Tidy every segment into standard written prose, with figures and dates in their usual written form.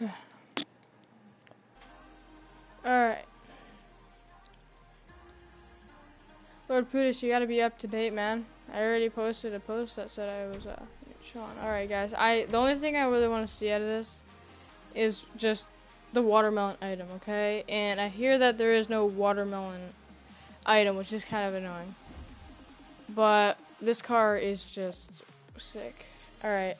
Okay. Alright. Lord Pudish, you gotta be up to date, man. I already posted a post that said I was Sean. Alright, guys. The only thing I really want to see out of this is just the watermelon item, okay? And I hear that there is no watermelon item, which is kind of annoying. But this car is just sick. Alright,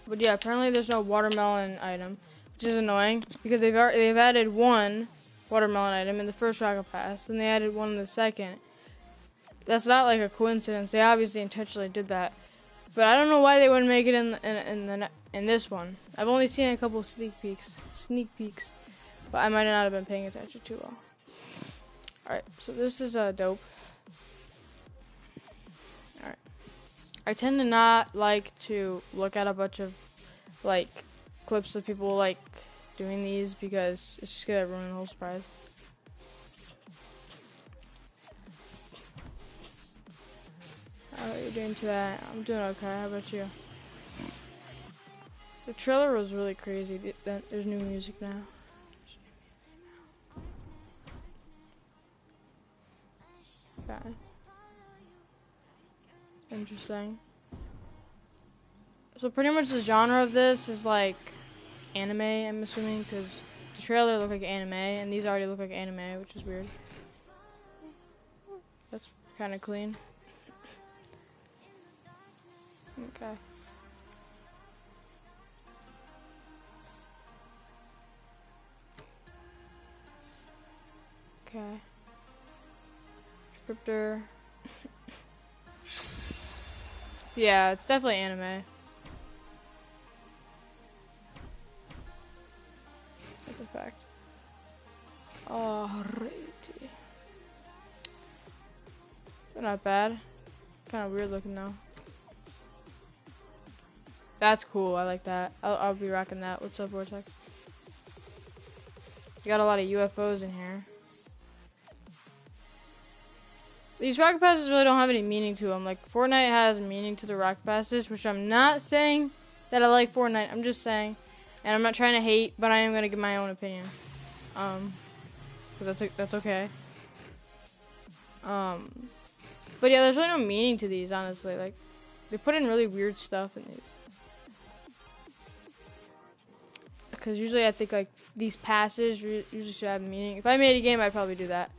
but yeah, apparently there's no watermelon item, which is annoying because they've added one watermelon item in the first Rocket Pass, and they added one in the second. That's not like a coincidence. They obviously intentionally did that, but I don't know why they wouldn't make it in this one. I've only seen a couple sneak peeks, but I might not have been paying attention too well. All right, so this is dope. All right, I tend to not like to look at a bunch of like clips of people like doing these because it's just gonna ruin the whole surprise. How are you doing today? I'm doing okay. How about you? The trailer was really crazy. There's new music now. Okay. Interesting. So pretty much the genre of this is like anime, I'm assuming, because the trailer looked like anime, and these already look like anime, which is weird. That's kind of clean. Okay. Okay. Scripter. Yeah, it's definitely anime. That's a fact. Alrighty. They're not bad. Kind of weird looking though. That's cool. I like that. I'll be rocking that. What's up, Vortex? You got a lot of UFOs in here. These rocket passes really don't have any meaning to them. Like, Fortnite has meaning to the rocket passes, which I'm not saying that I like Fortnite. I'm just saying, and I'm not trying to hate, but I am gonna give my own opinion. Cause that's okay. But yeah, there's really no meaning to these, honestly. Like, they put in really weird stuff in these. Because usually I think like these passes usually should have meaning. If I made a game, I'd probably do that.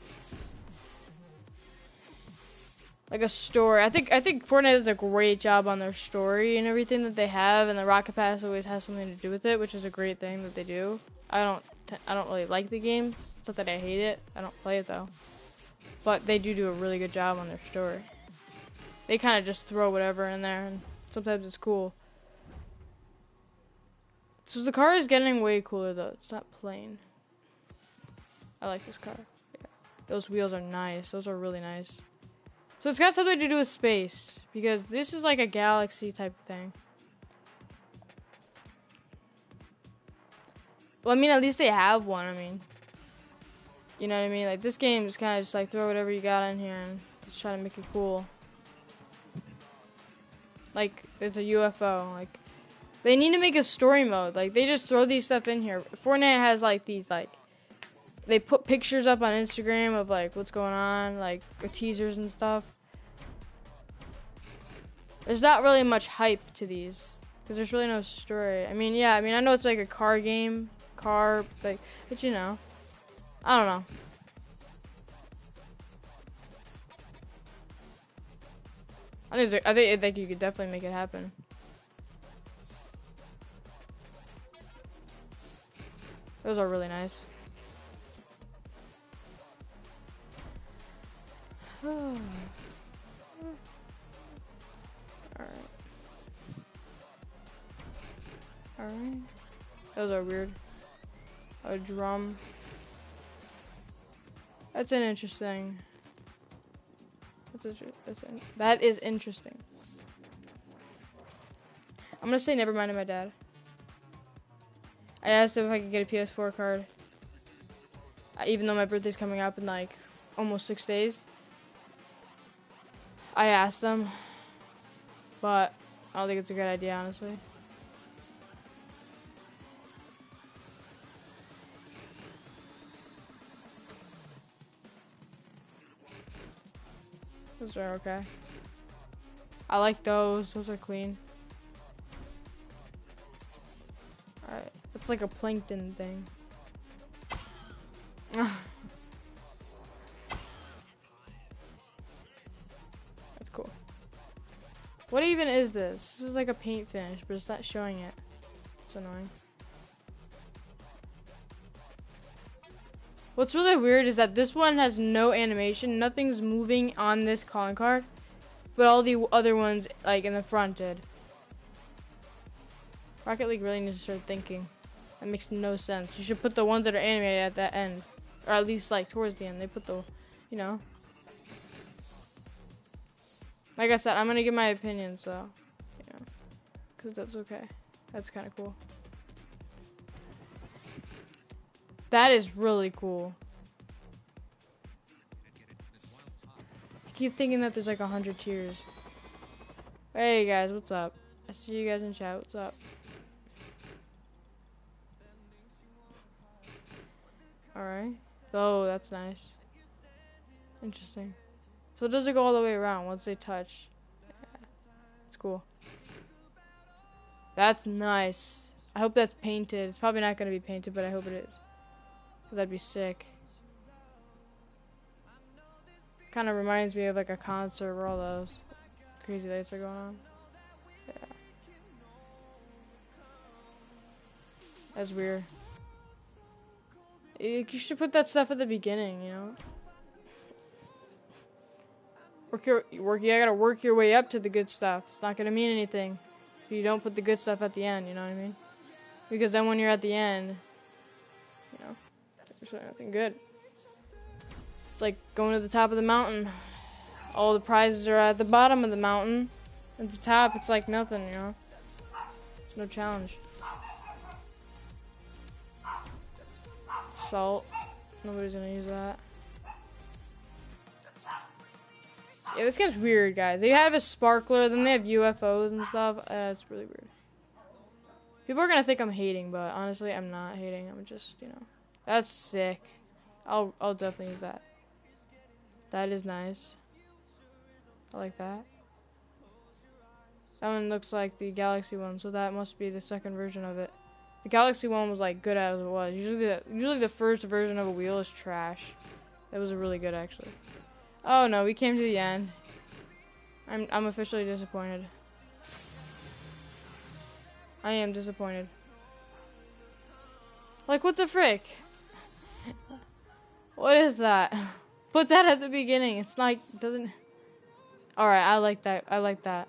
Like a story. I think Fortnite does a great job on their story and everything that they have, and the Rocket Pass always has something to do with it, which is a great thing that they do. I don't really like the game. It's not that I hate it. I don't play it though. But they do a really good job on their story. They kind of just throw whatever in there, and sometimes it's cool. So the car is getting way cooler though. It's not plain. I like this car. Yeah. Those wheels are nice. Those are really nice. So it's got something to do with space, because this is like a galaxy type of thing. Well, I mean, at least they have one. I mean, you know what I mean? Like, this game is kind of just like throw whatever you got in here and just try to make it cool. Like, it's a UFO. Like, they need to make a story mode. Like, they just throw these stuff in here. Fortnite has like these like, they put pictures up on Instagram of like what's going on, like teasers and stuff. There's not really much hype to these because there's really no story. I mean, yeah, I know it's like a car game, but you know, I don't know. I think you could definitely make it happen. Those are really nice. Alright. Alright. Those are weird. A drum. That's an interesting. That is interesting. I'm gonna say never mind to my dad. I asked him if I could get a PS4 card. Even though my birthday's coming up in like almost 6 days. I asked him. But I don't think it's a good idea, honestly. Those are okay. I like those. Those are clean. Alright. It's like a plankton thing. That's cool. What even is this? This is like a paint finish, but it's not showing it. It's annoying. What's really weird is that this one has no animation. Nothing's moving on this calling card. But all the other ones, like in the front, did. Rocket League really needs to start thinking. That makes no sense. You should put the ones that are animated at that end. Or at least, like, towards the end. They put the, you know. Like I said, I'm going to give my opinion, so, you know. Because that's okay. That's kind of cool. That is really cool. I keep thinking that there's like 100 tiers. Hey guys, what's up? I see you guys in chat. What's up? Alright. Oh, that's nice. Interesting. So does it go all the way around once they touch? Yeah. It's cool. That's nice. I hope that's painted. It's probably not going to be painted, but I hope it is. Because that'd be sick. Kind of reminds me of like a concert where all those crazy lights are going on. Yeah. That's weird. You should put that stuff at the beginning, you know? You gotta work your way up to the good stuff. It's not gonna mean anything if you don't put the good stuff at the end, you know what I mean? Because then when you're at the end, you know, there's really nothing good. It's like going to the top of the mountain. All the prizes are at the bottom of the mountain. At the top, it's like nothing, you know? It's no challenge. Salt. Nobody's gonna use that. Yeah, this game's weird, guys. They have a sparkler, then they have UFOs and stuff. It's really weird. People are gonna think I'm hating, but honestly, I'm not hating. I'm just, you know, that's sick. I'll definitely use that. That is nice. I like that. That one looks like the Galaxy one, so that must be the second version of it. The Galaxy one was like good as it was. Usually the first version of a wheel is trash. That was really good actually. Oh no, we came to the end. I'm officially disappointed. I am disappointed. Like what the frick? What is that? Put that at the beginning. It's like doesn't. All right, I like that. I like that.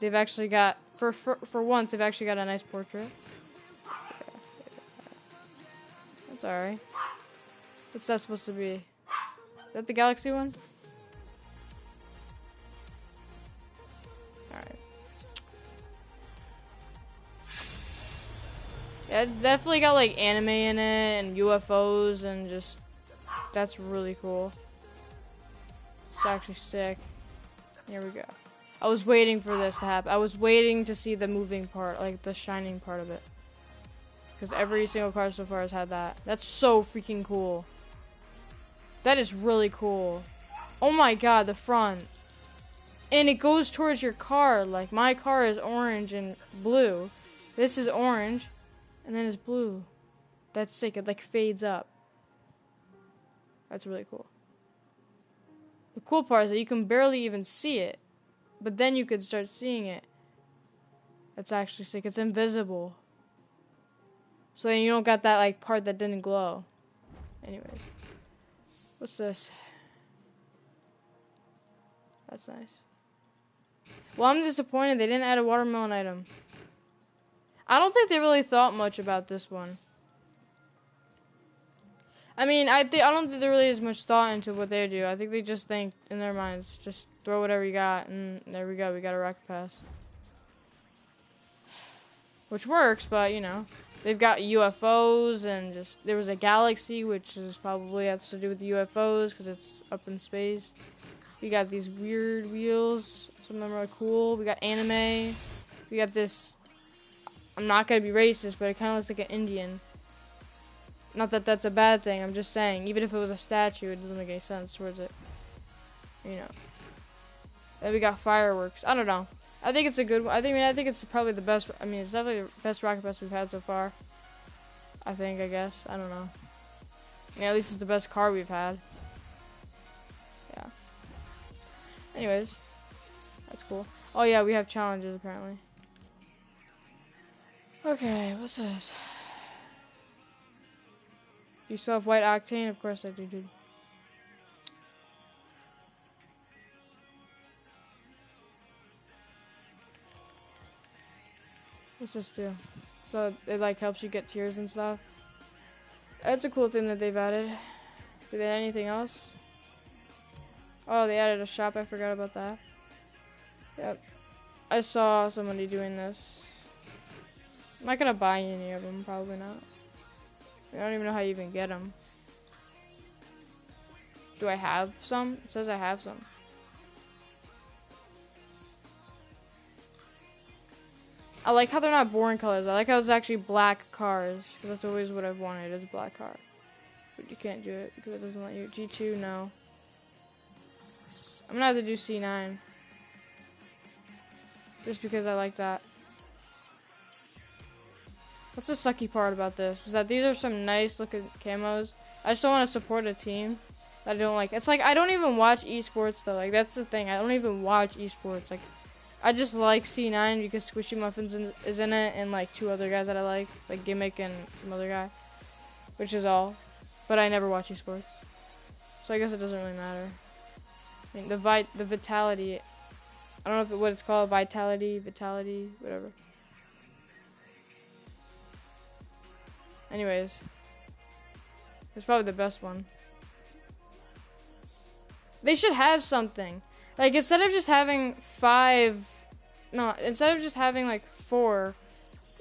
They've actually got for once they've actually got a nice portrait. That's all right. What's that supposed to be? Is that the Galaxy one? All right. Yeah, it's definitely got like anime in it and UFOs and just that's really cool. It's actually sick. Here we go. I was waiting for this to happen. I was waiting to see the moving part, like the shining part of it. Because every single car so far has had that. That's so freaking cool. That is really cool. Oh my god, the front. And it goes towards your car. Like, my car is orange and blue. This is orange. And then it's blue. That's sick. It, like, fades up. That's really cool. The cool part is that you can barely even see it. But then you could start seeing it. That's actually sick. It's invisible. So then you don't got that like part that didn't glow. Anyways. What's this? That's nice. Well, I'm disappointed they didn't add a watermelon item. I don't think they really thought much about this one. I mean, I don't think there really is much thought into what they do. I think they just think in their minds, just throw whatever you got, and there we go. We got a rocket pass, which works, but you know, they've got UFOs and just there was a galaxy, which is probably has to do with the UFOs because it's up in space. We got these weird wheels. Some of them are cool. We got anime. We got this. I'm not gonna be racist, but it kind of looks like an Indian. Not that that's a bad thing, I'm just saying, even if it was a statue, it doesn't make any sense towards it. You know. Then we got fireworks. I don't know. I think it's a good one. I think it's probably the best. I mean, it's definitely the best rocket pass we've had so far. I guess. I don't know. Yeah, at least it's the best car we've had. Yeah. Anyways. That's cool. Oh, yeah, we have challenges, apparently. Okay, what's this? You still have white octane? Of course I do, dude. What's this do? So it like helps you get tiers and stuff. That's a cool thing that they've added. Did they add anything else? Oh, they added a shop. I forgot about that. Yep. I saw somebody doing this. I'm not gonna buy any of them. Probably not. I don't even know how you even get them. Do I have some? It says I have some. I like how they're not boring colors. I like how it's actually black cars. Because that's always what I've wanted, is a black car. But you can't do it because it doesn't let you. G2, no. I'm gonna have to do C9. Just because I like that. What's the sucky part about this? Is that these are some nice looking camos. I just don't want to support a team that I don't like. It's like I don't even watch esports though. Like that's the thing. I don't even watch esports. Like I just like C9 because Squishy Muffins is in it, and like 2 other guys that I like Gimmick and some other guy, which is all. But I never watch esports, so I guess it doesn't really matter. I mean, the vitality. I don't know what it's called. Vitality, whatever. Anyways, it's probably the best one. They should have something. Like, instead of just having 4,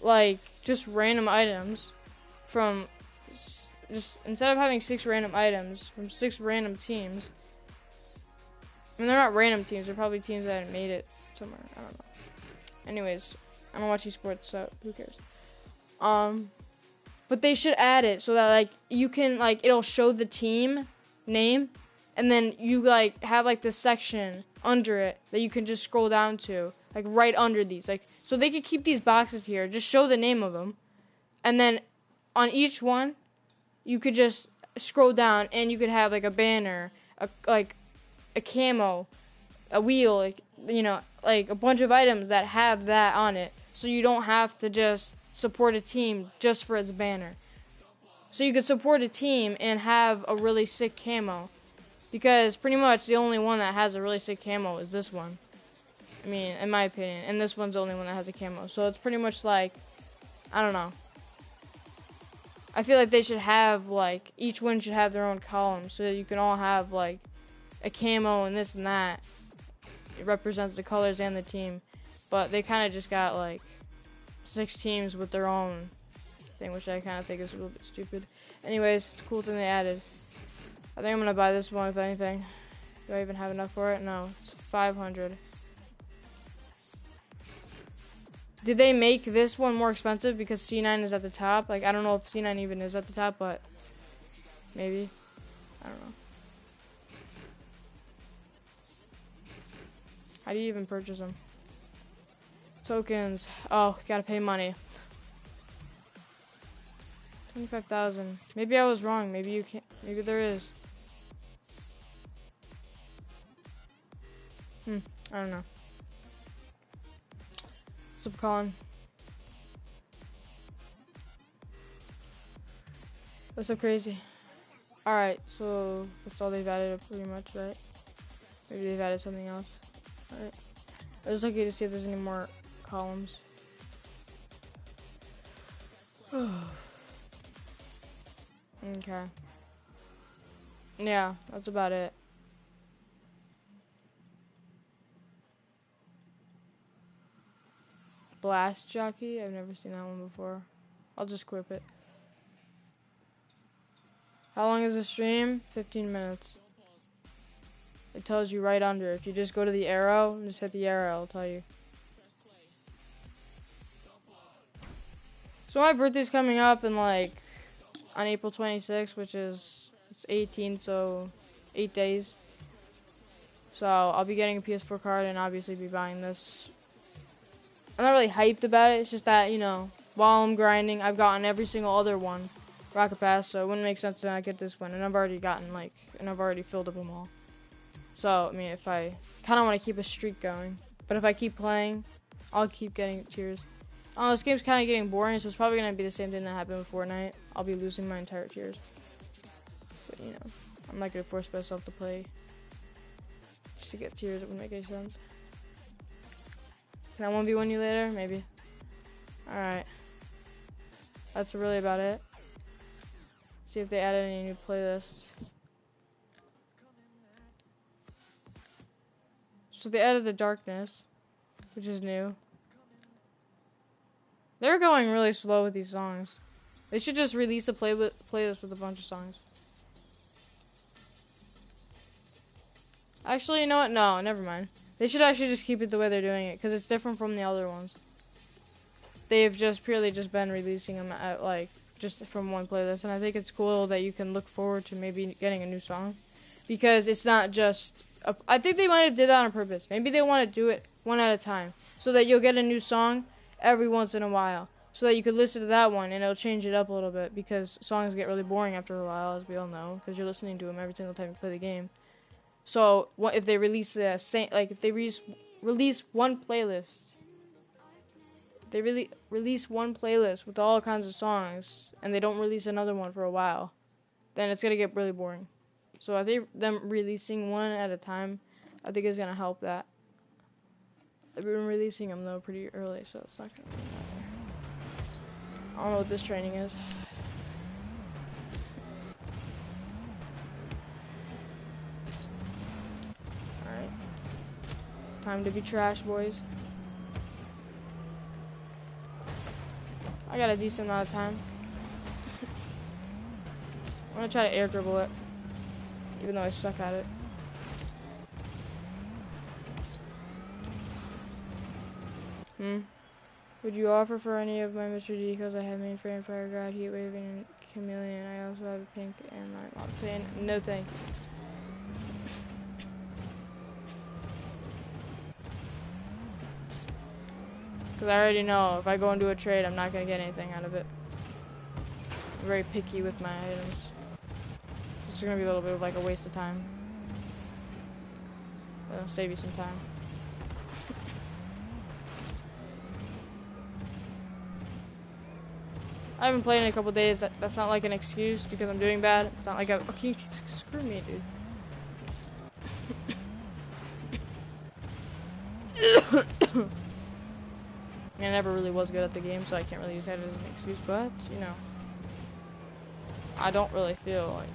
like, just random items from, instead of having 6 random items from 6 random teams. I mean, they're not random teams. They're probably teams that made it somewhere. I don't know. Anyways, I don't watch esports, so who cares? But they should add it so that, like, you can, like, it'll show the team name, and then you, like, have, like, this section under it that you can just scroll down to, like, right under these. Like, so they could keep these boxes here, just show the name of them, and then on each one, you could just scroll down, and you could have, like, a banner, a camo, a wheel, like, you know, like, a bunch of items that have that on it, so you don't have to just support a team just for its banner. So you could support a team and have a really sick camo, because pretty much the only one that has a really sick camo is this one. I mean, in my opinion, and this one's the only one that has a camo. So it's pretty much like, I don't know. I feel like they should have, like, each one should have their own column so that you can all have, like, a camo and this and that. It represents the colors and the team. But they kind of just got, like, 6 teams with their own thing, which I kind of think is a little bit stupid. Anyways, it's a cool thing they added. I think I'm going to buy this one, if anything. Do I even have enough for it? No, it's 500. Did they make this one more expensive because C9 is at the top? Like, I don't know if C9 even is at the top, but maybe. I don't know. How do you even purchase them? Tokens. Oh, gotta pay money. 25,000. Maybe I was wrong. Maybe you can't. Maybe there is. I don't know. What's up, Colin? What's up, Crazy? Alright, so that's all they've added pretty much, right? Maybe they've added something else. Alright. I was looking to see if there's any more columns. Okay. Yeah, that's about it. Blast Jockey? I've never seen that one before. I'll just clip it. How long is the stream? 15 minutes. It tells you right under. If you just go to the arrow and just hit the arrow, it'll tell you. So my birthday's coming up in like on April 26th, which is it's 18, so 8 days. So I'll be getting a PS4 card and obviously be buying this. I'm not really hyped about it. It's just that, you know, while I'm grinding, I've gotten every single other one Rocket Pass, so it wouldn't make sense to not get this one. And I've already gotten, like, and I've already filled up them all. So, I mean, if I kind of want to keep a streak going. But if I keep playing, I'll keep getting tiers. Oh, this game's kind of getting boring, so it's probably going to be the same thing that happened with Fortnite. I'll be losing my entire tiers. But, you know, I'm not going to force myself to play just to get tiers. It wouldn't make any sense. Can I 1v1 you later? Maybe. Alright. That's really about it. See if they added any new playlists. So they added the darkness, which is new. They're going really slow with these songs. They should just release a playlist with a bunch of songs. Actually, you know what? No, never mind. They should actually just keep it the way they're doing it, because it's different from the other ones. They've just purely just been releasing them at, like, just from one playlist, and I think it's cool that you can look forward to maybe getting a new song, because it's not just... I think they might have did that on purpose. Maybe they want to do it one at a time, so that you'll get a new song every once in a while, so that you could listen to that one, and it'll change it up a little bit, because songs get really boring after a while, as we all know, because you're listening to them every single time you play the game. So if they release the same, like if they release one playlist, they release one playlist with all kinds of songs, and they don't release another one for a while, then it's gonna get really boring. So I think them releasing one at a time, I think is gonna help that. They've been releasing them though pretty early, so it's not gonna matter. I don't know what this training is. Time to be trash, boys. I got a decent amount of time. I'm gonna try to air dribble it, even though I suck at it. Would you offer for any of my Mr. D? Because I have mainframe, fire god, heat wave, and chameleon. I also have a pink and light octane. No, thank you. Because I already know if I go into a trade, I'm not going to get anything out of it. I'm very picky with my items. This is going to be a little bit of like a waste of time. But it'll save you some time. I haven't played in a couple days. That's not like an excuse because I'm doing bad. It's not like a... Okay, screw me, dude. I never really was good at the game, so I can't really use that as an excuse, but, you know, I don't really feel like,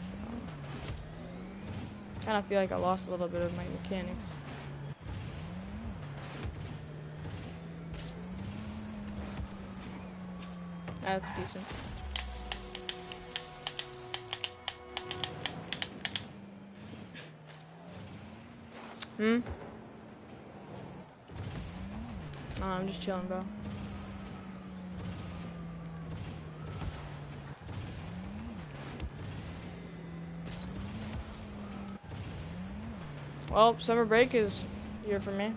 kind of feel like I lost a little bit of my mechanics. That's decent. No, I'm just chilling, bro. Well, summer break is here for me.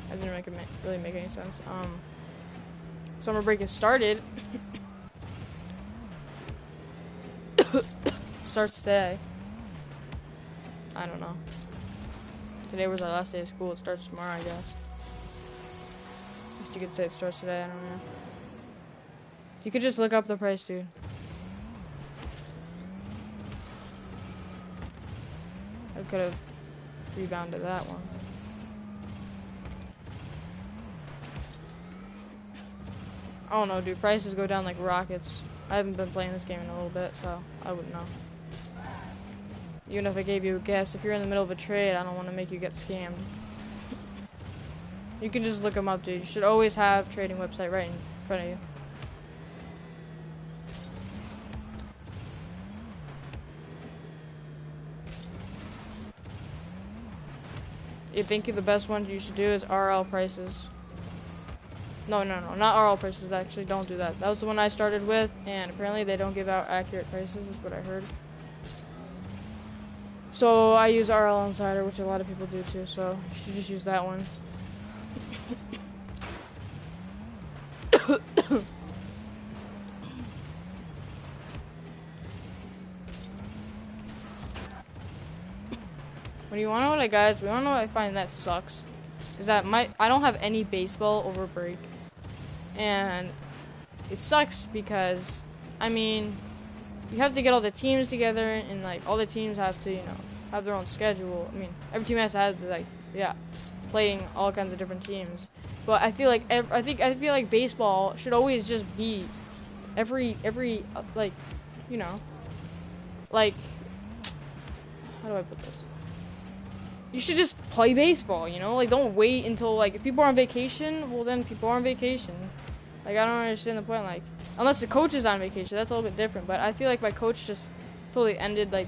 That didn't really make any sense. Summer break has started. Starts today. I don't know. Today was our last day of school. It starts tomorrow, I guess. I guess you could say it starts today. I don't know. You could just look up the price, dude. I could have rebounded that one. I don't know, dude. Prices go down like rockets. I haven't been playing this game in a little bit, so I wouldn't know. Even if I gave you a guess, if you're in the middle of a trade, I don't want to make you get scammed. You can just look them up, dude. You should always have a trading website right in front of you. You think the best one you should do is RL prices. No, not RL prices, actually. Don't do that. That was the one I started with, and apparently they don't give out accurate prices, is what I heard. So I use RL Insider, which a lot of people do too, so you should just use that one. What do you want to know, what, guys? We want to know what I find that sucks. Is that I don't have any baseball over break. And it sucks because, I mean, you have to get all the teams together, and like all the teams have to, you know, have their own schedule. I mean, every team has to have like, yeah, playing all kinds of different teams. But I feel like I feel like baseball should always just be every like, you know, like, how do I put this? You should just play baseball, you know? Like, don't wait until, like, if people are on vacation, well, then people are on vacation. Like, I don't understand the point, like, unless the coach is on vacation, that's a little bit different. But I feel like my coach just totally ended, like,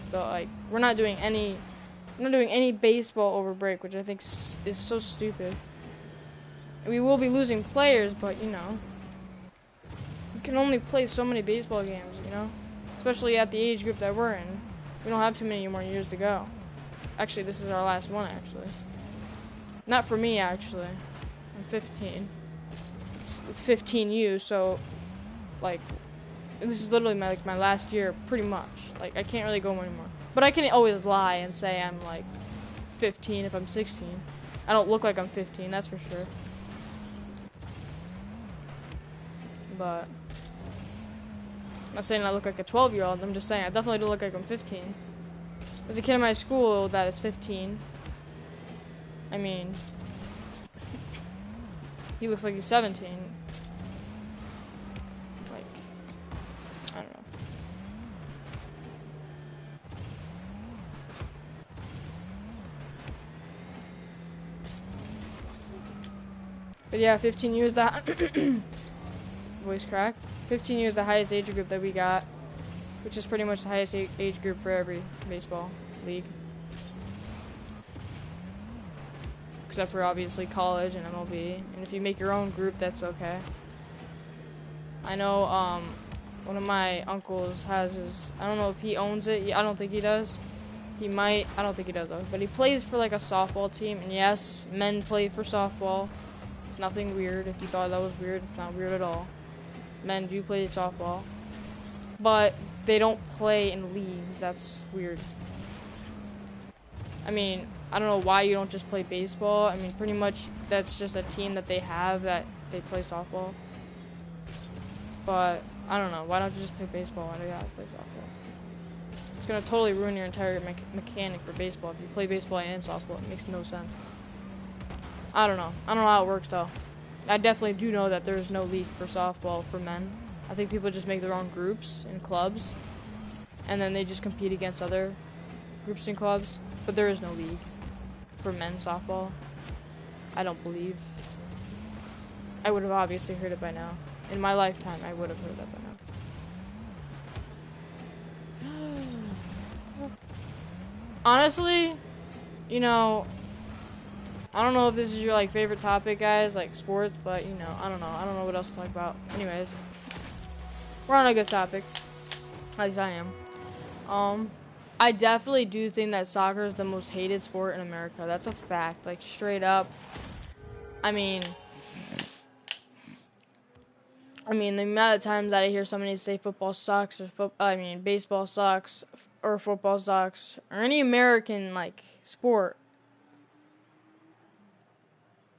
we're not doing any baseball over break, which I think is so stupid. We will be losing players, but, you know, you can only play so many baseball games, you know? Especially at the age group that we're in. We don't have too many more years to go. Actually, this is our last one, actually. Not for me, actually. I'm 15. It's 15U, so, like, this is literally my last year, pretty much. Like, I can't really go anymore. But I can always lie and say I'm, like, 15 if I'm 16. I don't look like I'm 15, that's for sure. But I'm not saying I look like a 12-year-old. I'm just saying I definitely do look like I'm 15. There's a kid in my school that is 15. I mean, he looks like he's 17. Like, I don't know. But yeah, 15 years that voice crack. 15 years the highest age group that we got, which is pretty much the highest age group for every baseball league. Except for obviously college and MLB. And if you make your own group, that's okay. I know one of my uncles has his, I don't know if he owns it. I don't think he does. He might. I don't think he does though. But he plays for like a softball team. And yes, men play for softball. It's nothing weird. If you thought that was weird, it's not weird at all. Men do play softball. But they don't play in leagues. That's weird. I mean, I don't know why you don't just play baseball. I mean, pretty much that's just a team that they have that they play softball. But I don't know. Why don't you just play baseball? Why do you have to play softball? It's gonna totally ruin your entire mechanic for baseball if you play baseball and softball. It makes no sense. I don't know. I don't know how it works though. I definitely do know that there's no league for softball for men. I think people just make their own groups and clubs, and then they just compete against other groups and clubs. But there is no league for men's softball. I don't believe. I would have obviously heard it by now. In my lifetime, I would have heard that by now. Honestly, you know, I don't know if this is your like favorite topic, guys, like sports, but you know, I don't know. I don't know what else to talk about. Anyways, we're on a good topic. At least I am. I definitely do think that soccer is the most hated sport in America. That's a fact, like straight up. I mean, the amount of times that I hear somebody say football sucks, or baseball sucks, or football sucks, or any American like sport.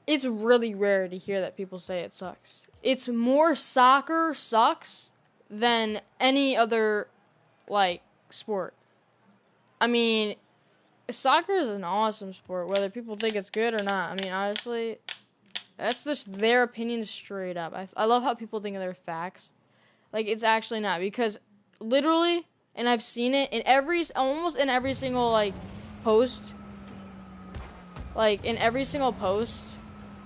It's really rare to hear that people say it sucks. It's more soccer sucks than any other, like, sport. I mean, soccer is an awesome sport, whether people think it's good or not. I mean, honestly, that's just their opinion straight up. I love how people think of their facts. Like, it's actually not. Because, literally, and I've seen it in almost in every single, like, post. Like, in every single post.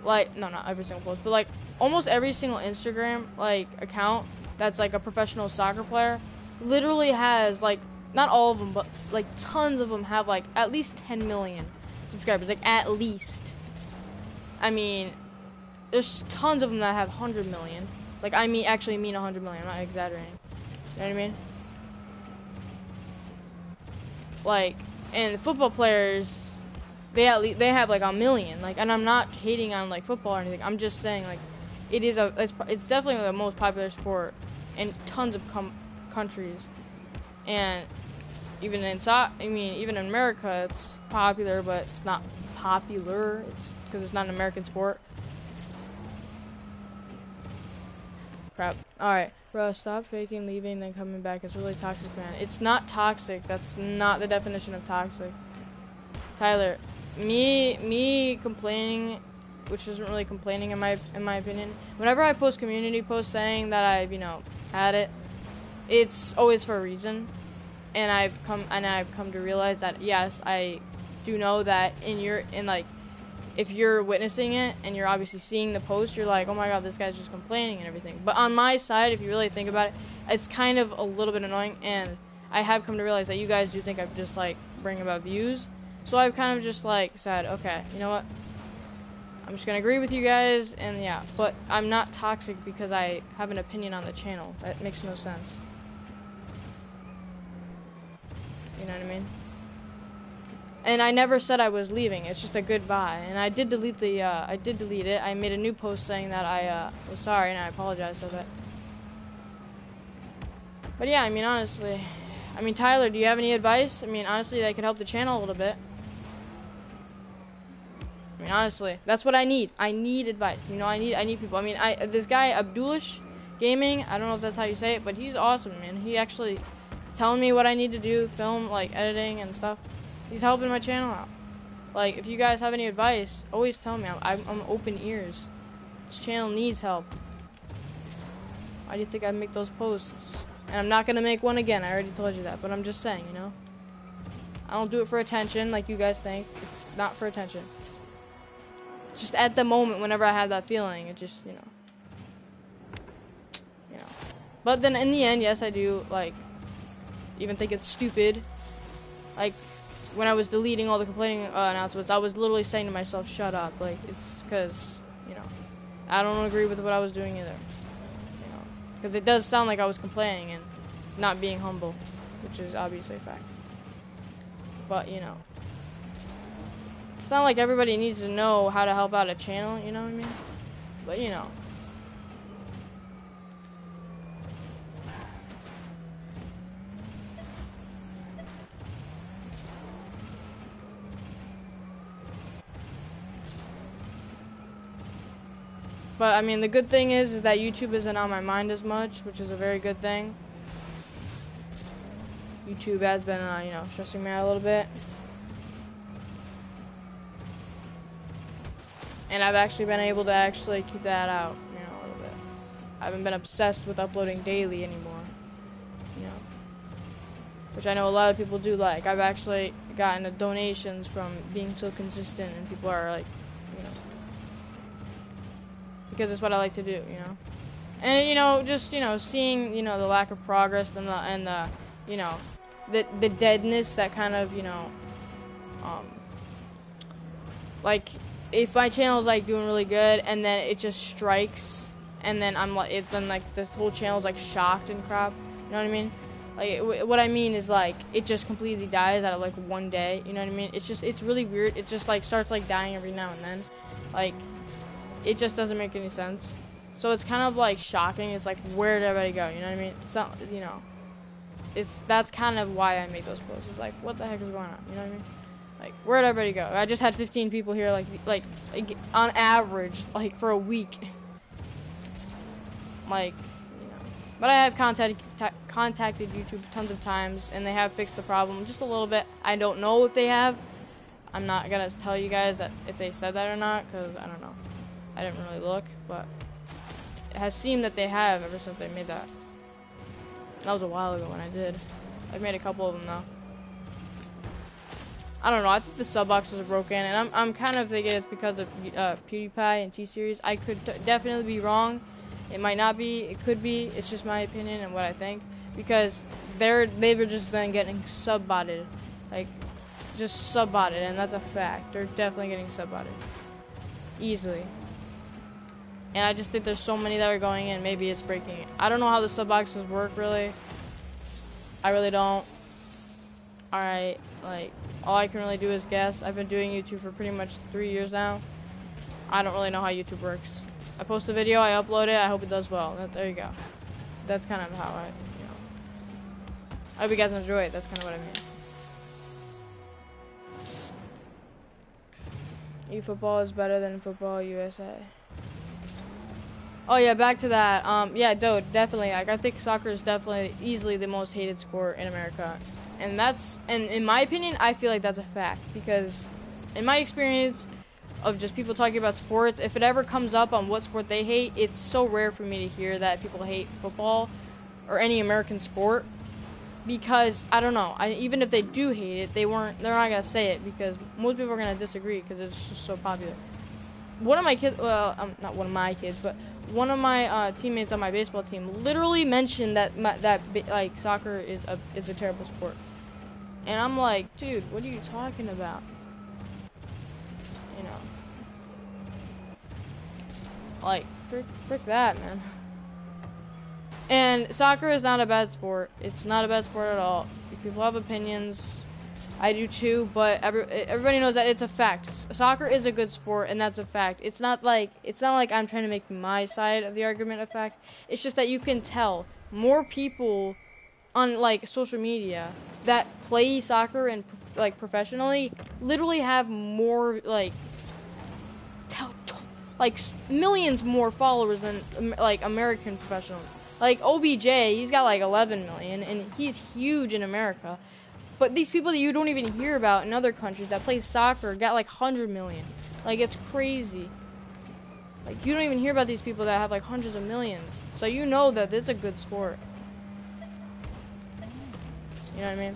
Like, no, not every single post, but like almost every single Instagram like account that's like a professional soccer player literally has like, not all of them, but like tons of them have like at least 10 million subscribers, like at least. I mean, there's tons of them that have 100 million. Like, I actually mean 100 million, I'm not exaggerating. You know what I mean? Like, And football players, they have like a million. Like, and I'm not hating on like football or anything. I'm just saying like, it's definitely the most popular sport in tons of countries, and even even in America, it's popular, but it's not popular. It's because it's not an American sport. Crap. Alright. Bro, stop faking leaving, then coming back. It's really toxic, man. It's not toxic. That's not the definition of toxic. Tyler, me complaining, which isn't really complaining in my opinion. Whenever I post community posts saying that I've, had it, it's always for a reason. And I've come to realize that yes, I do know that if you're witnessing it and you're obviously seeing the post, you're like, oh my god, this guy's just complaining and everything. But on my side, if you really think about it, it's kind of a little bit annoying, and I have come to realize that you guys do think I'm just like bringing about views. So I've kind of just like said, okay, you know what? I'm just gonna agree with you guys, and yeah, but I'm not toxic because I have an opinion on the channel. That makes no sense. You know what I mean? And I never said I was leaving. It's just a goodbye. And I did delete it. I made a new post saying that I was sorry and I apologized for that. But yeah, honestly. Tyler, do you have any advice? Honestly, that could help the channel a little bit. Honestly, that's what I need. I need advice. I need people. This guy, Abdulish Gaming, I don't know if that's how you say it, but he's awesome, man. He actually is telling me what I need to do, film, like, editing and stuff. He's helping my channel out. Like, if you guys have any advice, always tell me. I'm open ears. This channel needs help. Why do you think I make those posts? And I'm not gonna make one again. I already told you that. But I'm just saying, I don't do it for attention like you guys think. It's not for attention. Just at the moment, whenever I have that feeling, it just, But then in the end, yes, I do, like, even think it's stupid. Like, when I was deleting all the complaining announcements, I was literally saying to myself, shut up. Like, it's because, I don't agree with what I was doing either. Because it does sound like I was complaining and not being humble, which is obviously a fact. But, it's not like everybody needs to know how to help out a channel, you know what I mean? But, But, the good thing is that YouTube isn't on my mind as much, which is a very good thing. YouTube has been, stressing me out a little bit. And I've actually been able to keep that out, a little bit. I haven't been obsessed with uploading daily anymore, Which I know a lot of people do like. I've actually gotten the donations from being so consistent, and people are like, because it's what I like to do, And, just, seeing, the lack of progress and the the deadness that kind of, like, if my channel is like doing really good and then it just strikes and then I'm like, then like the whole channel's like shocked and crap, you know what I mean? Like, what I mean is like it just completely dies out of like one day, you know what I mean? It's really weird. It just like starts like dying every now and then, like it just doesn't make any sense. So it's kind of like shocking. It's like, where did everybody go? You know what I mean? It's not, that's kind of why I make those posts. It's like, what the heck is going on? You know what I mean? Like, where'd everybody go? I just had 15 people here, like on average, like, for a week. Like, But I have contacted YouTube tons of times, and they have fixed the problem just a little bit. I don't know if they have. I'm not gonna tell you guys that if they said that or not, because I don't know. I didn't really look, but it has seemed that they have ever since I made that. That was a while ago when I did. I've made a couple of them, though. I don't know. I think the sub boxes are broken, and I'm kind of thinking it's because of PewDiePie and T-Series. I could definitely be wrong. It might not be. It could be. It's just my opinion and what I think, because they've just been getting sub-botted, like just sub-botted, and that's a fact. They're definitely getting sub-botted easily. And I just think there's so many that are going in. Maybe it's breaking it. I don't know how the sub boxes work really. I really don't. All right. Like, all I can really do is guess. I've been doing YouTube for pretty much 3 years now. I don't really know how YouTube works. I post a video, I upload it, I hope it does well. There you go. That's kind of how I hope you guys enjoy it. That's kind of what I mean. eFootball is better than Football USA. Oh yeah, back to that. Yeah, dude, definitely. Like, I think soccer is definitely easily the most hated sport in America, and in my opinion, I feel like that's a fact, because in my experience of just people talking about sports, if it ever comes up on what sport they hate, it's so rare for me to hear that people hate football or any American sport, because I don't know. Even if they do hate it, they're not gonna say it, because most people are gonna disagree because it's just so popular. One of my kids, well, not one of my kids, but one of my teammates on my baseball team literally mentioned that like soccer is a terrible sport, and I'm like, dude, what are you talking about? You know, like frick that, man. And soccer is not a bad sport. It's not a bad sport at all. If people have opinions, I do too, but everybody knows that it's a fact. Soccer is a good sport, and that's a fact. It's not like I'm trying to make my side of the argument a fact. It's just that you can tell more people on like social media that play soccer and like professionally literally have more like millions more followers than like American professionals. Like OBJ, he's got like 11 million, and he's huge in America. But these people that you don't even hear about in other countries that play soccer got like 100 million. Like, it's crazy. Like, you don't even hear about these people that have like hundreds of millions. So you know that it's a good sport. You know what I mean?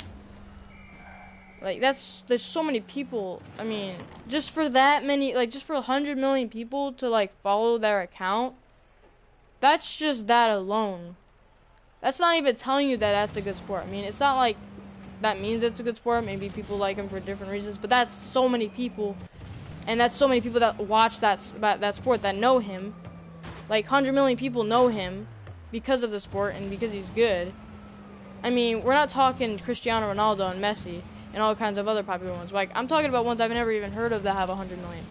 Like, there's so many people. I mean, just for that many, like, just for 100 million people to like follow their account, that's just that alone. That's not even telling you that that's a good sport. I mean, it's not like that means it's a good sport. Maybe people like him for different reasons, but that's so many people, and that's so many people that watch that sport that know him. Like 100 million people know him because of the sport and because he's good. I mean, we're not talking Cristiano Ronaldo and Messi and all kinds of other popular ones. Like, I'm talking about ones I've never even heard of that have 100 million.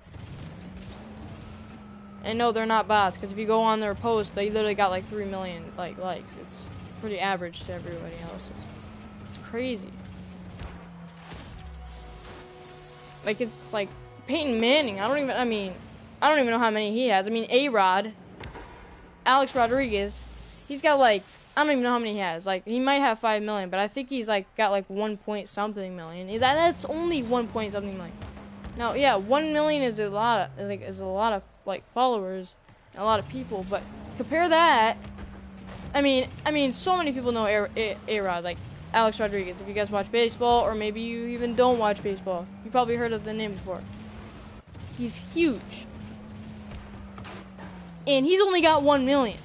And no, they're not bots, because if you go on their post, they literally got like 3 million likes. It's pretty average to everybody else's. It's crazy. Like, it's like Peyton Manning. I don't even know how many he has. I mean, A-Rod, Alex Rodriguez, he's got like, I don't even know how many he has. Like, he might have 5 million, but I think he's like got like 1 point something million. That's only 1 point something million. Now, yeah, 1 million is a lot of like followers and a lot of people, but compare that. I mean, so many people know A-Rod, like Alex Rodriguez. If you guys watch baseball, or maybe you even don't watch baseball, you probably heard of the name before. He's huge, and he's only got 1 million.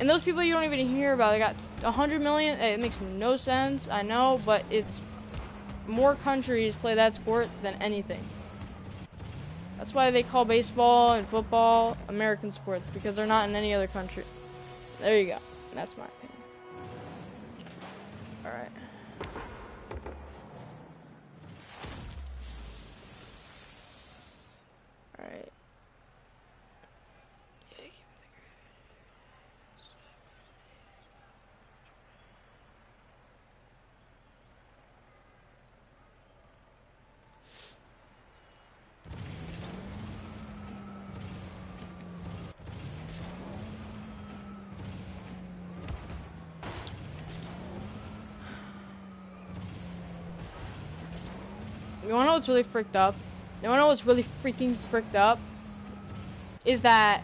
And those people you don't even hear about, they got 100 million. It makes no sense, I know, but it's more countries play that sport than anything. That's why they call baseball and football American sports, because they're not in any other country. There you go. That's my opinion. Alright. Alright. You wanna know what's really fricked up? You wanna know what's really freaking fricked up? Is that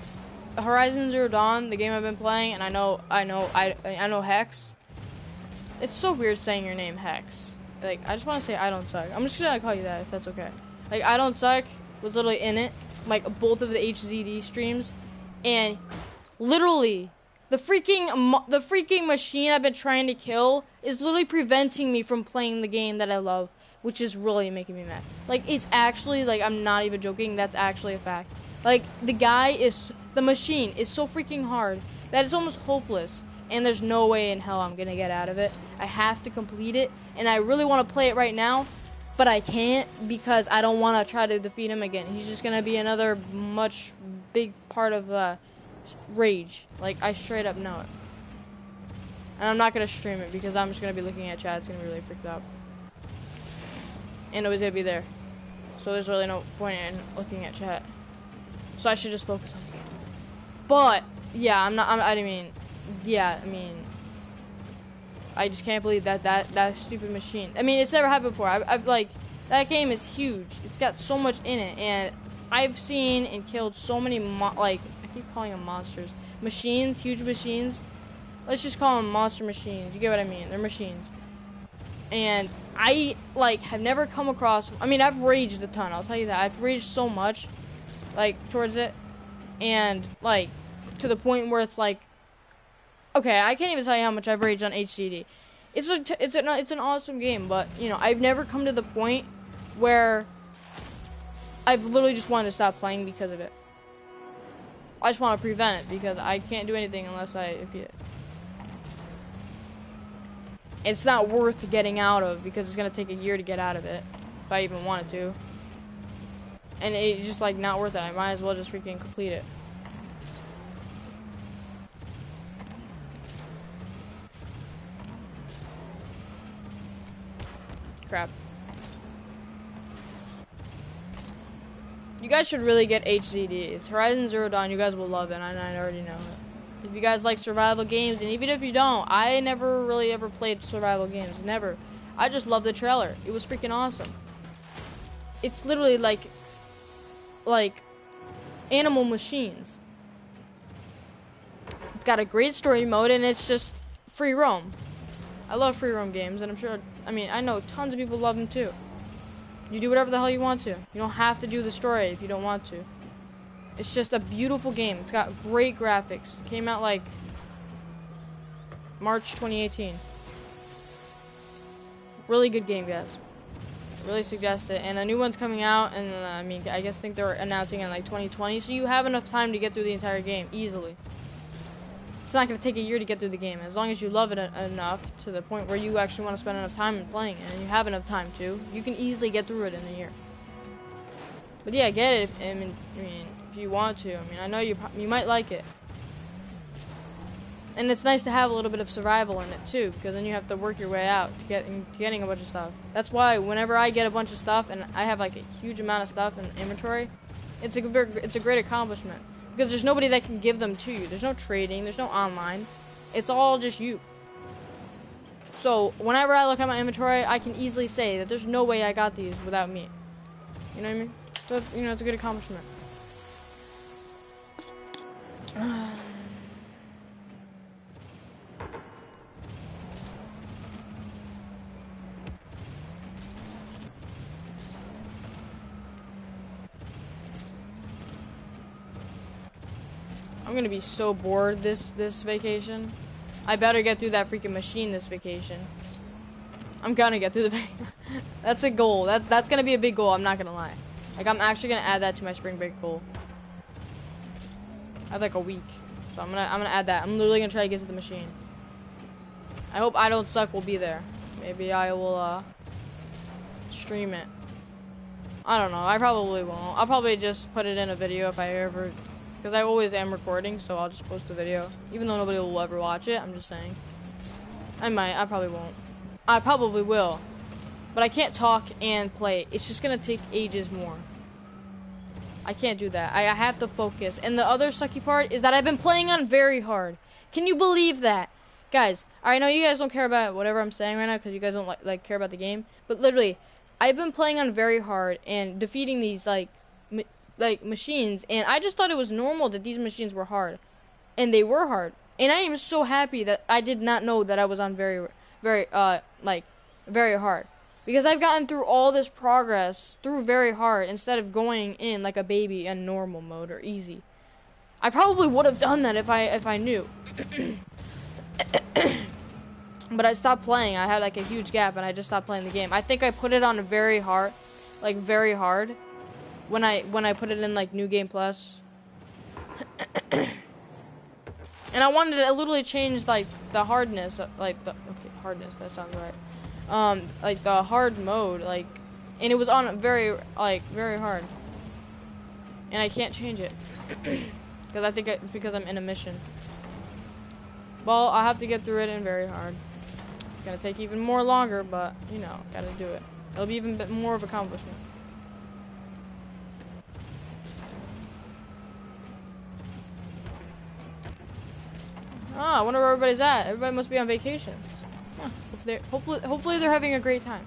Horizon Zero Dawn, the game I've been playing, and I know Hex. It's so weird saying your name, Hex. Like, I just wanna say I don't suck. I'm just gonna call you that if that's okay. Like, I don't suck was literally in it, like both of the HZD streams, and literally the freaking machine I've been trying to kill is literally preventing me from playing the game that I love, which is really making me mad. Like, it's actually, like, I'm not even joking, that's actually a fact. Like, the machine is so freaking hard that it's almost hopeless. and there's no way in hell I'm gonna get out of it. I have to complete it, and I really want to play it right now, but I can't because I don't want to try to defeat him again. He's just gonna be another much big part of rage. Like, I straight up know it. And I'm not gonna stream it because I'm just gonna be looking at chat. It's gonna be really freaked out, and nobody's gonna be there, so there's really no point in looking at chat. So I should just focus on the game. But yeah, I mean, I just can't believe that stupid machine. I mean, it's never happened before. I've like, that game is huge. It's got so much in it, and I've seen and killed so many like, I keep calling them monsters, machines, huge machines. Let's just call them monster machines. You get what I mean? They're machines. And I like have never come across. I mean, I've raged a ton. I'll tell you that. I've raged so much, like, towards it, and like to the point where it's like, okay, I can't even tell you how much I've raged on HCD. It's an awesome game, but you know, I've never come to the point where I've literally just wanted to stop playing because of it. I just want to prevent it because I can't do anything unless I defeat it. It's not worth getting out of because it's gonna take a year to get out of it if I even wanted to, and it's just like not worth it. I might as well just freaking complete it. Crap. You guys should really get HZD. It's Horizon Zero Dawn. You guys will love it, and I already know it. If you guys like survival games, and even if you don't, I never really ever played survival games. Never. I just love the trailer. It was freaking awesome. It's literally like animal machines. It's got a great story mode, and it's just free roam. I love free roam games, and I'm sure, I mean, I know tons of people love them too. You do whatever the hell you want to. You don't have to do the story if you don't want to. It's just a beautiful game. It's got great graphics. It came out like March 2018. Really good game, guys. Really suggest it. And a new one's coming out, and I mean, I think they're announcing it in like 2020, so you have enough time to get through the entire game easily. It's not going to take a year to get through the game, as long as you love it enough to the point where you actually want to spend enough time in playing it, and you have enough time to. You can easily get through it in a year. But yeah, get it. I mean, if you want to. I mean, I know you might like it. And it's nice to have a little bit of survival in it too, because then you have to work your way out to getting a bunch of stuff. That's why whenever I get a bunch of stuff and I have like a huge amount of stuff in inventory, it's a great accomplishment, because there's nobody that can give them to you. There's no trading, there's no online. It's all just you. So whenever I look at my inventory, I can easily say that there's no way I got these without me. You know what I mean? So, you know, it's a good accomplishment. I'm gonna be so bored this vacation. I better get through that freaking machine this vacation. I'm gonna get through the That's a goal. That's gonna be a big goal, I'm not gonna lie. Like, I'm actually gonna add that to my spring break goal. I have like a week. So I'm gonna add that. I'm literally gonna try to get to the machine. I hope I Don't Suck will be there. Maybe I will stream it. I don't know. I probably won't. I'll probably just put it in a video if I ever, because I always am recording, so I'll just post a video. Even though nobody will ever watch it, I'm just saying. I might. I probably won't. I probably will. But I can't talk and play. It's just gonna take ages more. I can't do that. I have to focus. And the other sucky part is that I've been playing on very hard. Can you believe that? Guys, I know you guys don't care about whatever I'm saying right now because you guys don't like care about the game. But literally, I've been playing on very hard and defeating these like machines. And I just thought it was normal that these machines were hard. And they were hard. And I am so happy that I did not know that I was on very hard. Because I've gotten through all this progress through very hard instead of going in like a baby in normal mode or easy. I probably would have done that if I knew. But I stopped playing. I had like a huge gap and I just stopped playing the game. I think I put it on very hard, like very hard, when I put it in like New Game Plus. And I wanted to literally change like the hardness, hardness, that sounds right. Like the hard mode, like, and it was on very hard. And I can't change it. Because I think it's because I'm in a mission. Well, I'll have to get through it in very hard. It's gonna take even more longer, but, you know, gotta do it. It'll be even bit more of an accomplishment. Ah, I wonder where everybody's at. Everybody must be on vacation. Huh. Hopefully they're having a great time.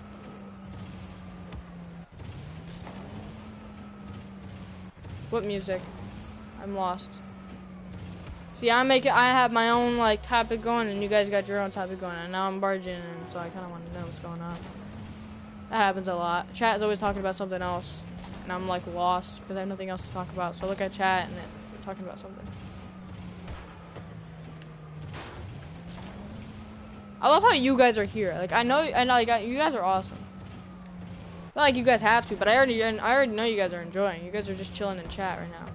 What music? I'm lost. See, I have my own like topic going, and you guys got your own topic going, and now I'm barging in, so I kind of want to know what's going on. That happens a lot. Chat is always talking about something else, and I'm like lost because I have nothing else to talk about. So I look at chat, and they're talking about something. I love how you guys are here. Like I know, you guys are awesome. Not like you guys have to, but I already know you guys are enjoying. You guys are just chilling in chat right now.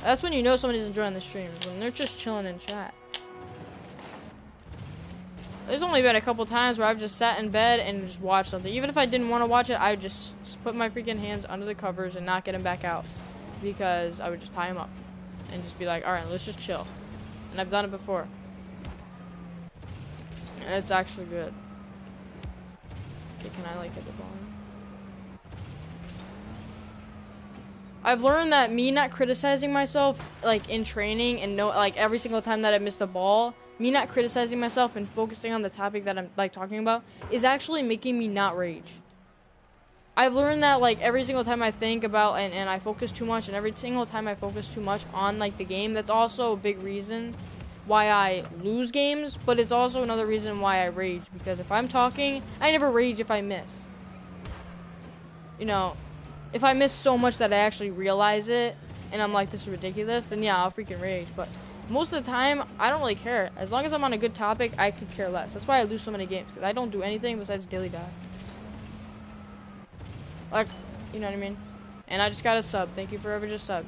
That's when you know somebody's enjoying the streams, when they're just chilling in chat. There's only been a couple times where I've just sat in bed and just watched something. Even if I didn't want to watch it, I would just put my freaking hands under the covers and not get them back out. Because I would just tie them up and just be like, alright, let's just chill. And I've done it before. And it's actually good. Okay, can I like hit the volume? I've learned that me not criticizing myself like in training and like every single time that I missed a ball, me not criticizing myself and focusing on the topic that I'm like talking about is actually making me not rage. I've learned that like every single time I think about and I focus too much, and every single time I focus too much on like the game, that's also a big reason why I lose games, but it's also another reason why I rage, because if I'm talking, I never rage if I miss. You know, if I miss so much that I actually realize it, and I'm like, this is ridiculous, then yeah, I'll freaking rage. But most of the time, I don't really care. As long as I'm on a good topic, I could care less. That's why I lose so many games, because I don't do anything besides daily die. Like, you know what I mean? And I just got a sub. Thank you for ever just sub.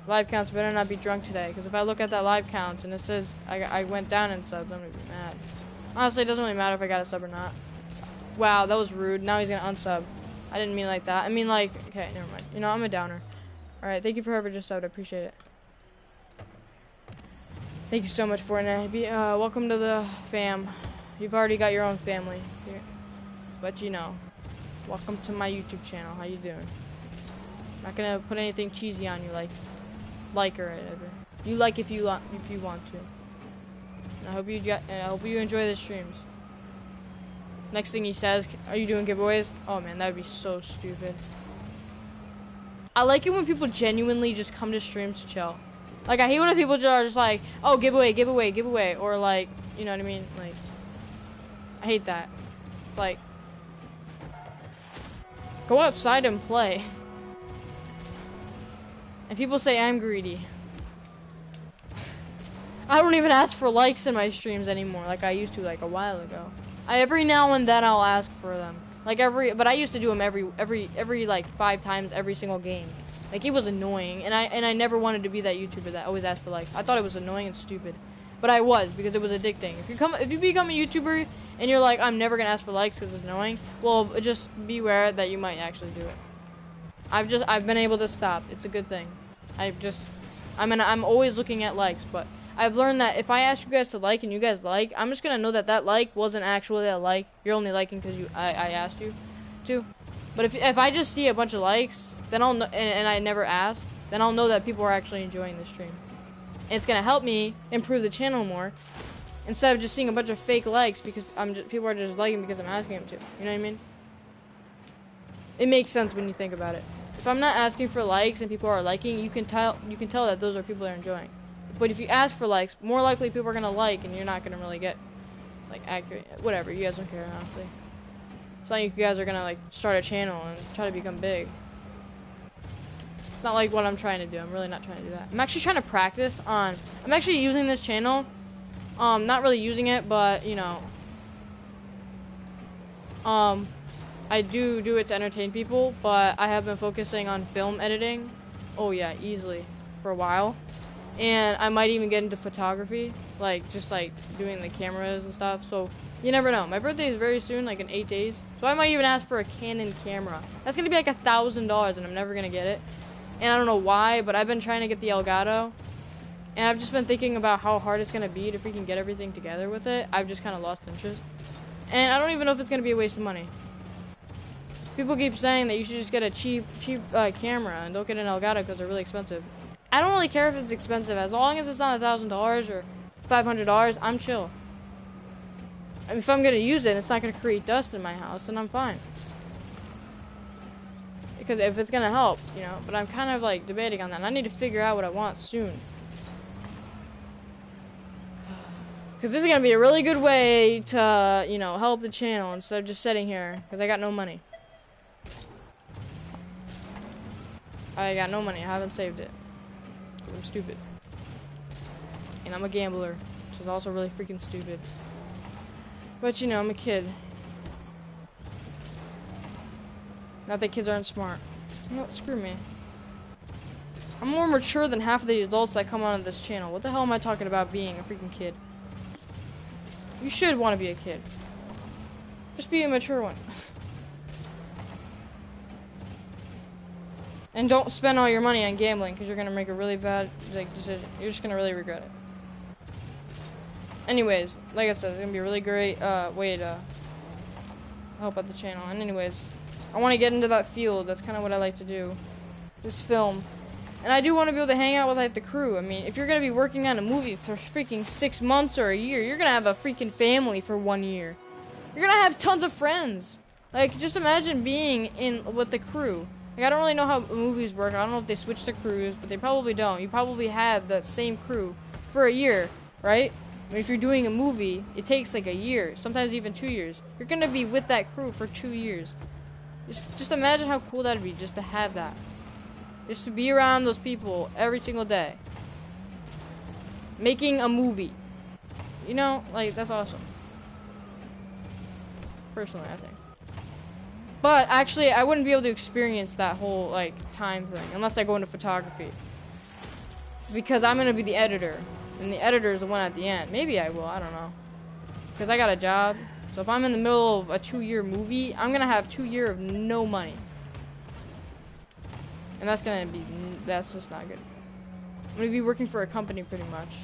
Live counts better not be drunk today, because if I look at that live counts and it says I went down in subs, I'm gonna be mad. Honestly, it doesn't really matter if I got a sub or not. Wow, that was rude. Now he's gonna unsub. I didn't mean like that. I mean like, okay, never mind. You know, I'm a downer. Alright, thank you for whoever just subbed. I appreciate it. Thank you so much for it. Welcome to the fam. You've already got your own family here. But you know, welcome to my YouTube channel. How you doing? Not gonna put anything cheesy on you like or whatever. You like if you want to. And I hope you enjoy the streams. Next thing he says, are you doing giveaways? Oh man, that would be so stupid. I like it when people genuinely just come to streams to chill. Like, I hate when people are just like, oh, giveaway. Or like, you know what I mean? Like, I hate that. It's like, go outside and play. And people say I'm greedy. I don't even ask for likes in my streams anymore like I used to like a while ago. Every now and then I'll ask for them. But I used to do them every like 5 times every single game. Like, it was annoying, and I never wanted to be that YouTuber that always asked for likes. I thought it was annoying and stupid. But I was, because it was addicting. If you become a YouTuber and you're like, I'm never gonna ask for likes because it's annoying, well, just beware that you might actually do it. I've been able to stop. It's a good thing. I'm always looking at likes, but I've learned that if I ask you guys to like and you guys like, I'm just gonna know that like wasn't actually a like. You're only liking because I asked you to. But if I just see a bunch of likes, then I'll know, and I never asked, then I'll know that people are actually enjoying the stream. And it's gonna help me improve the channel more, instead of just seeing a bunch of fake likes because people are just liking because I'm asking them to. You know what I mean? It makes sense when you think about it. If I'm not asking for likes and people are liking, you can tell that those are people that are enjoying. But if you ask for likes, more likely people are gonna like, and you're not gonna really get like accurate. Whatever, you guys don't care, honestly. It's not like you guys are gonna like start a channel and try to become big. It's not like what I'm trying to do. I'm really not trying to do that. I'm actually trying to practice on. I'm actually using this channel. Not really using it, but you know. I do it to entertain people, but I have been focusing on film editing. Oh yeah, easily for a while. and I might even get into photography, like just like doing the cameras and stuff. So you never know. My birthday is very soon, like in 8 days. So I might even ask for a Canon camera. That's gonna be like $1,000, and I'm never gonna get it. And I don't know why, but I've been trying to get the Elgato, and I've just been thinking about how hard it's gonna be to freaking get everything together with it. I've just kind of lost interest, and I don't even know if it's gonna be a waste of money. People keep saying that you should just get a cheap camera and don't get an Elgato because they're really expensive. I don't really care if it's expensive, as long as it's not $1,000 or $500. I'm chill. I mean, if I'm gonna use it, and it's not gonna create dust in my house, then I'm fine. Because if it's gonna help, you know. But I'm kind of like debating on that, and I need to figure out what I want soon. Because this is gonna be a really good way to, you know, help the channel instead of just sitting here. Because I got no money. I got no money. I haven't saved it. I'm stupid. And I'm a gambler, which is also really freaking stupid. But you know, I'm a kid. Not that kids aren't smart. No, screw me. I'm more mature than half of the adults that come onto this channel. What the hell am I talking about being a freaking kid? You should want to be a kid. Just be a mature one. And don't spend all your money on gambling, because you're going to make a really bad decision. You're just going to really regret it. Anyways, like I said, it's going to be a really great way to help out the channel. And anyways, I want to get into that field. That's kind of what I like to do. This film. And I do want to be able to hang out with, like, the crew. I mean, if you're going to be working on a movie for freaking 6 months or a year, you're going to have a freaking family for 1 year. You're going to have tons of friends. Like, just imagine being with the crew. Like, I don't really know how movies work. I don't know if they switch to crews, but they probably don't. You probably have that same crew for a year, right? I mean, if you're doing a movie, it takes like a year, sometimes even 2 years. You're gonna be with that crew for 2 years. Just imagine how cool that'd be, just to have that. Just to be around those people every single day. Making a movie. You know, like, that's awesome. Personally, I think. But actually, I wouldn't be able to experience that whole, like, time thing unless I go into photography. Because I'm going to be the editor. And the editor is the one at the end. Maybe I will, I don't know. Because I got a job. So if I'm in the middle of a 2-year movie, I'm going to have 2 years of no money. And that's going to be, that's just not good. I'm going to be working for a company pretty much.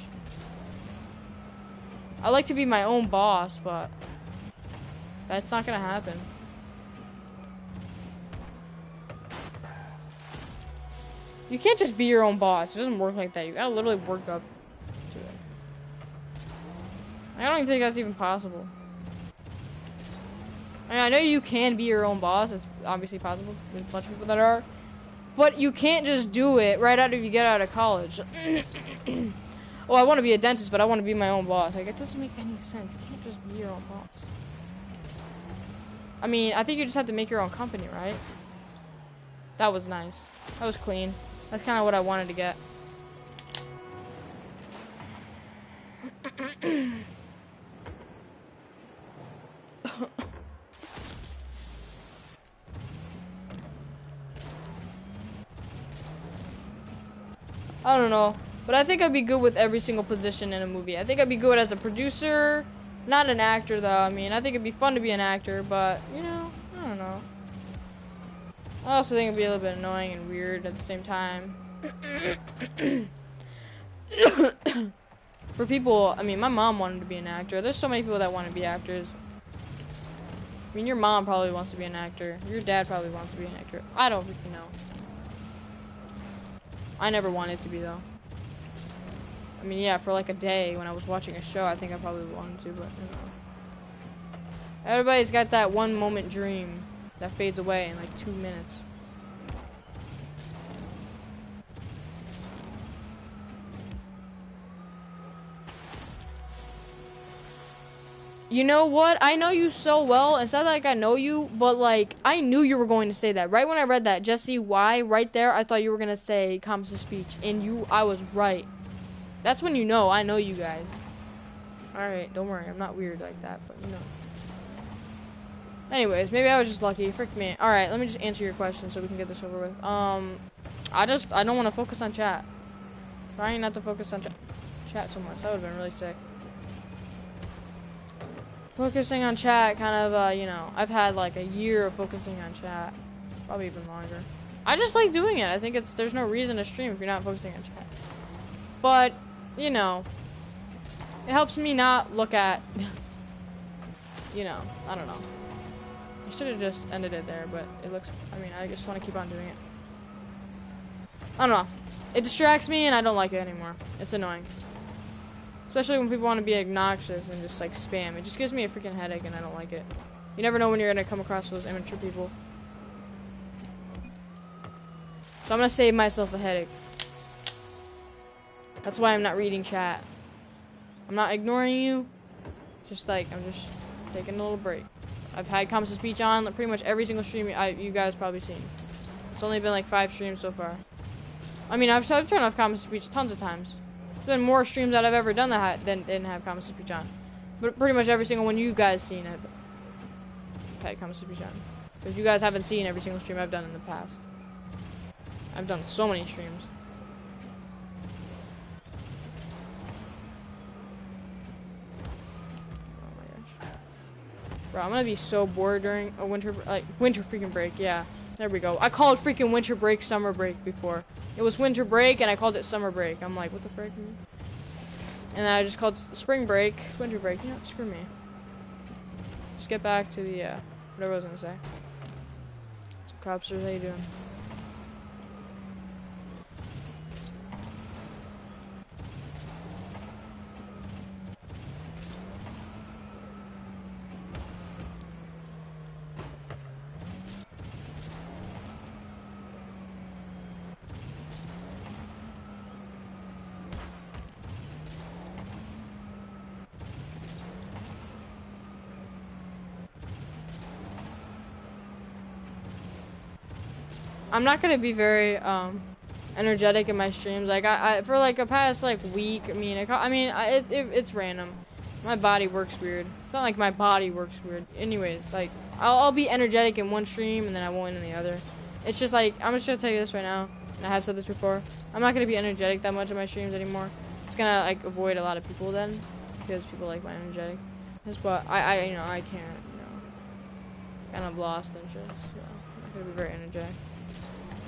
I like to be my own boss, but that's not going to happen. You can't just be your own boss. It doesn't work like that. You gotta literally work up to it. I don't even think that's even possible. I mean, I know you can be your own boss. It's obviously possible. There's a bunch of people that are. But you can't just do it right after you get out of college. Oh, I want to be a dentist, but I want to be my own boss. Like, it doesn't make any sense. You can't just be your own boss. I mean, I think you just have to make your own company, right? That was nice. That was clean. That's kind of what I wanted to get. I don't know. But I think I'd be good with every single position in a movie. I think I'd be good as a producer. Not an actor, though. I mean, I think it'd be fun to be an actor, but, you know, I don't know. I also think it'd be a little bit annoying and weird at the same time. For people, I mean, my mom wanted to be an actor. There's so many people that want to be actors. I mean, your mom probably wants to be an actor. Your dad probably wants to be an actor. I don't freaking know. I never wanted to be, though. I mean, yeah, for like a day when I was watching a show, I think I probably wanted to, but, you know. Everybody's got that one moment dream that fades away in like 2 minutes. You know what? I know you so well. It's not like I know you, but like I knew you were going to say that. Right when I read that, Jesse, why? Right there, I thought you were gonna say comments of speech, and I was right. That's when you know I know you guys. All right, don't worry, I'm not weird like that, but you know. Anyways, maybe I was just lucky. Frick me. All right, let me just answer your question so we can get this over with. I don't want to focus on chat. Trying not to focus on chat so much. That would have been really sick. Focusing on chat, kind of, you know, I've had like a year of focusing on chat. Probably even longer. I just like doing it. I think there's no reason to stream if you're not focusing on chat. But, you know, it helps me not look at, you know, I don't know. I should have just ended it there, but it looks, I mean, I just want to keep on doing it. I don't know. It distracts me and I don't like it anymore. It's annoying. Especially when people want to be obnoxious and just like spam. It just gives me a freaking headache and I don't like it. You never know when you're going to come across those immature people. So I'm going to save myself a headache. That's why I'm not reading chat. I'm not ignoring you. Just like, I'm just taking a little break. I've had comments to speech on pretty much every single stream you guys probably seen. It's only been like 5 streams so far. I mean, I've turned off comments to speech tons of times. There's been more streams that I've ever done that didn't have comments to speech on. But pretty much every single one you guys seen I've had comments to speech on. Because you guys haven't seen every single stream I've done in the past. I've done so many streams. Oh my gosh. Bro, I'm gonna be so bored during a winter freaking break, yeah. There we go. I called freaking winter break summer break before. It was winter break and I called it summer break. I'm like, what the frick? And then I just called spring break, winter break. You know, screw me. Just get back to the, whatever I was gonna say. Some copsters, how you doing? I'm not gonna be very energetic in my streams. Like I for like a past like week. I mean, it's random. My body works weird. It's not like my body works weird. Anyways, like I'll be energetic in one stream and then I won't in the other. It's just like I'm just gonna tell you this right now, and I have said this before. I'm not gonna be energetic that much in my streams anymore. It's gonna like avoid a lot of people then, because people like my energetic. But I you know I can't, you know, kind of lost interest. So I'm not gonna be very energetic.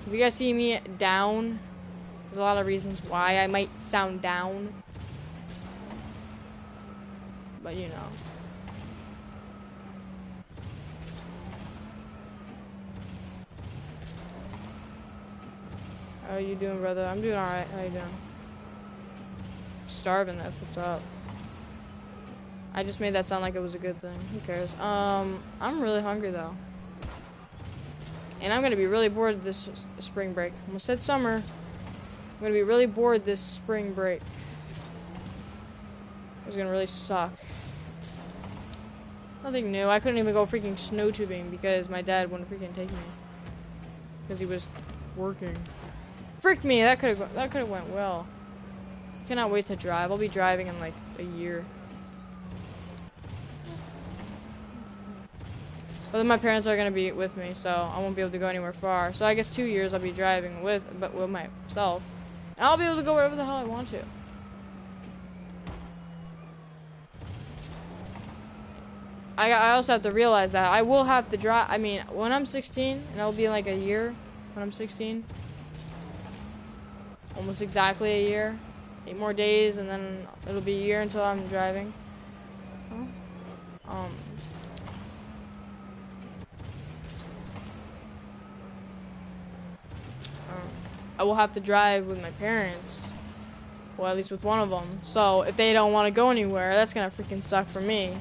If you guys see me down, there's a lot of reasons why I might sound down. But you know. How are you doing, brother? I'm doing alright. How you doing? Starving, that's what's up. I just made that sound like it was a good thing. Who cares? I'm really hungry though. And I'm gonna be really bored this spring break. I almost said summer. I'm gonna be really bored this spring break. It's gonna really suck. Nothing new. I couldn't even go freaking snow tubing because my dad wouldn't freaking take me. Because he was working. Frick me, that could have went well. I cannot wait to drive. I'll be driving in like a year. But then my parents are gonna be with me, so I won't be able to go anywhere far. So I guess 2 years I'll be driving with myself. And I'll be able to go wherever the hell I want to. I also have to realize that I will have to drive. I mean, when I'm 16, and it'll be like a year when I'm 16. Almost exactly a year. 8 more days, and then it'll be a year until I'm driving. Huh? I will have to drive with my parents. Well, at least with one of them. So if they don't want to go anywhere, that's gonna freaking suck for me.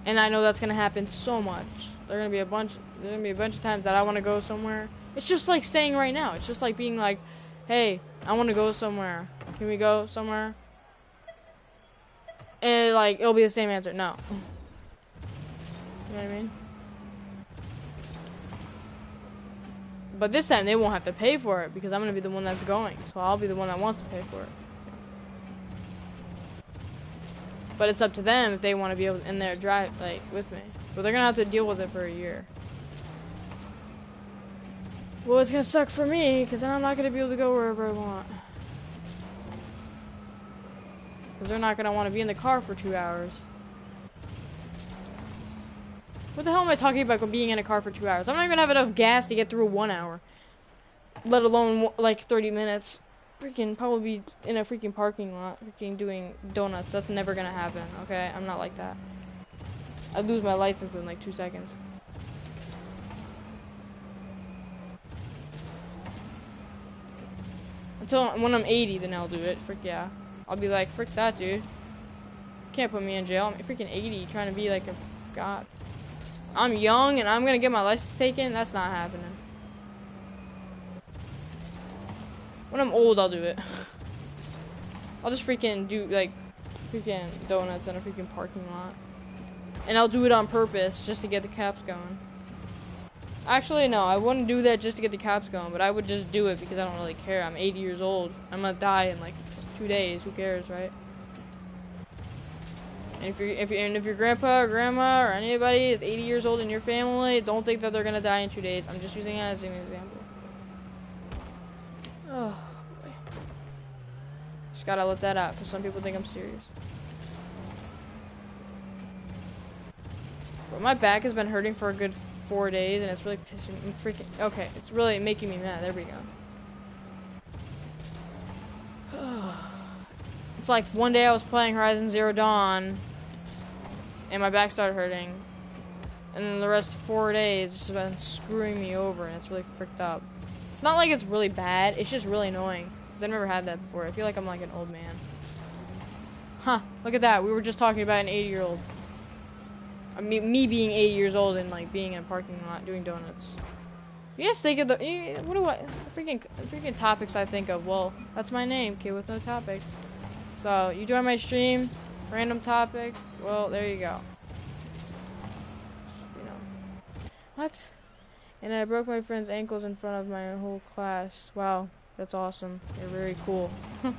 And I know that's gonna happen so much. There's gonna be a bunch of times that I want to go somewhere. It's just like saying right now. It's just like being like, hey, I want to go somewhere. Can we go somewhere? And like it'll be the same answer. No. You know what I mean? But this time they won't have to pay for it because I'm gonna be the one that's going. So I'll be the one that wants to pay for it. But it's up to them if they want to be able to, in there drive like with me. But they're gonna have to deal with it for a year. Well, it's gonna suck for me because then I'm not gonna be able to go wherever I want. Because they're not going to want to be in the car for 2 hours. What the hell am I talking about being in a car for 2 hours? I'm not even going to have enough gas to get through 1 hour. Let alone, like, 30 minutes. Freaking probably be in a freaking parking lot. Freaking doing donuts. That's never going to happen, okay? I'm not like that. I'd lose my license in, like, 2 seconds. Until when I'm 80, then I'll do it. Frick yeah. I'll be like, frick that, dude. Can't put me in jail. I'm freaking 80 trying to be like a god. I'm young and I'm gonna get my license taken. That's not happening. When I'm old, I'll do it. I'll just freaking do like freaking donuts in a freaking parking lot. And I'll do it on purpose just to get the cops going. Actually, no, I wouldn't do that just to get the cops going, but I would just do it because I don't really care. I'm 80 years old. I'm gonna die in like 2 days. Who cares, right? And if your grandpa or grandma or anybody is 80 years old in your family, don't think that they're gonna die in 2 days. I'm just using it as an example. Oh boy. Just gotta let that out because some people think I'm serious. But my back has been hurting for a good 4 days, and it's really pissing me. Freaking okay, it's really making me mad. There we go. It's like one day I was playing Horizon Zero Dawn, and my back started hurting, and then the rest 4 days it's just been screwing me over, and it's really fricked up. It's not like it's really bad. It's just really annoying. 'Cause I've never had that before. I feel like I'm like an old man. Huh? Look at that. We were just talking about an 80-year-old. I mean, me being 8 years old and like being in a parking lot doing donuts. You guys think of the what do I freaking topics I think of? Well, that's my name, kid with no topic. So you join my stream, random topic. Well, there you go. You know what? And I broke my friend's ankles in front of my whole class. Wow, that's awesome. You're very cool. I'm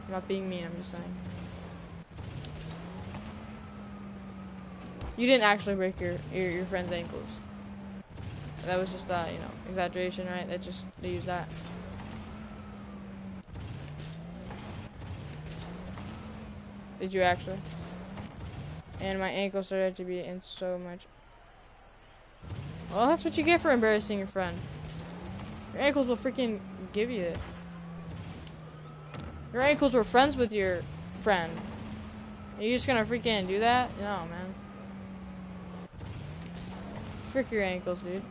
not being mean. I'm just saying. You didn't actually break your friend's ankles. That was just you know, exaggeration, right? They use that. Did you actually? And my ankle started to be in so much. Well, that's what you get for embarrassing your friend. Your ankles will freaking give you it. Your ankles were friends with your friend. Are you just gonna freaking do that? No, man. Frick your ankles, dude.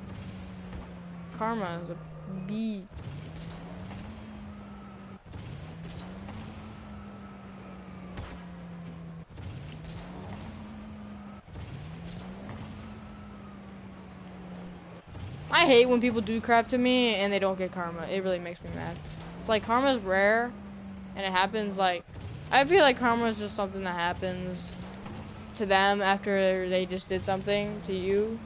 Karma is a bee. I hate when people do crap to me and they don't get karma. It really makes me mad. It's like karma's rare and it happens like I feel like karma is just something that happens to them after they just did something to you.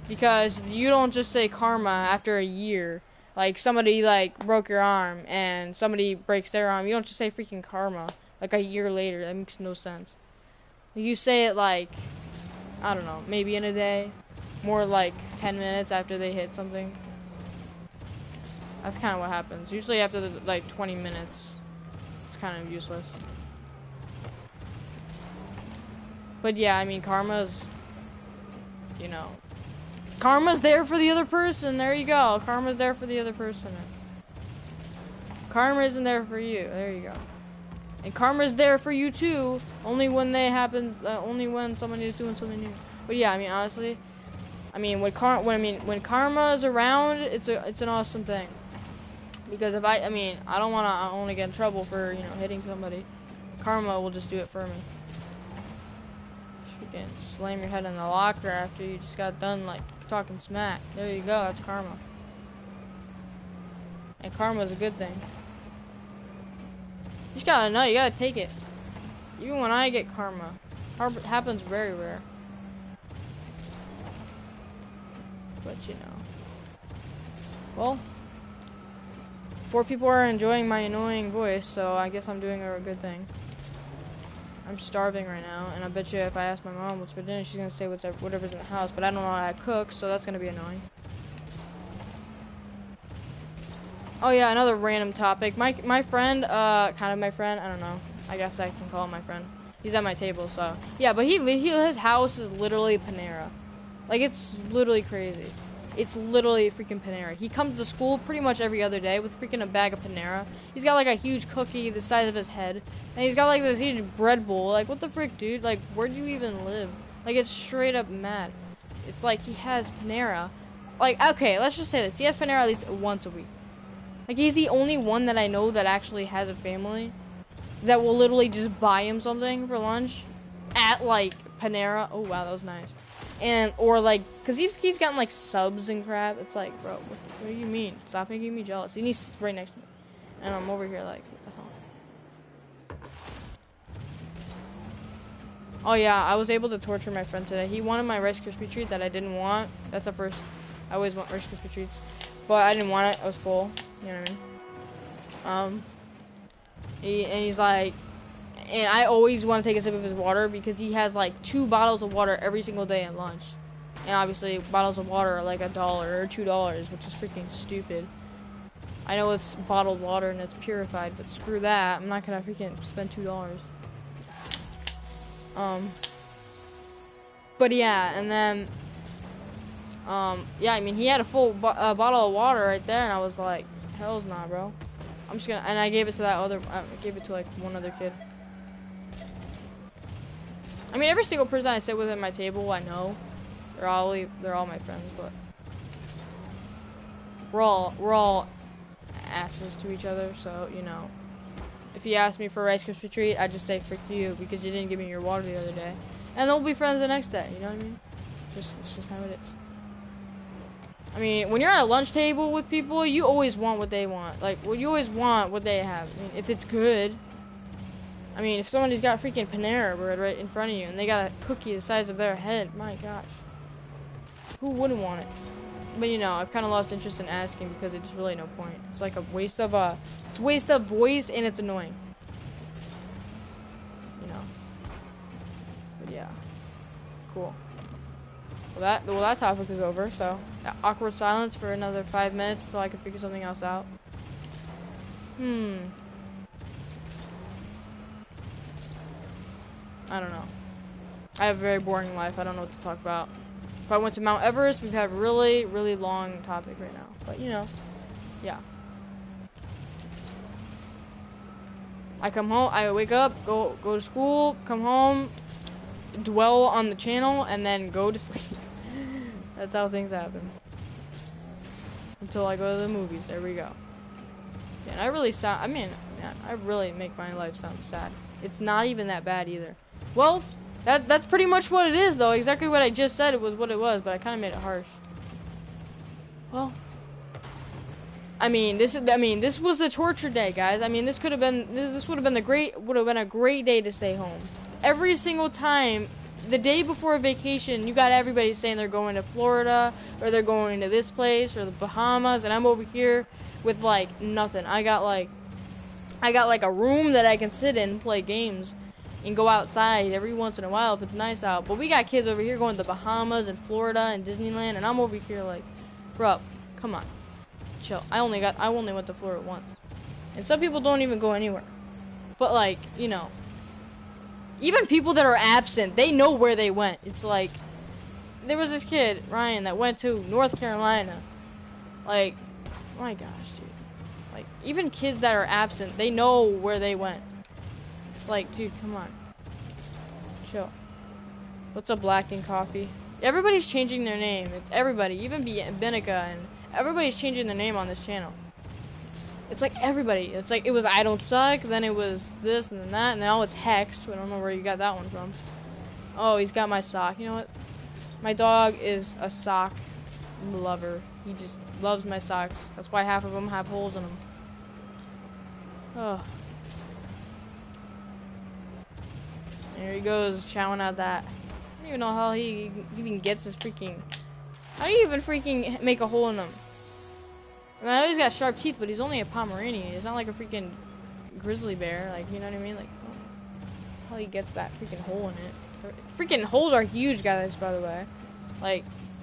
Because you don't just say karma after a year. Like somebody like broke your arm and somebody breaks their arm. You don't just say freaking karma like a year later. That makes no sense. You say it like, I don't know, maybe in a day. More like 10 minutes after they hit something. That's kind of what happens. Usually after the, like 20 minutes. It's kind of useless. But yeah, I mean karma's, you know, karma's there for the other person. There you go. Karma's there for the other person. Karma isn't there for you. There you go. And karma's there for you too. Only when they happen. Only when somebody is doing something new. But yeah, I mean honestly, I mean when karma is around, it's an awesome thing. Because if I don't want to get in trouble for hitting somebody. Karma will just do it for me. You can slam your head in the locker after you just got done like talking smack. There you go, that's karma. And karma is a good thing. You just gotta know, you gotta take it. Even when I get karma, it happens very rare. But well, 4 people are enjoying my annoying voice, so I guess I'm doing a good thing. I'm starving right now, and I bet you if I ask my mom what's for dinner, she's gonna say whatever's in the house, but I don't know how to cook, so that's gonna be annoying. Oh yeah, another random topic. My friend, kind of my friend. I don't know. I guess I can call him my friend. He's at my table, so yeah. But his house is literally Panera. Like, it's literally crazy. It's literally freaking Panera. He comes to school pretty much every other day with freaking a bag of Panera. He's got like a huge cookie the size of his head, and he's got like this huge bread bowl. Like, what the frick, dude? Like, where do you even live? Like, it's straight up mad. It's like he has Panera. Like, okay, let's just say this. He has Panera at least once a week. Like, he's the only one that I know that actually has a family that will literally just buy him something for lunch at, like, Panera. Oh, wow, that was nice. And, or, like, because he's gotten, like, subs and crap. It's like, bro, what do you mean? Stop making me jealous. And he's right next to me. And I'm over here, like, what the hell? Oh, yeah, I was able to torture my friend today. He wanted my Rice Krispie treat that I didn't want. That's the first. I always want Rice Krispie treats. But I didn't want it. I was full. You know what I mean? He's like, and I always want to take a sip of his water because he has like 2 bottles of water every single day at lunch. And obviously bottles of water are like $1 or $2, which is freaking stupid. I know it's bottled water and it's purified, but screw that. I'm not gonna freaking spend $2. But yeah, and then yeah, I mean, he had a full bottle of water right there, and I was like, hell's nah, bro. I'm just gonna, and I gave it to that other, I gave it to like one other kid. I mean, every single person I sit with at my table, I know. They're all my friends, but we're all asses to each other, so, you know. If he asked me for a Rice Krispie treat, I'd just say, frick you, because you didn't give me your water the other day. And they'll be friends the next day, you know what I mean? It's just how it is. I mean, when you're at a lunch table with people, you always want what they want. Like, well, you always want what they have. I mean, if it's good. I mean, if somebody's got freaking Panera bread right in front of you, and they got a cookie the size of their head, my gosh. Who wouldn't want it? But, you know, I've kind of lost interest in asking because it's really no point. It's like a waste of, it's a waste of voice, and it's annoying. You know. But, yeah. Cool. Well, that topic is over, so awkward silence for another 5 minutes until I can figure something else out. I don't know. I have a very boring life. I don't know what to talk about. If I went to Mount Everest, we'd have really, really long topic right now. But, you know, yeah. I come home, I wake up, go to school, come home, dwell on the channel, and then go to sleep. That's how things happen. Until I go to the movies. There we go. Yeah, and I really sound, I mean, man, I really make my life sound sad. It's not even that bad either. Well, that's pretty much what it is, though. Exactly what I just said, it was what it was, but I kind of made it harsh. Well, I mean, this was the torture day, guys. I mean, this would have been a great day to stay home. Every single time, the day before vacation, you got everybody saying they're going to Florida, or they're going to this place, or the Bahamas, and I'm over here with, like, nothing. I got like a room that I can sit in and play games and go outside every once in a while if it's nice out. But we got kids over here going to the Bahamas and Florida and Disneyland, and I'm over here like, bro, come on, chill. I only went to Florida once, and some people don't even go anywhere. But, like, you know, even people that are absent, they know where they went. It's like, there was this kid, Ryan, that went to North Carolina. Like, my gosh, dude. Like, even kids that are absent, they know where they went. It's like, dude, come on. Chill. What's up, Black and Coffee? Everybody's changing their name. It's everybody, even Benica, and everybody's changing their name on this channel. It's like everybody. It's like, it was I Don't Suck, then it was this, and then that, and now it's Hex. I don't know where you got that one from. Oh, he's got my sock. You know what? My dog is a sock lover. He just loves my socks. That's why half of them have holes in them. Oh. There he goes, chowing out that. I don't even know how he even gets his freaking... How do you even freaking make a hole in him? I mean, I know he's got sharp teeth, but he's only a Pomeranian. He's not like a freaking grizzly bear. Like, you know what I mean? Like, how he gets that freaking hole in it. Freaking holes are huge, guys, by the way. Like,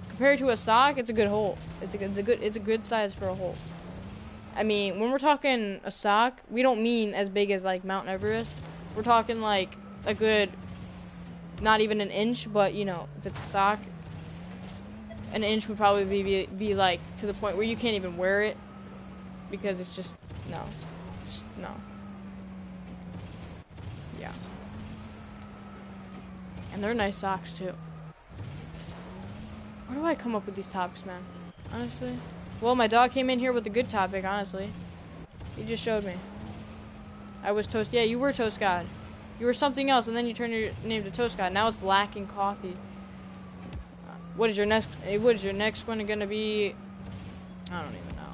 compared to a sock, it's a good hole. It's a good size for a hole. I mean, when we're talking a sock, we don't mean as big as like Mount Everest. We're talking like a good, not even an inch, but you know, if it's a sock, an inch would probably be like to the point where you can't even wear it because it's just no. Yeah. And they're nice socks too. Where do I come up with these topics, man? Honestly. Well, my dog came in here with a good topic, honestly. He just showed me. I was Toast. Yeah, you were Toast God. You were something else, and then you turned your name to Toast God. Now it's lacking coffee. What is your next one gonna be? I don't even know.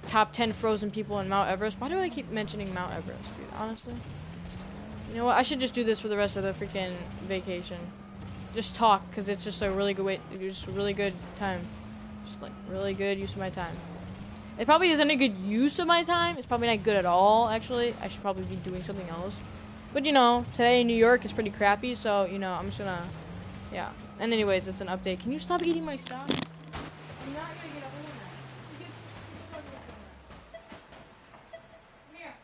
Top 10 frozen people in Mount Everest. Why do I keep mentioning Mount Everest, dude? Honestly. You know what? I should just do this for the rest of the freaking vacation. Just talk, because it's just a really good way. It's a really good time. Just like really good use of my time. It probably isn't a good use of my time. It's probably not good at all, actually. I should probably be doing something else. But you know, today in New York is pretty crappy, so you know, I'm just gonna, yeah. And anyways, it's an update. Can you stop eating my stuff? I'm not gonna get a hold of that. Come here. Come here.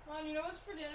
Mom, you know what's for dinner?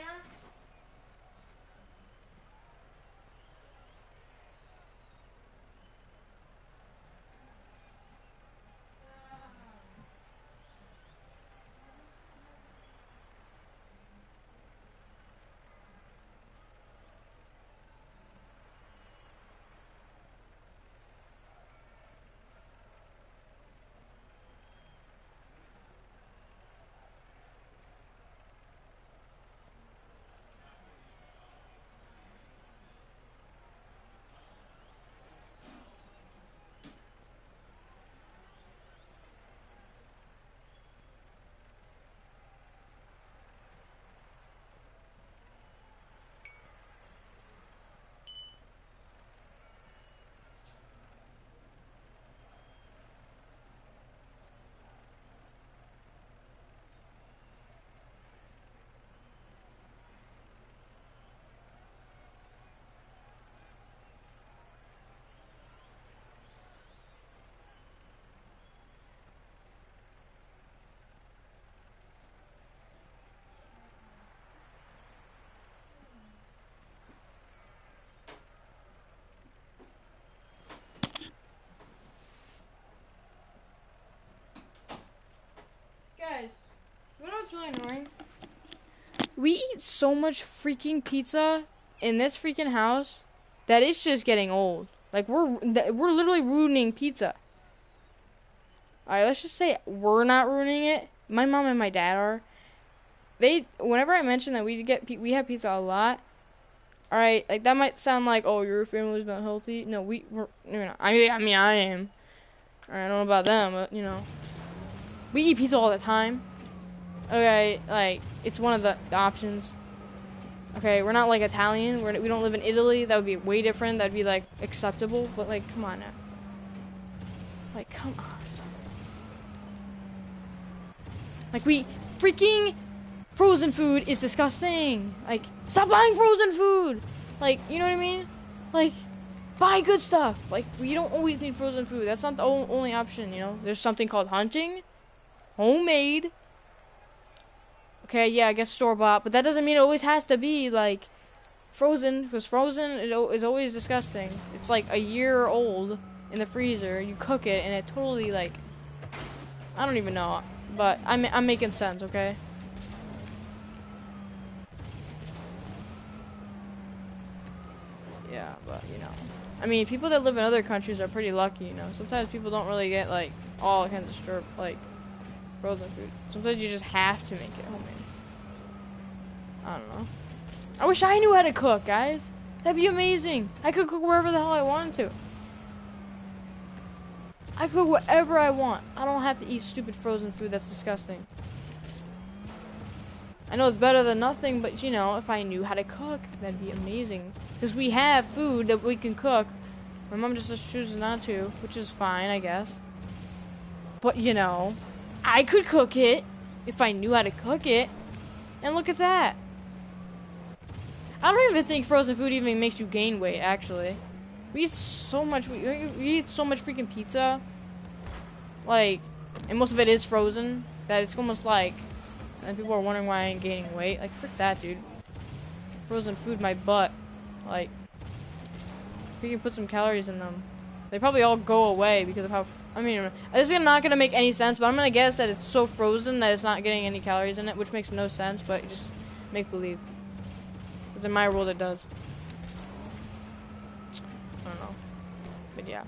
Guys, you know what's really annoying? We eat so much freaking pizza in this freaking house that it's just getting old. Like we're literally ruining pizza. All right, let's just say we're not ruining it. My mom and my dad are. Whenever I mention that we have pizza a lot. All right, like that might sound like, oh, your family's not healthy. No, we're you know. I mean, I am. All right, I don't know about them, but you know. We eat pizza all the time. Okay, like, it's one of the options. Okay, we're not, like, Italian. We don't live in Italy. That would be way different. That would be, like, acceptable. But, like, come on now. Like, come on. Like, freaking frozen food is disgusting. Like, stop buying frozen food. Like, you know what I mean? Like, buy good stuff. Like, we don't always need frozen food. That's not the only option, you know? There's something called hunting. Homemade. Okay, yeah, I guess store-bought, but that doesn't mean it always has to be, like, frozen, because frozen is always disgusting. It's, like, a year old in the freezer. You cook it, and it totally, like, I don't even know, but I'm making sense, okay? Yeah, but, you know. I mean, people that live in other countries are pretty lucky, you know? Sometimes people don't really get, like, all kinds of frozen food. Sometimes you just have to make it homemade. I don't know. I wish I knew how to cook, guys. That'd be amazing. I could cook wherever the hell I wanted to. I cook whatever I want. I don't have to eat stupid frozen food that's disgusting. I know it's better than nothing, but you know, if I knew how to cook, that'd be amazing. Because we have food that we can cook. My mom just chooses not to, which is fine, I guess. But you know, I could cook it if I knew how to cook it. And look at that. I don't even think frozen food even makes you gain weight, actually. We eat so much, we eat so much freaking pizza. Like, and most of it is frozen, that it's almost like, and people are wondering why I ain't gaining weight. Like, frick that, dude. Frozen food, my butt. Like, we can put some calories in them. They probably all go away because of how, I mean, this is not gonna make any sense, but I'm gonna guess that it's so frozen that it's not getting any calories in it, which makes no sense, but just make believe. Because in my world it does. I don't know. But yeah.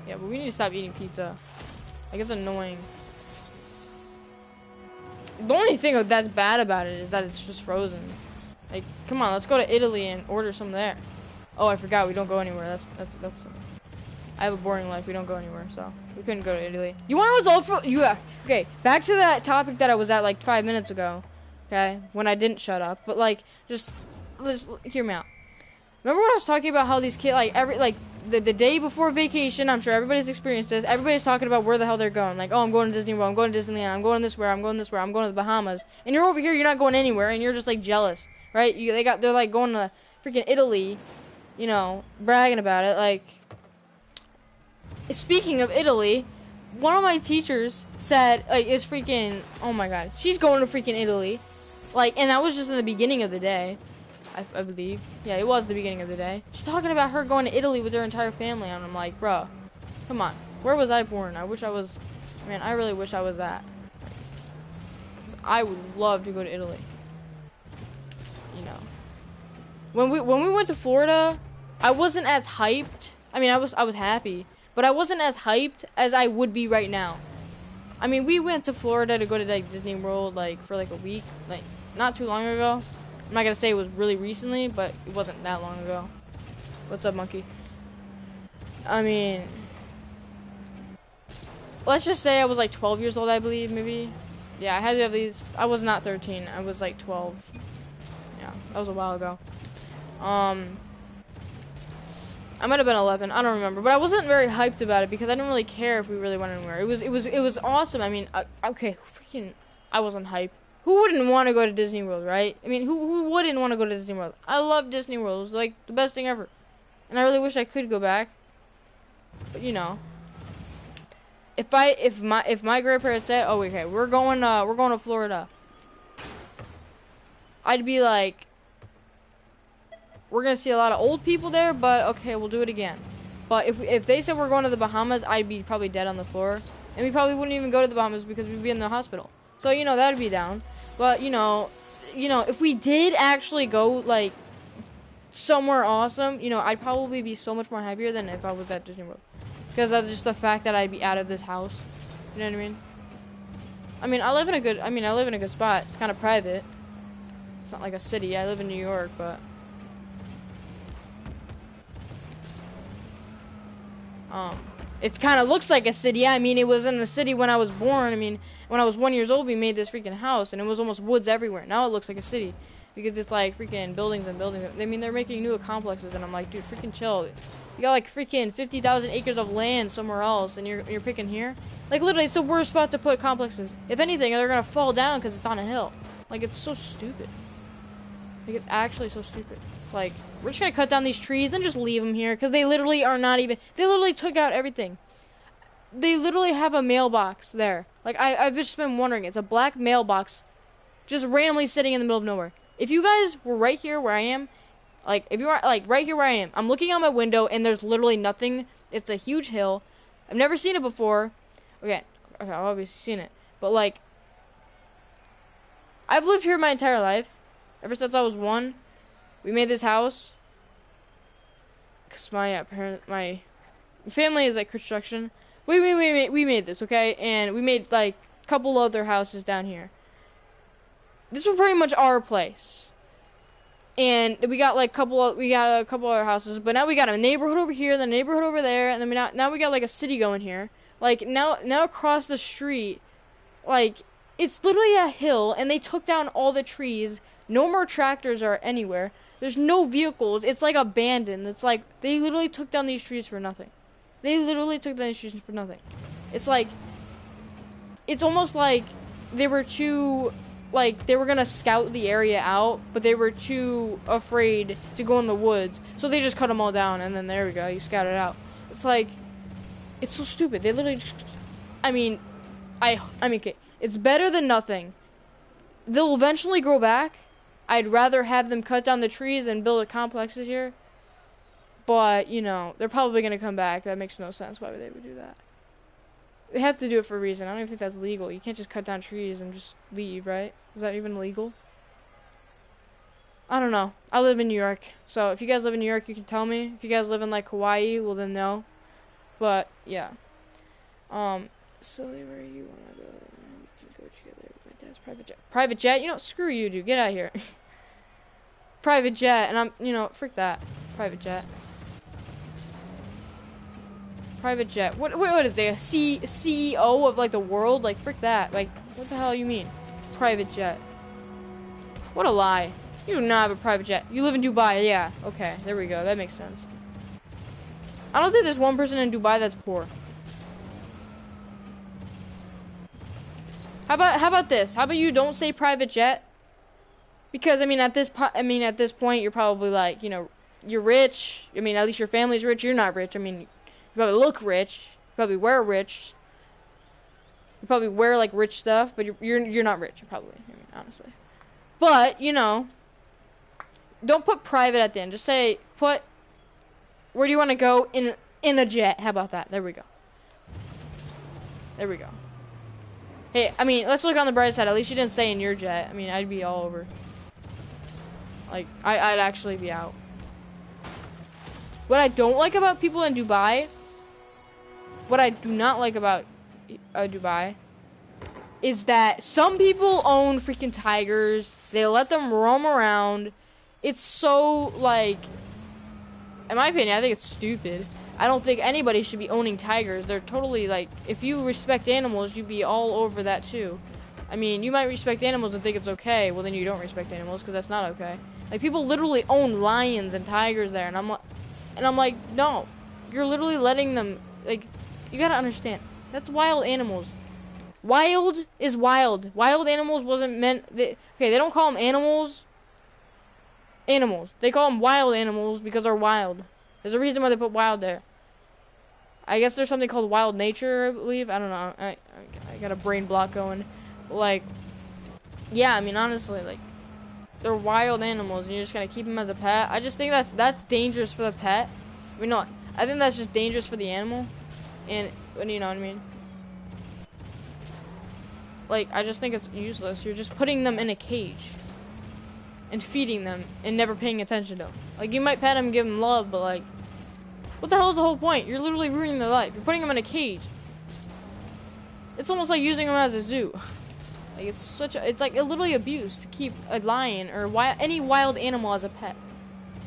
Yeah, but we need to stop eating pizza. Like, it's annoying. The only thing that's bad about it is that it's just frozen. Like, come on, let's go to Italy and order some there. Oh, I forgot, we don't go anywhere. That's. I have a boring life. We don't go anywhere, so we couldn't go to Italy. You want to know what's all for? Yeah. Okay, back to that topic that I was at like 5 minutes ago. Okay, when I didn't shut up, but like, just hear me out. Remember when I was talking about how these kids, like the day before vacation, I'm sure everybody's experienced this. Everybody's talking about where the hell they're going. Like, oh, I'm going to Disney World. I'm going to Disneyland. I'm going this where. I'm going this where. I'm going to the Bahamas. And you're over here. You're not going anywhere, and you're just like jealous, right? They're like going to freaking Italy, you know, bragging about it. Like, speaking of Italy, one of my teachers said, like, it's freaking, oh my god, she's going to freaking Italy. Like, and that was just in the beginning of the day. I believe. Yeah, it was the beginning of the day. She's talking about her going to Italy with her entire family, and I'm like, bro, come on. Where was I born? I wish I was, man, I really wish I was that. I would love to go to Italy. You know. When we went to Florida, I wasn't as hyped. I mean, I was happy, but I wasn't as hyped as I would be right now. I mean, we went to Florida to go to, like, Disney World, like, for, like, a week. Like, not too long ago. I'm not gonna say it was really recently, but it wasn't that long ago. What's up, monkey? I mean, let's just say I was like 12 years old, I believe, maybe. Yeah, I had to at least, I was not 13, I was like 12. Yeah, that was a while ago. I might have been 11, I don't remember, but I wasn't very hyped about it because I didn't really care if we really went anywhere. It was awesome. I mean, okay, freaking, I wasn't hyped. Who wouldn't want to go to Disney World, right? I mean, who wouldn't want to go to Disney World? I love Disney World. It was like the best thing ever. And I really wish I could go back. But you know, if my grandparents said, "Oh, okay, we're going to Florida," I'd be like, "We're gonna see a lot of old people there, but okay, we'll do it again." But if they said we're going to the Bahamas, I'd be probably dead on the floor, and we probably wouldn't even go to the Bahamas because we'd be in the hospital. So you know, that'd be down. But you know, if we did actually go like somewhere awesome, you know, I'd probably be so much more happier than if I was at Disney World, because of just the fact that I'd be out of this house. You know what I mean? I live in a good spot. It's kind of private. It's not like a city. I live in New York, but it kind of looks like a city. I mean, it was in the city when I was born. I mean, when I was 1 year old, we made this freaking house, and it was almost woods everywhere. Now it looks like a city because it's like freaking buildings and buildings. I mean, they're making new complexes, and I'm like, dude, freaking chill. You got like freaking 50,000 acres of land somewhere else, and you're picking here. Like, literally, it's the worst spot to put complexes. If anything, they're gonna fall down because it's on a hill. Like, it's so stupid. Like, it's actually so stupid. It's like, we're just gonna cut down these trees and just leave them here because they literally are not even. They literally took out everything. They literally have a mailbox there. Like, I've just been wondering. It's a black mailbox just randomly sitting in the middle of nowhere. If you guys were right here where I am, like, if you are, like, right here where I am, I'm looking out my window, and there's literally nothing. It's a huge hill. I've never seen it before. Okay, I've obviously seen it. But, like, I've lived here my entire life. Ever since I was 1. We made this house. Because my family is, like, construction. We made this, okay? And we made, like, a couple other houses down here. This was pretty much our place. And we got like we got a couple other houses, but now we got a neighborhood over here, the neighborhood over there, and then now we got like a city going here. Like now across the street, like it's literally a hill, and they took down all the trees. No more tractors are anywhere. There's no vehicles. It's like abandoned. It's like they literally took down these trees for nothing. They literally took down these trees for nothing. It's like, it's almost like they were too, like, they were gonna scout the area out, but they were too afraid to go in the woods, so they just cut them all down, and then there we go, you scout it out. It's like, it's so stupid. They literally just, I mean, okay, it's better than nothing. They'll eventually grow back. I'd rather have them cut down the trees and build complexes here, but, you know, they're probably gonna come back. That makes no sense why they would do that. They have to do it for a reason. I don't even think that's legal. You can't just cut down trees and just leave, right? Is that even legal? I don't know. I live in New York. So if you guys live in New York, you can tell me. If you guys live in like Hawaii, well then no. But yeah. Silly, where you wanna go? We can go together. My dad's private jet. Private jet? You know, screw you, dude. Get out of here. Private jet, and you know, frick that. Private jet. Private jet. What is it? CEO of like the world? Like frick that. Like what the hell you mean? Private jet. What a lie. You do not have a private jet. You live in Dubai. Yeah. Okay. There we go. That makes sense. I don't think there's one person in Dubai that's poor. How about this? How about you don't say private jet? Because I mean at this point you're probably like, you know, you're rich. I mean at least your family's rich. You're not rich. I mean you probably look rich. You probably wear rich. You probably wear like rich stuff, but you're not rich. You're probably, I mean, honestly. But you know, don't put private at the end. Just say put. Where do you want to go in a jet? How about that? There we go. There we go. Hey, I mean, let's look on the bright side. At least you didn't say in your jet. I mean, I'd be all over. Like, I'd actually be out. What I don't like about people in Dubai, what I do not like about Dubai, is that some people own freaking tigers. They let them roam around. It's so, like, in my opinion, I think it's stupid. I don't think anybody should be owning tigers. They're totally, like, if you respect animals, you'd be all over that, too. I mean, you might respect animals and think it's okay. Well, then you don't respect animals, because that's not okay. Like, people literally own lions and tigers there, and I'm like, no. You're literally letting them, like, you gotta understand. That's wild animals. Wild is wild. Wild animals wasn't meant, okay, they don't call them animals. They call them wild animals because they're wild. There's a reason why they put wild there. I guess there's something called wild nature, I believe. I don't know. I got a brain block going. Like, yeah, I mean, honestly, like, they're wild animals, and you're just gonna keep them as a pet. I just think that's dangerous for the pet. I mean, no, I think that's just dangerous for the animal. And you know what I mean? Like, I just think it's useless. You're just putting them in a cage and feeding them and never paying attention to them. Like, you might pet them and give them love, but like, what the hell is the whole point? You're literally ruining their life. You're putting them in a cage. It's almost like using them as a zoo. Like, it's like literally abuse to keep a lion or any wild animal as a pet.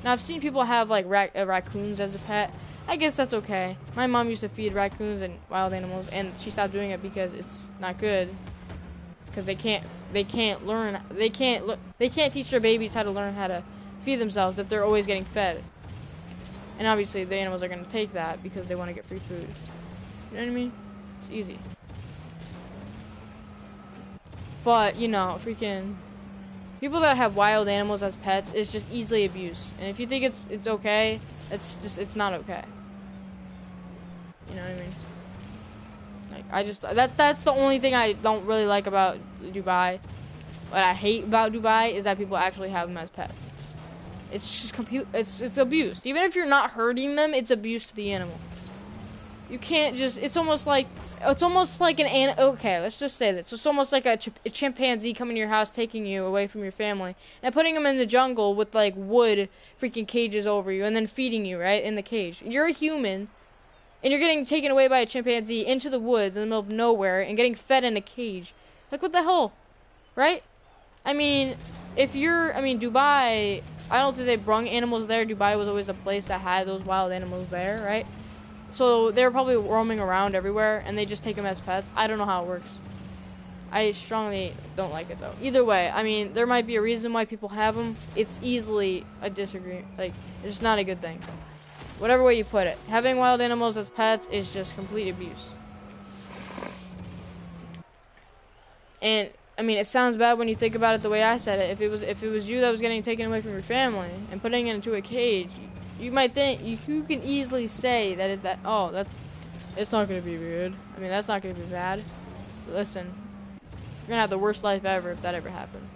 Now, I've seen people have like raccoons as a pet. I guess that's okay. My mom used to feed raccoons and wild animals, and she stopped doing it because it's not good. Because they can't teach their babies how to learn how to feed themselves if they're always getting fed. And obviously the animals are going to take that because they want to get free food. You know what I mean? It's easy. But, you know, freaking people that have wild animals as pets is just easily abused. And if you think it's okay, it's not okay. You know what I mean? Like, that's the only thing I don't really like about Dubai. What I hate about Dubai is that people actually have them as pets. It's just it's abuse. Even if you're not hurting them, it's abuse to the animal. You can't just, it's almost like okay, let's just say this. It's almost like a chimpanzee coming to your house, taking you away from your family, and putting them in the jungle with, like, wood freaking cages over you, and then feeding you, right, in the cage. You're a human, and you're getting taken away by a chimpanzee into the woods in the middle of nowhere, and getting fed in a cage. Like, what the hell, right? I mean, Dubai, I don't think they brung animals there. Dubai was always a place that had those wild animals there, right? So they're probably roaming around everywhere, and they just take them as pets. I don't know how it works. I strongly don't like it, though. Either way, I mean, there might be a reason why people have them. It's easily a disagreement. Like, it's not a good thing. Whatever way you put it. Having wild animals as pets is just complete abuse. And I mean, it sounds bad when you think about it the way I said it. If it was you that was getting taken away from your family and putting it into a cage, you might think you can easily say that it's not gonna be weird. I mean, that's not gonna be bad. But listen, you're gonna have the worst life ever if that ever happened.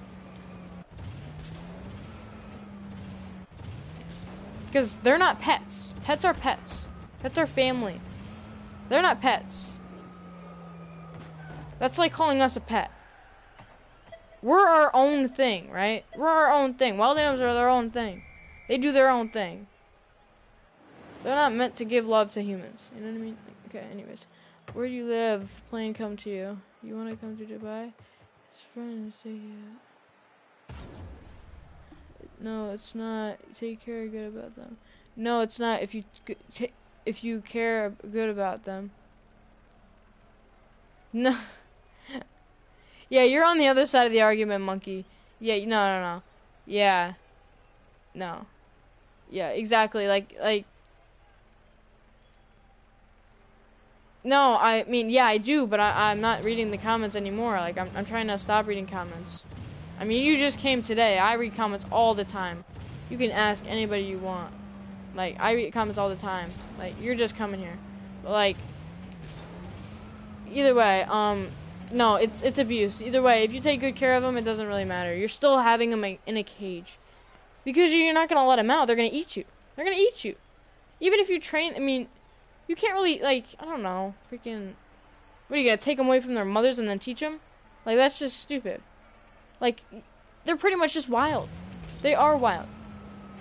Because they're not pets. Pets are pets. Pets are family. They're not pets. That's like calling us a pet. We're our own thing, right? We're our own thing. Wild animals are their own thing. They do their own thing. They're not meant to give love to humans. You know what I mean? Okay, anyways. Where do you live? Plane come to you. You want to come to Dubai? His friends say yeah. No, it's not. Take care good about them. No, it's not. If you care good about them. No. Yeah, you're on the other side of the argument, monkey. Yeah, no. Yeah. No. Yeah, exactly. Like no, I mean, yeah, I do, but I'm not reading the comments anymore. Like, I'm trying to stop reading comments. I mean, you just came today. I read comments all the time. You can ask anybody you want. Like, I read comments all the time. Like, you're just coming here. But, like, either way, no, it's abuse. Either way, if you take good care of them, it doesn't really matter. You're still having them in a cage. Because you're not going to let them out. They're going to eat you. They're going to eat you. Even if you train, I mean, you can't really, like, I don't know, freaking, what are you going to take them away from their mothers and then teach them? Like, that's just stupid. Like, they're pretty much just wild. They are wild.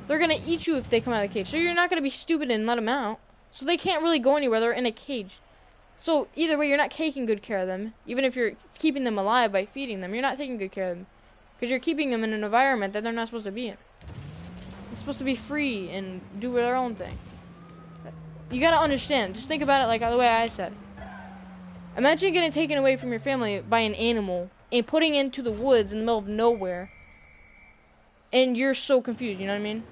They're going to eat you if they come out of the cage. So you're not going to be stupid and let them out. So they can't really go anywhere. They're in a cage. So either way, you're not taking good care of them. Even if you're keeping them alive by feeding them, you're not taking good care of them. Because you're keeping them in an environment that they're not supposed to be in. They're supposed to be free and do their own thing. You gotta understand. Just think about it like the way I said. Imagine getting taken away from your family by an animal and putting into the woods in the middle of nowhere. And you're so confused, you know what I mean?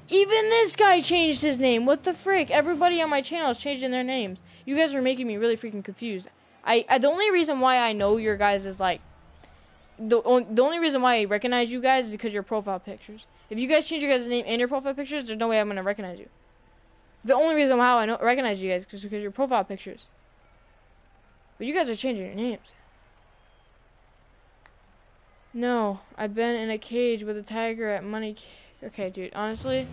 Even this guy changed his name. What the frick? Everybody on my channel is changing their names. You guys are making me really freaking confused. The only reason why I know your guys is like... The only reason why I recognize you guys is because your profile pictures. If you guys change your guys' name and your profile pictures, there's no way I'm going to recognize you. The only reason why I recognize you guys is because your profile pictures. But you guys are changing your names. No, I've been in a cage with a tiger at money. Okay, dude, honestly.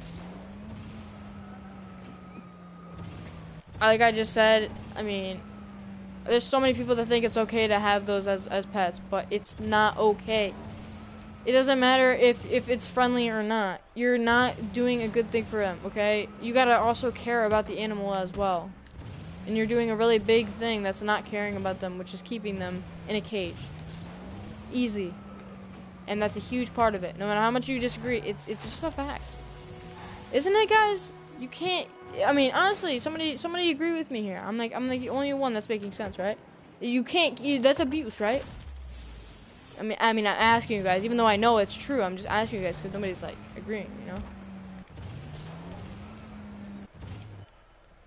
Like I just said, I mean, there's so many people that think it's okay to have those as pets, but it's not okay. It doesn't matter if it's friendly or not. You're not doing a good thing for them, okay? You gotta also care about the animal as well. And you're doing a really big thing that's not caring about them, which is keeping them in a cage. Easy. And that's a huge part of it. No matter how much you disagree, it's just a fact. Isn't it, guys? You can't... I mean, honestly, somebody agree with me here. I'm like the only one that's making sense, right? You can't... that's abuse, right? I mean, I'm asking you guys, even though I know it's true, I'm just asking you guys because nobody's, like, agreeing, you know?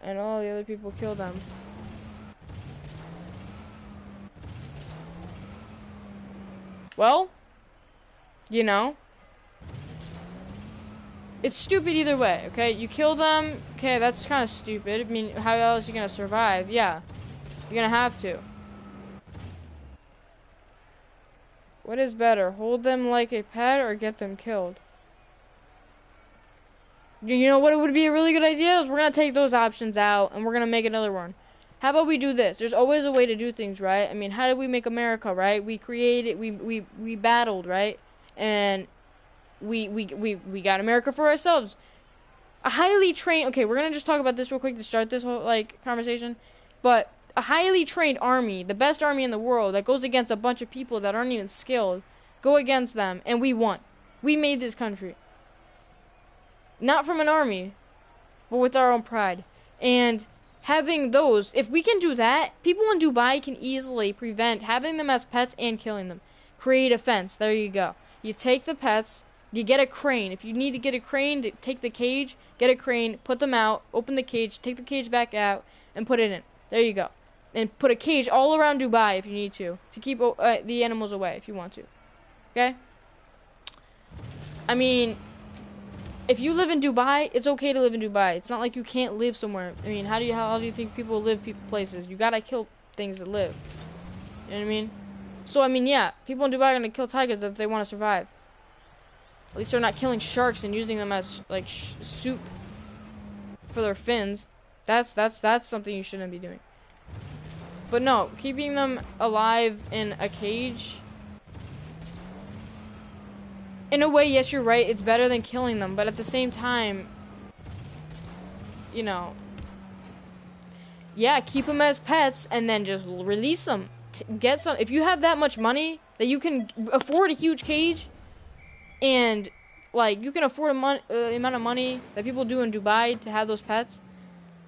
And all the other people kill them. Well, you know, it's stupid either way, okay? You kill them, okay, that's kind of stupid. I mean, how else are you going to survive? Yeah, you're going to have to. What is better, hold them like a pet or get them killed? You know what would be a really good idea is we're going to take those options out and we're going to make another one. How about we do this? There's always a way to do things, right? I mean, how did we make America, right? We created, we battled, right? And we got America for ourselves. A highly trained, okay, we're going to just talk about this real quick to start this whole, like, conversation. But a highly trained army, the best army in the world, that goes against a bunch of people that aren't even skilled, go against them, and we won. We made this country. Not from an army, but with our own pride. And having those, if we can do that, people in Dubai can easily prevent having them as pets and killing them. Create a fence. There you go. You take the pets, you get a crane. If you need to get a crane to take the cage, get a crane, put them out, open the cage, take the cage back out, and put it in. There you go. And put a cage all around Dubai if you need to keep the animals away if you want to. Okay? I mean, if you live in Dubai, it's okay to live in Dubai. It's not like you can't live somewhere. I mean, how do you think people live places? You gotta kill things that live. You know what I mean? So, I mean, yeah, people in Dubai are gonna kill tigers if they want to survive. At least they're not killing sharks and using them as, like, soup for their fins. That's something you shouldn't be doing. But no, keeping them alive in a cage... In a way, yes, you're right. It's better than killing them. But at the same time, you know, yeah, keep them as pets and then just release them. Get some. If you have that much money that you can afford a huge cage, and like you can afford the amount of money that people do in Dubai to have those pets,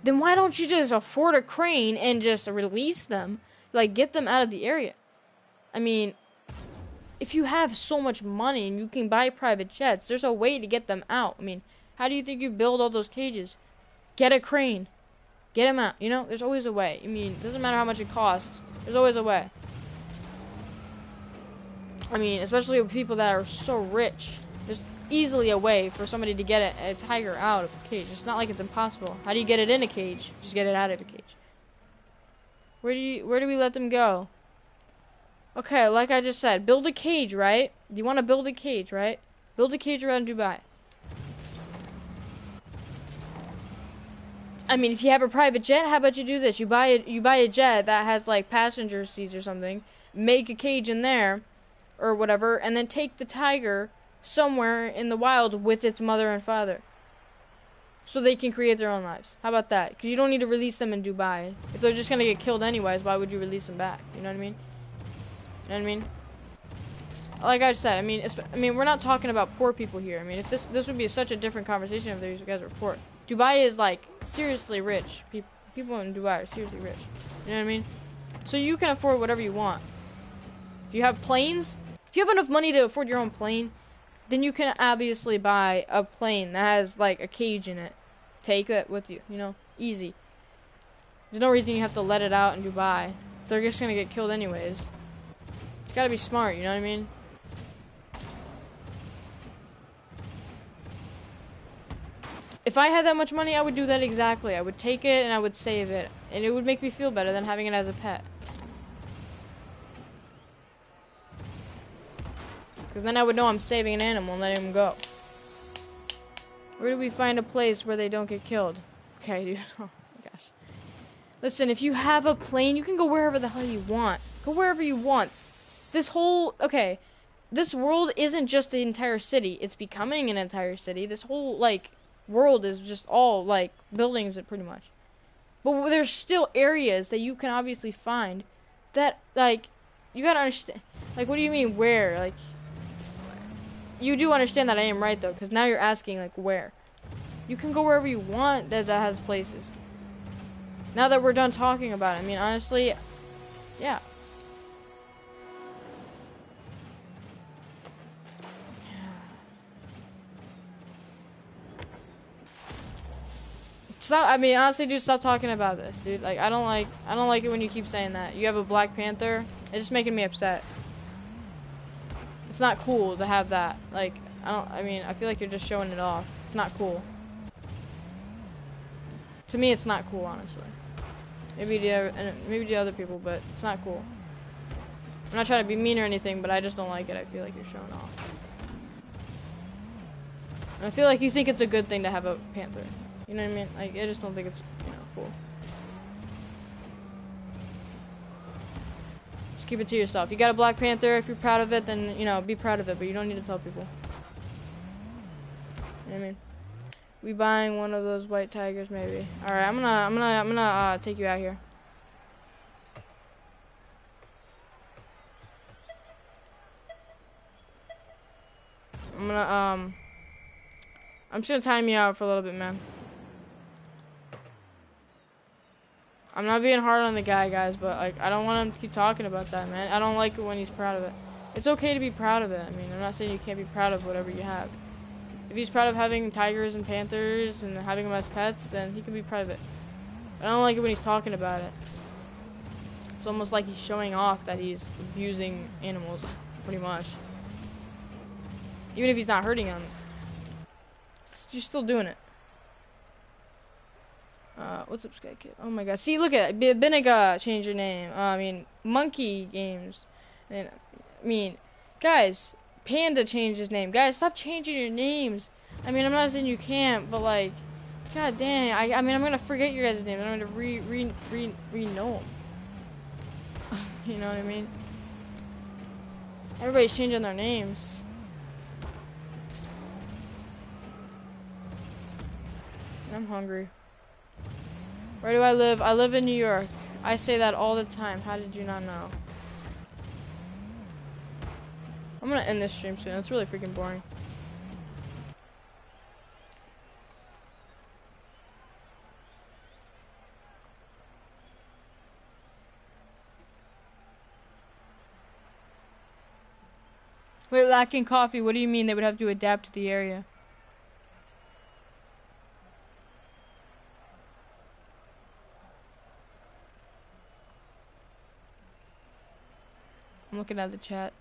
then why don't you just afford a crane and just release them? Like, get them out of the area. I mean, if you have so much money and you can buy private jets, there's a way to get them out. I mean, how do you think you build all those cages? Get a crane. Get them out. You know, there's always a way. I mean, it doesn't matter how much it costs. There's always a way. I mean, especially with people that are so rich. There's easily a way for somebody to get a tiger out of a cage. It's not like it's impossible. How do you get it in a cage? Just get it out of a cage. Where do we let them go? Okay, like I just said, build a cage, right? You want to build a cage, right? Build a cage around Dubai. I mean, if you have a private jet, how about you do this? You buy a jet that has like passenger seats or something, make a cage in there, or whatever, and then take the tiger somewhere in the wild with its mother and father, so they can create their own lives. How about that? Because you don't need to release them in Dubai. If they're just gonna get killed anyways, why would you release them back? You know what I mean? You know what I mean? Like I said, I mean, we're not talking about poor people here. I mean, if this would be such a different conversation if these guys were poor. Dubai is like seriously rich. People in Dubai are seriously rich. You know what I mean? So you can afford whatever you want. If you have planes, if you have enough money to afford your own plane, then you can obviously buy a plane that has like a cage in it. Take it with you. You know, easy. There's no reason you have to let it out in Dubai. They're just gonna get killed anyways. You gotta be smart, you know what I mean? If I had that much money, I would do that exactly. I would take it and I would save it. And it would make me feel better than having it as a pet. Because then I would know I'm saving an animal and letting him go. Where do we find a place where they don't get killed? Okay, dude. Oh my gosh. Listen, if you have a plane, you can go wherever the hell you want. Go wherever you want. This world isn't just the entire city. It's becoming an entire city. This whole, like, world is just all, like, buildings pretty much. But there's still areas that you can obviously find that, like, you gotta understand. Like, what do you mean, where? Like, you do understand that I am right, though, because now you're asking, like, where. You can go wherever you want that has places. Now that we're done talking about it, I mean, honestly, yeah. Stop, I mean, honestly, dude, stop talking about this, dude. Like, I don't like it when you keep saying that. You have a Black Panther. It's just making me upset. It's not cool to have that. Like, I feel like you're just showing it off. It's not cool. To me, it's not cool, honestly. Maybe the other people, but it's not cool. I'm not trying to be mean or anything, but I just don't like it. I feel like you're showing off. And I feel like you think it's a good thing to have a panther. You know what I mean? Like, I just don't think it's, cool. Just keep it to yourself. You got a Black Panther. If you're proud of it, then, be proud of it. But you don't need to tell people. You know what I mean? We buying one of those white tigers, maybe. All right, I'm gonna take you out here. I'm just gonna time you out for a little bit, man. I'm not being hard on the guy, guys, but like I don't want him to keep talking about that, man. I don't like it when he's proud of it. It's okay to be proud of it. I mean, I'm not saying you can't be proud of whatever you have. If he's proud of having tigers and panthers and having them as pets, then he can be proud of it. But I don't like it when he's talking about it. It's almost like he's showing off that he's abusing animals, pretty much. Even if he's not hurting them, you're still doing it. What's up, Sky Kid? Oh my god. See, look at it. Beniga changed your name. I mean, Monkey Games. And, I mean, guys, Panda changed his name. Guys, stop changing your names. I mean, I'm not saying you can't, but like, god dang. I mean, I'm gonna forget your guys' names. I'm gonna re-know them. You know what I mean? Everybody's changing their names. I'm hungry. Where do I live? I live in New York. I say that all the time. How did you not know? I'm gonna end this stream soon. It's really freaking boring. Wait, lacking coffee. What do you mean they would have to adapt to the area? I'm looking at the chat.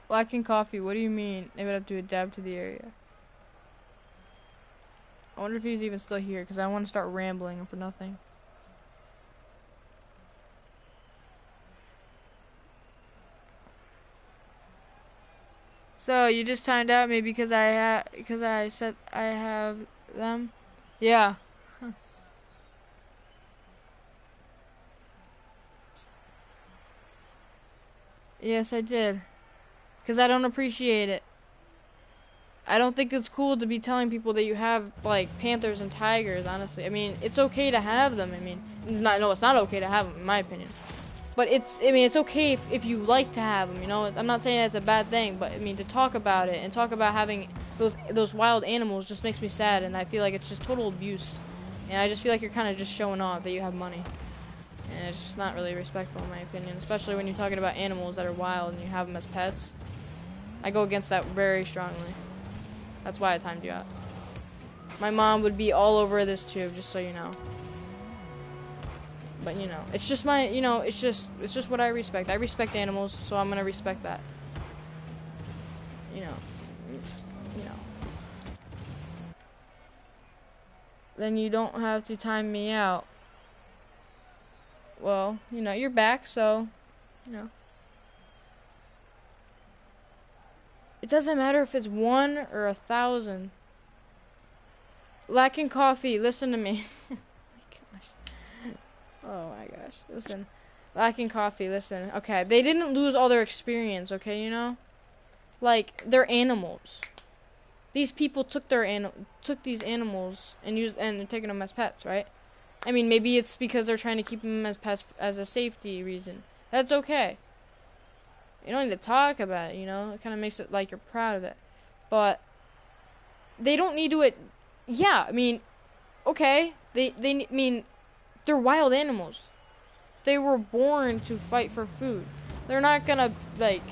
Lacking coffee. What do you mean they would have to adapt to the area? I wonder if he's even still here because I want to start rambling for nothing. So you just timed out me because I said I have them? Yeah. Huh. Yes, I did. Because I don't appreciate it. I don't think it's cool to be telling people that you have like panthers and tigers, honestly. I mean, it's okay to have them. I mean, no, it's not okay to have them in my opinion. But it's okay if you like to have them, you know? I'm not saying that's a bad thing, but I mean, to talk about it and talk about having those wild animals just makes me sad, and I feel like it's just total abuse. And I just feel like you're kind of just showing off that you have money. And it's just not really respectful in my opinion, especially when you're talking about animals that are wild and you have them as pets. I go against that very strongly. That's why I timed you out. My mom would be all over this too, just so you know. But you know, it's just my, you know, it's just what I respect. I respect animals, so I'm gonna respect that. You know. Then you don't have to time me out. Well, you know, you're back, so, you know. It doesn't matter if it's 1 or 1,000. Lacking coffee, listen to me. Oh my gosh, listen. Lacking coffee, listen. Okay, they didn't lose all their experience, okay, you know? Like, they're animals. These people took these animals and they're taking them as pets, right? I mean, maybe it's because they're trying to keep them as pets as a safety reason. That's okay. You don't need to talk about it, you know? It kind of makes it like you're proud of it. But they don't need to yeah, I mean, okay. I mean, they're wild animals. They were born to fight for food. They're not gonna, like,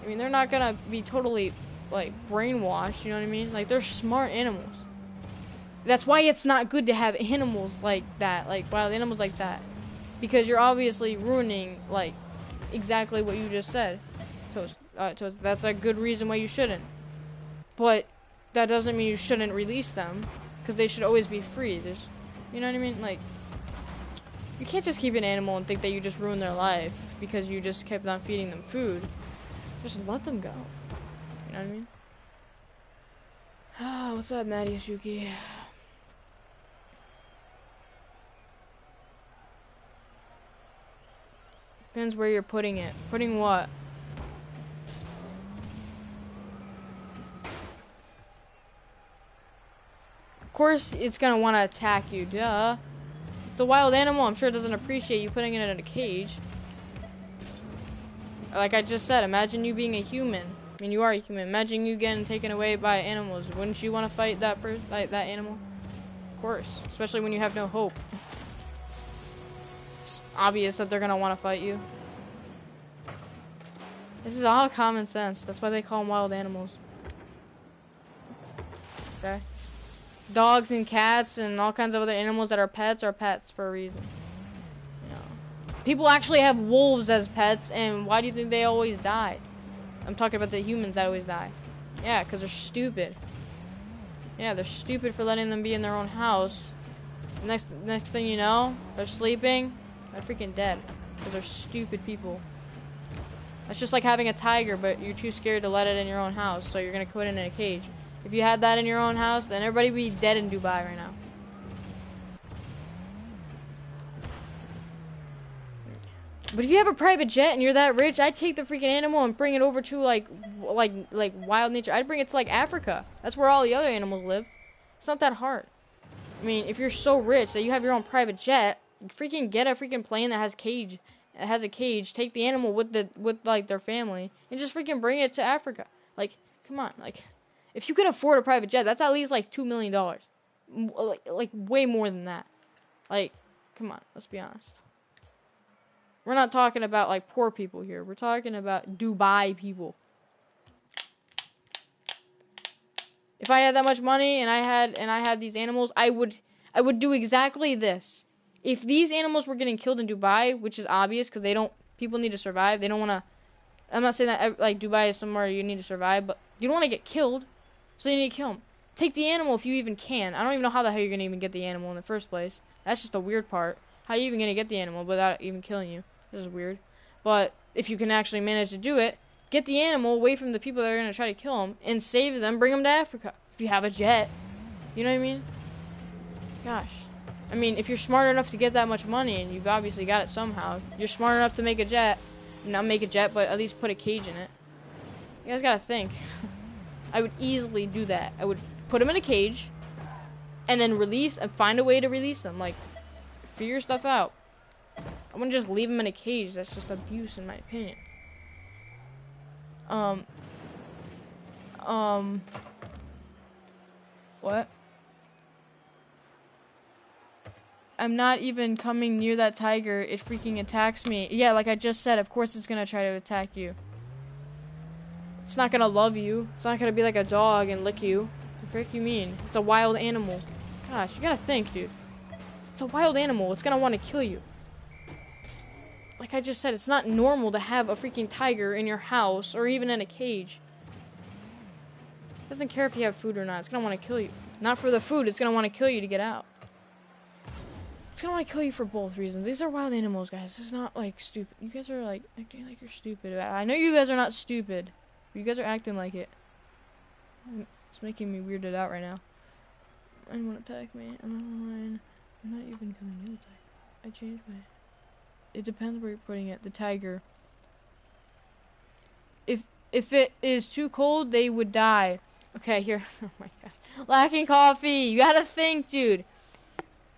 I mean, they're not gonna be totally, like, brainwashed, you know what I mean? Like, they're smart animals. That's why it's not good to have animals like that, like, wild animals like that. Because you're obviously ruining, like, exactly what you just said. Toast, that's a good reason why you shouldn't. But that doesn't mean you shouldn't release them. Because they should always be free. You know what I mean? Like, you can't just keep an animal and think that you just ruined their life because you just kept on feeding them food. Just let them go. You know what I mean? Ah, what's up, Maddie Shuki? Depends where you're putting it. Putting what? course it's gonna want to attack you, duh. It's a wild animal. I'm sure it doesn't appreciate you putting it in a cage. Like I just said, imagine you being a human. I mean, you are a human. Imagine you getting taken away by animals. Wouldn't you want to fight that that animal? Of course, especially when you have no hope. It's obvious that they're gonna want to fight you. This is all common sense. That's why they call them wild animals. Okay? Dogs and cats and all kinds of other animals that are pets for a reason. You know. People actually have wolves as pets, and why do you think they always die? I'm talking about the humans that always die. Yeah, because they're stupid. Yeah, they're stupid for letting them be in their own house. Next thing you know, they're sleeping. They're freaking dead. Because they're stupid people. That's just like having a tiger, but you're too scared to let it in your own house, so you're going to put it in a cage. If you had that in your own house, then everybody would be dead in Dubai right now. But if you have a private jet and you're that rich, I'd take the freaking animal and bring it over to like wild nature. I'd bring it to like Africa. That's where all the other animals live. It's not that hard. I mean, if you're so rich that you have your own private jet, freaking get a freaking plane that has a cage, take the animal with like their family and just freaking bring it to Africa. Like, come on, like if you can afford a private jet, that's at least like $2 million. Like way more than that. Like, come on, let's be honest. We're not talking about like poor people here. We're talking about Dubai people. If I had that much money and I had these animals, I would do exactly this. If these animals were getting killed in Dubai, which is obvious because people need to survive. They don't want to. I'm not saying that like Dubai is somewhere you need to survive, but you don't want to get killed, so you need to kill them. Take the animal if you even can. I don't even know how the hell you're gonna even get the animal in the first place. That's just the weird part. How are you even gonna get the animal without even killing you? This is weird. But if you can actually manage to do it, get the animal away from the people that are going to try to kill him and save them, bring them to Africa. If you have a jet. You know what I mean? Gosh. I mean, if you're smart enough to get that much money, and you've obviously got it somehow, you're smart enough to make a jet. Not make a jet, but at least put a cage in it. You guys got to think. I would easily do that. I would put them in a cage and then release and find a way to release them. Like, figure stuff out. I wouldn't just leave them in a cage. That's just abuse, in my opinion. What? I'm not even coming near that tiger. It freaking attacks me. Yeah, like I just said, of course it's gonna try to attack you. It's not gonna love you. It's not gonna be like a dog and lick you. What the frick you mean? It's a wild animal. Gosh, you gotta think, dude. It's a wild animal. It's gonna want to kill you. Like I just said, it's not normal to have a freaking tiger in your house or even in a cage. It doesn't care if you have food or not. It's gonna want to kill you. Not for the food. It's gonna want to kill you to get out. It's gonna want to kill you for both reasons. These are wild animals, guys. This is not like stupid. You guys are like acting like you're stupid. I know you guys are not stupid. But you guys are acting like it. It's making me weirded out right now. I don't want to attack me. I'm not even coming near the tiger. I changed my... It depends where you're putting it. The tiger. If it is too cold, they would die. Okay, here. Oh my god. Lacking coffee. You gotta think, dude.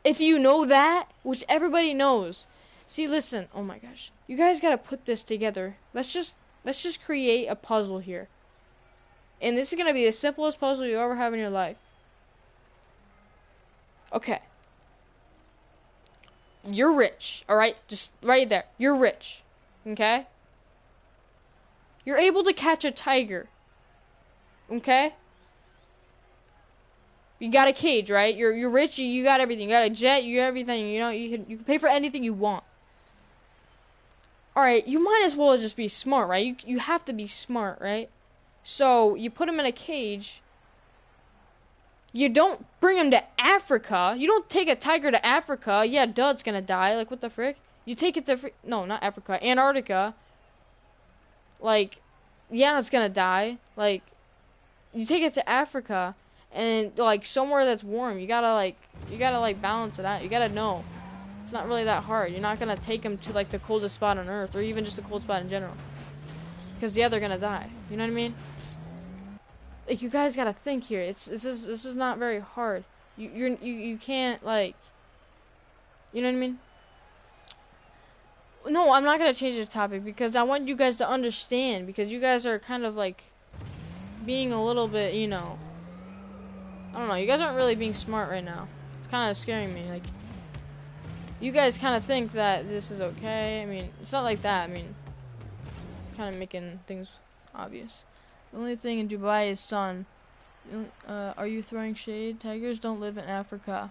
If you know that, which everybody knows. See, listen. Oh my gosh. You guys gotta put this together. Let's just create a puzzle here. And this is gonna be the simplest puzzle you ever have in your life. Okay. You're rich, alright? Just right there. You're rich. Okay? You're able to catch a tiger. Okay? You got a cage, right? You're rich, you got everything. You got a jet, you got everything. You know, you can pay for anything you want. Alright, you might as well just be smart, right? You have to be smart, right? So, you put him in a cage. You don't bring him to Africa. You don't take a tiger to Africa. Yeah, duh, it's gonna die. Like, what the frick? You take it to... No, not Africa. Antarctica. Like, yeah, it's gonna die. Like, you take it to Africa and, like, somewhere that's warm. You gotta balance it out. You gotta know. It's not really that hard. You're not gonna take him to, like, the coldest spot on Earth or even just a cold spot in general. Because, yeah, they're gonna die. You know what I mean? Like, you guys gotta think here. This is not very hard. You can't, like, you know what I mean? No, I'm not gonna change the topic because I want you guys to understand, because you guys are kind of like being a little bit, you know, I don't know, you guys aren't really being smart right now. It's kind of scaring me. Like, you guys kind of think that this is okay. I mean, it's not like that. I mean, kind of making things obvious. The only thing in Dubai is sun. Are you throwing shade? Tigers don't live in Africa.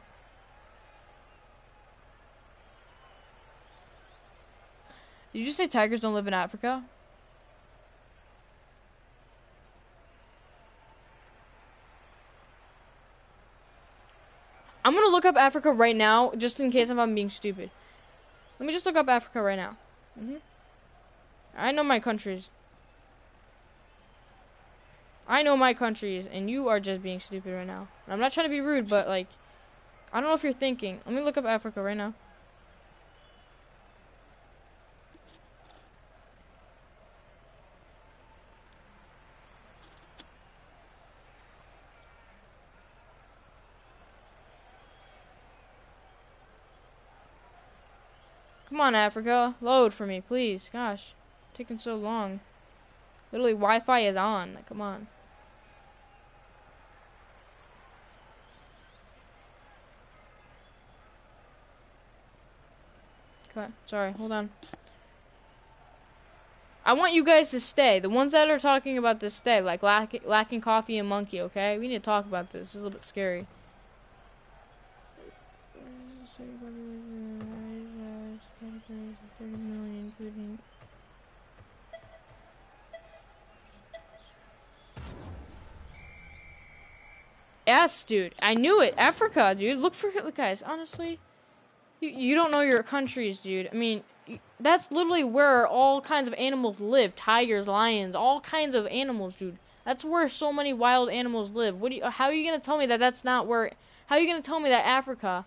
Did you just say tigers don't live in Africa? I'm gonna look up Africa right now, just in case if I'm being stupid. Let me just look up Africa right now. I know my countries. I know my countries, and you are just being stupid right now. I'm not trying to be rude, but, like, I don't know if you're thinking. Let me look up Africa right now. Come on, Africa. Load for me, please. Gosh. Taking so long. Literally, Wi-Fi is on. Like, come on. Okay. Sorry. Hold on. I want you guys to stay. The ones that are talking about this stay. Like, lacking coffee and monkey, okay? We need to talk about this. It's a little bit scary. Yes, dude. I knew it. Africa, dude. Look, guys, honestly. You don't know your countries, dude. I mean, that's literally where all kinds of animals live. Tigers, lions, all kinds of animals, dude. That's where so many wild animals live. How are you going to tell me that that's not where... How are you going to tell me that Africa...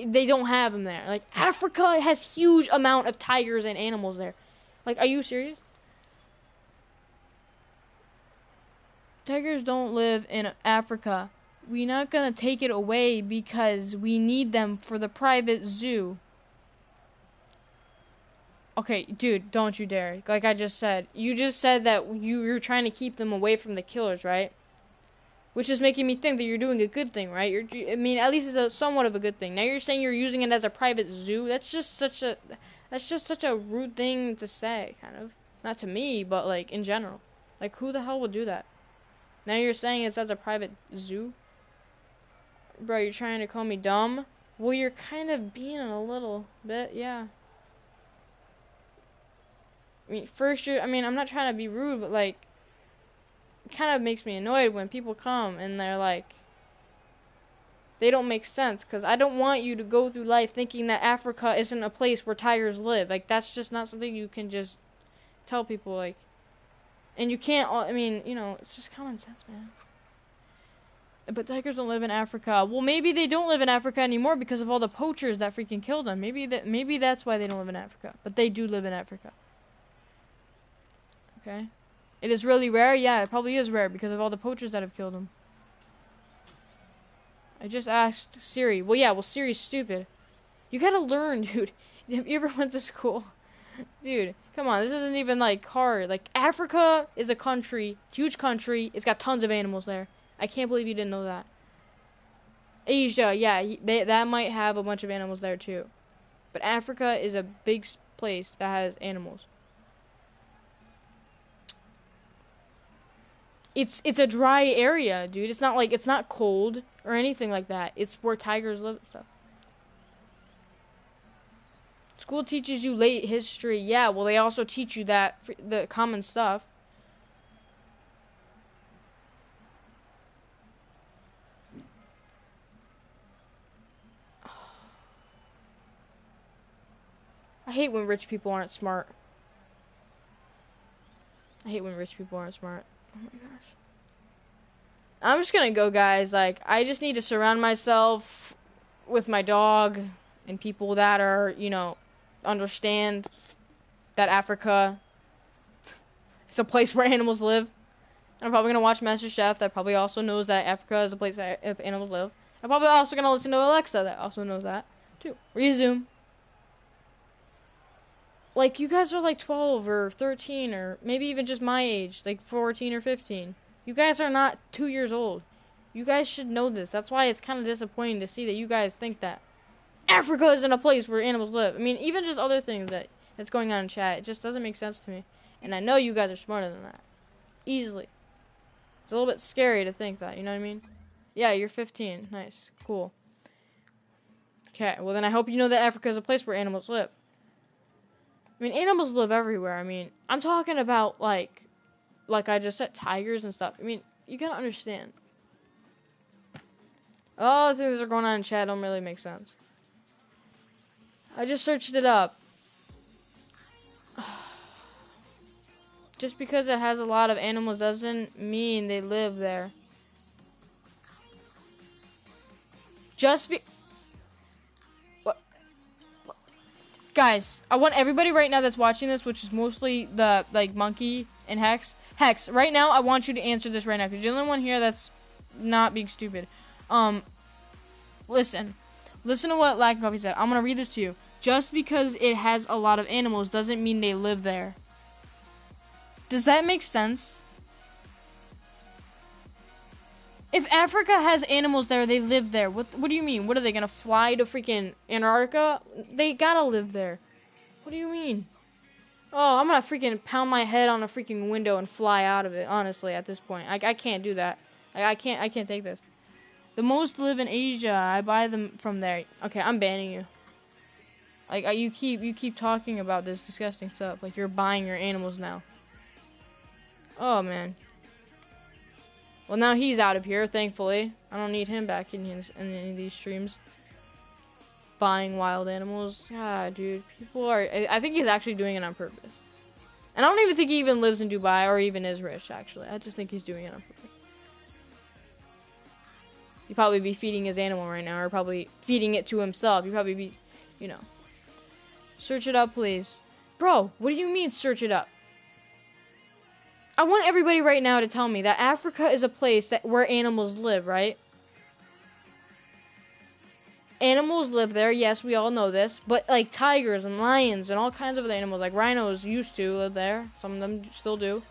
They don't have them there. Like, Africa has huge amount of tigers and animals there. Like, are you serious? Tigers don't live in Africa. We're not gonna take it away because we need them for the private zoo. Okay, dude, don't you dare. Like I just said. You just said that you're trying to keep them away from the killers, right? Which is making me think that you're doing a good thing, right? I mean, at least it's somewhat of a good thing. Now you're saying you're using it as a private zoo. That's just such a rude thing to say, kind of. Not to me, but like in general. Like, who the hell would do that? Now you're saying it's as a private zoo? Bro, you're trying to call me dumb? Well, you're kind of being a little bit, yeah. I mean, I'm not trying to be rude, but like, it kind of makes me annoyed when people come and they're like, they don't make sense, because I don't want you to go through life thinking that Africa isn't a place where tigers live. Like, that's just not something you can just tell people, like, and you can't, I mean, you know, it's just common sense, man. But tigers don't live in Africa. Well, maybe they don't live in Africa anymore because of all the poachers that freaking killed them. Maybe that's why they don't live in Africa. But they do live in Africa. Okay. It is really rare? Yeah, it probably is rare because of all the poachers that have killed them. I just asked Siri. Well, yeah, Siri's stupid. You gotta learn, dude. Have you ever went to school? Dude, come on. This isn't even, like, hard. Like, Africa is a country. Huge country. It's got tons of animals there. I can't believe you didn't know that. Asia, yeah. That might have a bunch of animals there, too. But Africa is a big place that has animals. It's a dry area, dude. It's not like, it's not cold or anything like that. It's where tigers live and stuff. School teaches you late history. Yeah, well, they also teach you that, the common stuff. I hate when rich people aren't smart. I hate when rich people aren't smart. Oh my gosh. I'm just gonna go, guys. Like, I just need to surround myself with my dog and people that are, you know, understand that Africa is a place where animals live. And I'm probably gonna watch MasterChef that probably also knows that Africa is a place that animals live. I'm probably also gonna listen to Alexa that also knows that too. Resume. Like, you guys are like 12 or 13 or maybe even just my age, like 14 or 15. You guys are not 2 years old. You guys should know this. That's why it's kind of disappointing to see that you guys think that Africa isn't a place where animals live. I mean, even just other things that's going on in chat, it just doesn't make sense to me. And I know you guys are smarter than that. Easily. It's a little bit scary to think that, you know what I mean? Yeah, you're 15. Nice. Cool. Okay, well then I hope you know that Africa is a place where animals live. I mean, animals live everywhere. I mean, I'm talking about, like I just said, tigers and stuff. I mean, you gotta understand. All the things that are going on in chat don't really make sense. I just searched it up. Just because it has a lot of animals doesn't mean they live there. What? Guys, I want everybody right now that's watching this, which is mostly the, like, Monkey and Hex. Hex, right now, I want you to answer this right now, because you're the only one here that's not being stupid. Listen to what Lack Coffee said. I'm gonna read this to you. Just because it has a lot of animals doesn't mean they live there. Does that make sense? If Africa has animals there, they live there. What do you mean? What are they gonna fly to freaking Antarctica? They gotta live there. What do you mean? Oh, I'm gonna freaking pound my head on a freaking window and fly out of it. Honestly, at this point, I can't do that. I can't take this. The most live in Asia. I buy them from there. Okay, I'm banning you. Like, you keep talking about this disgusting stuff. Like, you're buying your animals now. Oh, man. Well, now he's out of here, thankfully. I don't need him back in any of these streams. Buying wild animals. Ah, dude. People are... I think he's actually doing it on purpose. And I don't even think he even lives in Dubai or even is rich, actually. I just think he's doing it on purpose. He'd probably be feeding his animal right now, or probably feeding it to himself. He'd probably be, you know. Search it up, please. Bro, what do you mean, search it up? I want everybody right now to tell me that Africa is a place where animals live, right? Animals live there, yes, we all know this. But, like, tigers and lions and all kinds of other animals, like rhinos used to live there. Some of them still do.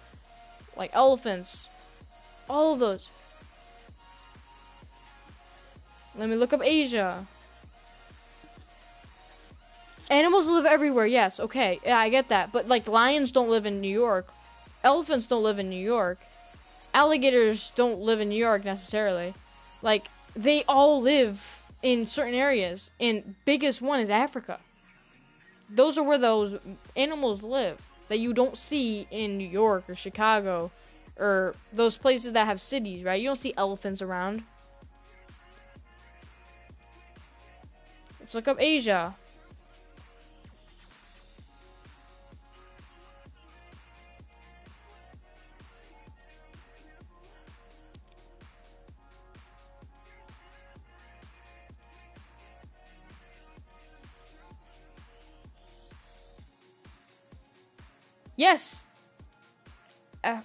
Like elephants. All of those. Let me look up Asia. Animals live everywhere, yes, okay. Yeah, I get that. But, like, lions don't live in New York. Elephants don't live in New York. Alligators don't live in New York, necessarily. Like, they all live in certain areas. And biggest one is Africa. Those are where those animals live. That you don't see in New York or Chicago. Or those places that have cities, right? You don't see elephants around. Let's look up Asia. Yes.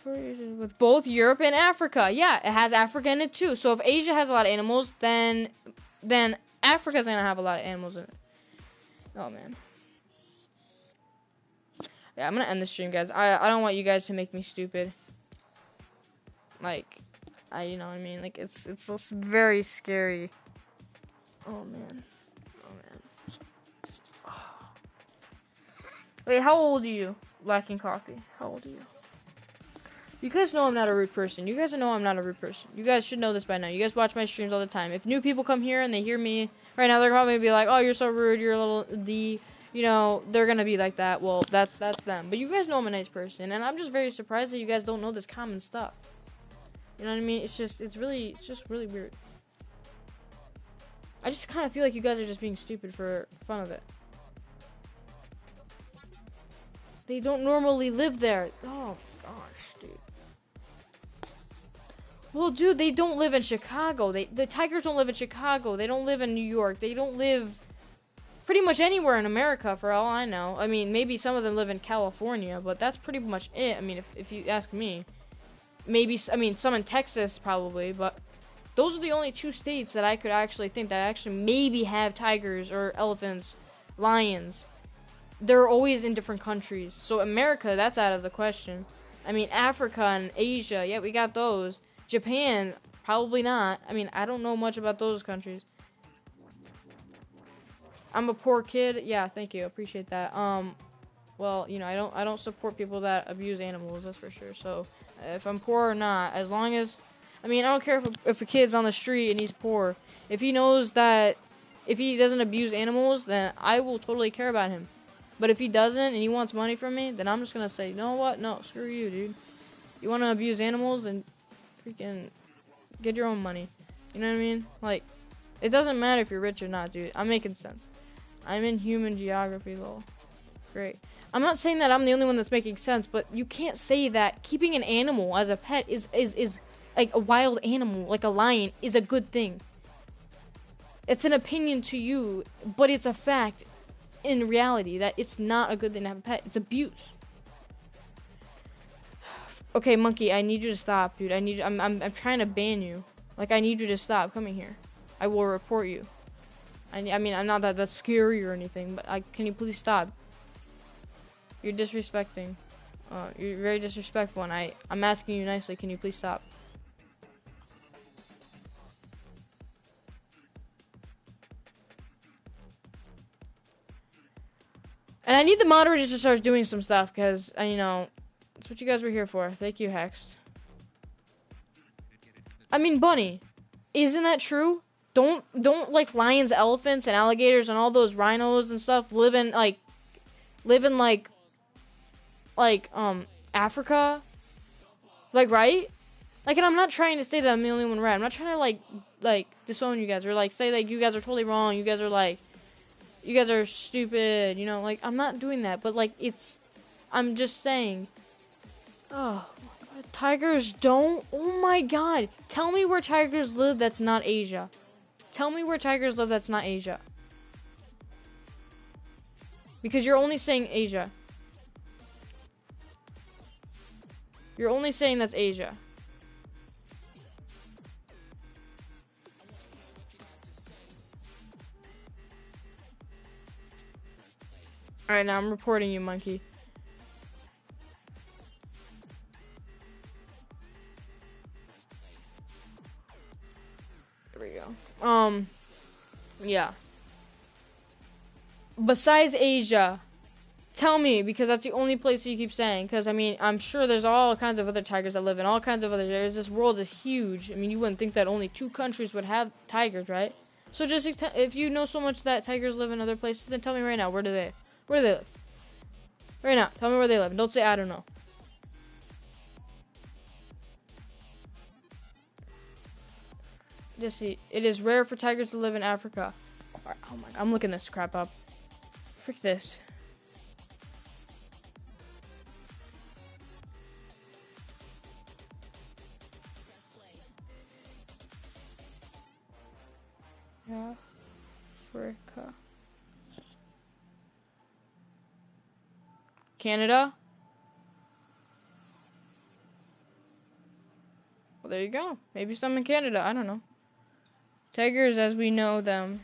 With both Europe and Africa. Yeah, it has Africa in it too. So if Asia has a lot of animals, then Africa's gonna have a lot of animals in it. Oh, man. Yeah, I'm gonna end the stream, guys. I don't want you guys to make me stupid. Like, you know what I mean? Like, it's very scary. Oh, man. Oh, man. Wait, how old are you? Lacking coffee. How old are you? You guys know I'm not a rude person. You guys know I'm not a rude person. You guys should know this by now. You guys watch my streams all the time. If new people come here and they hear me right now, they're probably be like, "Oh, you're so rude. You're a little D." You know, they're gonna be like that. Well, that's them. But you guys know I'm a nice person, and I'm just very surprised that you guys don't know this common stuff. You know what I mean? It's just really weird. I just kind of feel like you guys are just being stupid for fun of it. They don't normally live there. Oh gosh, dude. Well, dude, they don't live in Chicago. The tigers don't live in Chicago. They don't live in New York. They don't live pretty much anywhere in America, for all I know. I mean, maybe some of them live in California, but that's pretty much it. I mean, if you ask me. maybe, I mean, some in Texas probably, but those are the only 2 states that I could actually think that actually maybe have tigers or elephants, lions. They're always in different countries. So America, that's out of the question. I mean, Africa and Asia, yeah, we got those. Japan, probably not. I mean, I don't know much about those countries. I'm a poor kid. Yeah, thank you. Appreciate that. Well, you know, I don't support people that abuse animals, that's for sure. So, if I'm poor or not, as long as, I mean, I don't care if a kid's on the street and he's poor. If he knows that, if he doesn't abuse animals, then I will totally care about him. But if he doesn't and he wants money from me, then I'm just gonna say, you know what? No, screw you, dude. You want to abuse animals, then freaking get your own money. You know what I mean? Like, it doesn't matter if you're rich or not, dude. I'm making sense. I'm in human geography, lol. Great. I'm not saying that I'm the only one that's making sense, but you can't say that keeping an animal as a pet is like a wild animal, like a lion, is a good thing. It's an opinion to you, but it's a fact in reality that it's not a good thing to have a pet. It's abuse. Okay, monkey, I need you to stop, dude. I'm trying to ban you. Like, I need you to stop coming here. I will report you. I mean, I'm not that's scary or anything, but can you please stop? You're disrespecting. You're very disrespectful, and I'm asking you nicely. Can you please stop? And I need the moderators to start doing some stuff, because, you know, that's what you guys were here for. Thank you, Hex. I mean, Bunny, isn't that true? Don't like lions, elephants, and alligators and all those rhinos and stuff live in Africa? Like, right? Like, and I'm not trying to say that I'm the only one right. I'm not trying to like disown you guys or like say like you guys are totally wrong. You guys are stupid, you know, like I'm not doing that, but like I'm just saying. Oh, tigers don't. Oh my god. Tell me where tigers live that's not Asia. Tell me where tigers live that's not Asia. Because you're only saying Asia. You're only saying that's Asia. Alright, now I'm reporting you, monkey. There we go. Yeah. Besides Asia, tell me, because that's the only place you keep saying. Because, I mean, I'm sure there's all kinds of other tigers that live in all kinds of other areas. This world is huge. I mean, you wouldn't think that only 2 countries would have tigers, right? So just, if you know so much that tigers live in other places, then tell me right now, where do they live? Right now, tell me where they live. And don't say, I don't know. Just see. It is rare for tigers to live in Africa. Right, oh my god, I'm looking this crap up. Frick this. Africa. Canada? Well, there you go. Maybe some in Canada. I don't know. Tigers as we know them.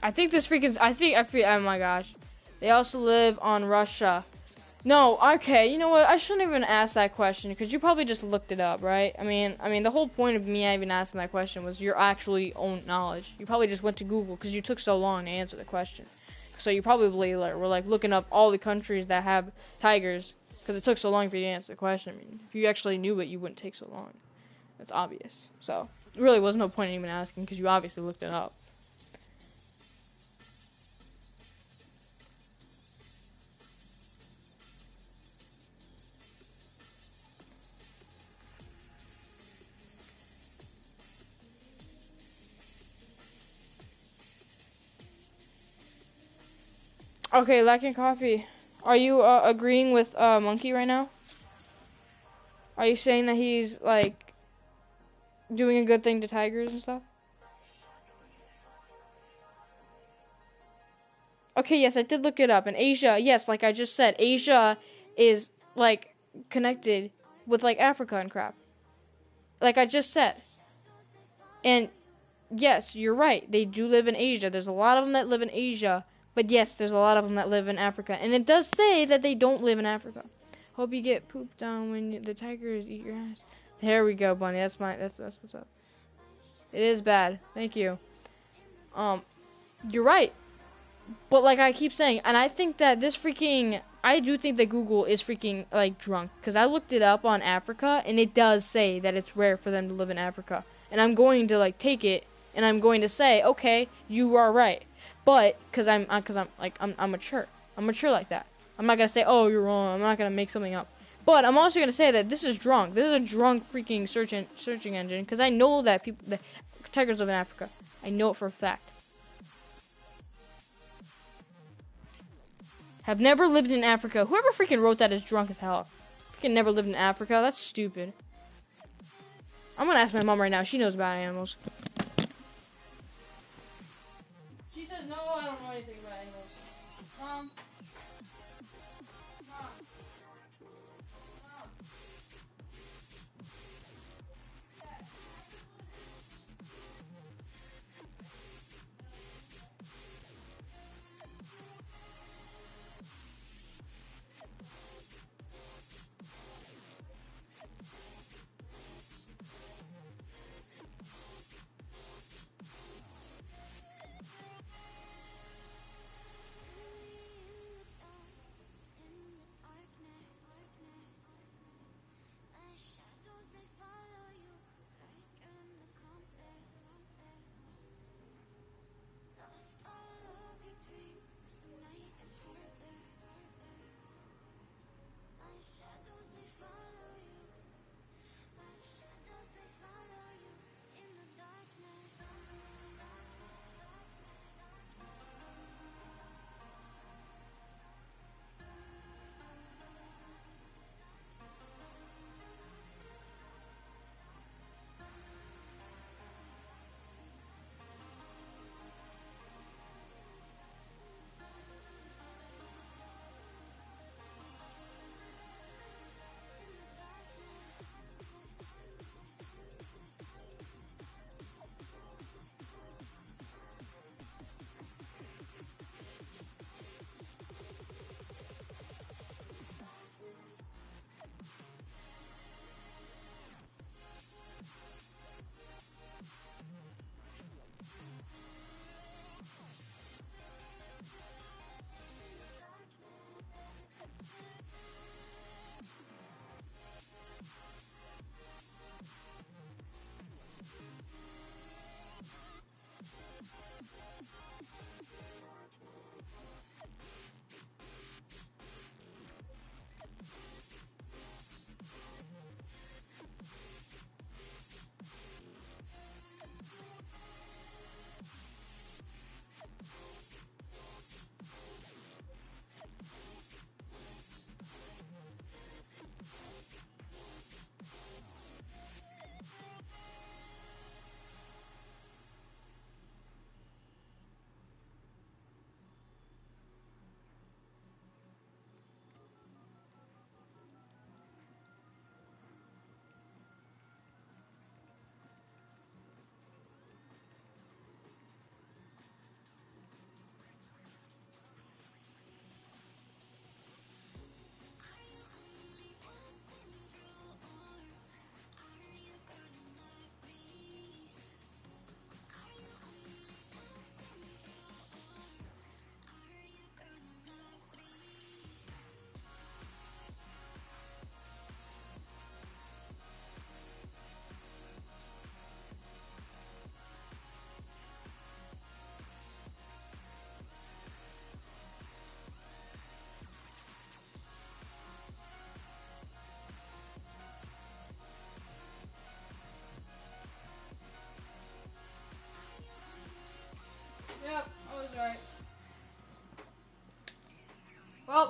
I think this freaking, oh my gosh. They also live on Russia. No, okay, you know what? I shouldn't even ask that question because you probably just looked it up, right? I mean, the whole point of me even asking that question was your actually own knowledge. You probably just went to Google because you took so long to answer the question. So you probably were like looking up all the countries that have tigers because it took so long for you to answer the question. I mean, if you actually knew it, you wouldn't take so long. That's obvious. So, there really was no point in even asking because you obviously looked it up. Okay, lacking coffee. Are you agreeing with Monkey right now? Are you saying that he's like doing a good thing to tigers and stuff? Okay, yes, I did look it up. And Asia, yes, like I just said, Asia is like connected with like Africa and crap. Like I just said. And yes, you're right. They do live in Asia. There's a lot of them that live in Asia. But yes, there's a lot of them that live in Africa. And it does say that they don't live in Africa. Hope you get pooped on when the tigers eat your ass. There we go, Bunny. That's what's up. It is bad. Thank you. You're right. But like I keep saying, and I think that I do think that Google is freaking like drunk, because I looked it up on Africa and it does say that it's rare for them to live in Africa. And I'm going to like take it and I'm going to say, okay, you are right. But I'm mature. I'm mature like that. I'm not gonna say, oh, you're wrong. I'm not gonna make something up. But I'm also gonna say that this is drunk. This is a drunk freaking searching engine, because I know that the tigers live in Africa. I know it for a fact. Have never lived in Africa. Whoever freaking wrote that is drunk as hell. Freaking never lived in Africa. That's stupid. I'm gonna ask my mom right now. She knows about animals. She says, no, I don't know anything about animals. Mom. Mom. Mom.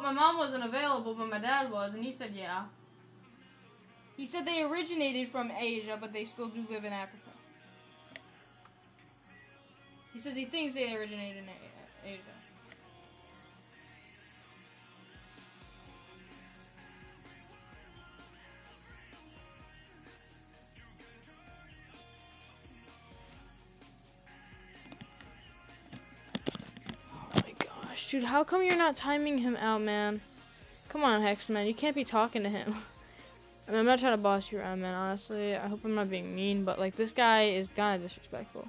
well, my mom wasn't available, but my dad was, and he said, yeah. He said they originated from Asia, but they still do live in Africa. He says he thinks they originated in Asia. Oh my gosh, dude, how come you're not timing him out, man? Come on, Hex, man, you can't be talking to him. I mean, I'm not trying to boss you around, man, honestly. I hope I'm not being mean, but, like, this guy is kind of disrespectful.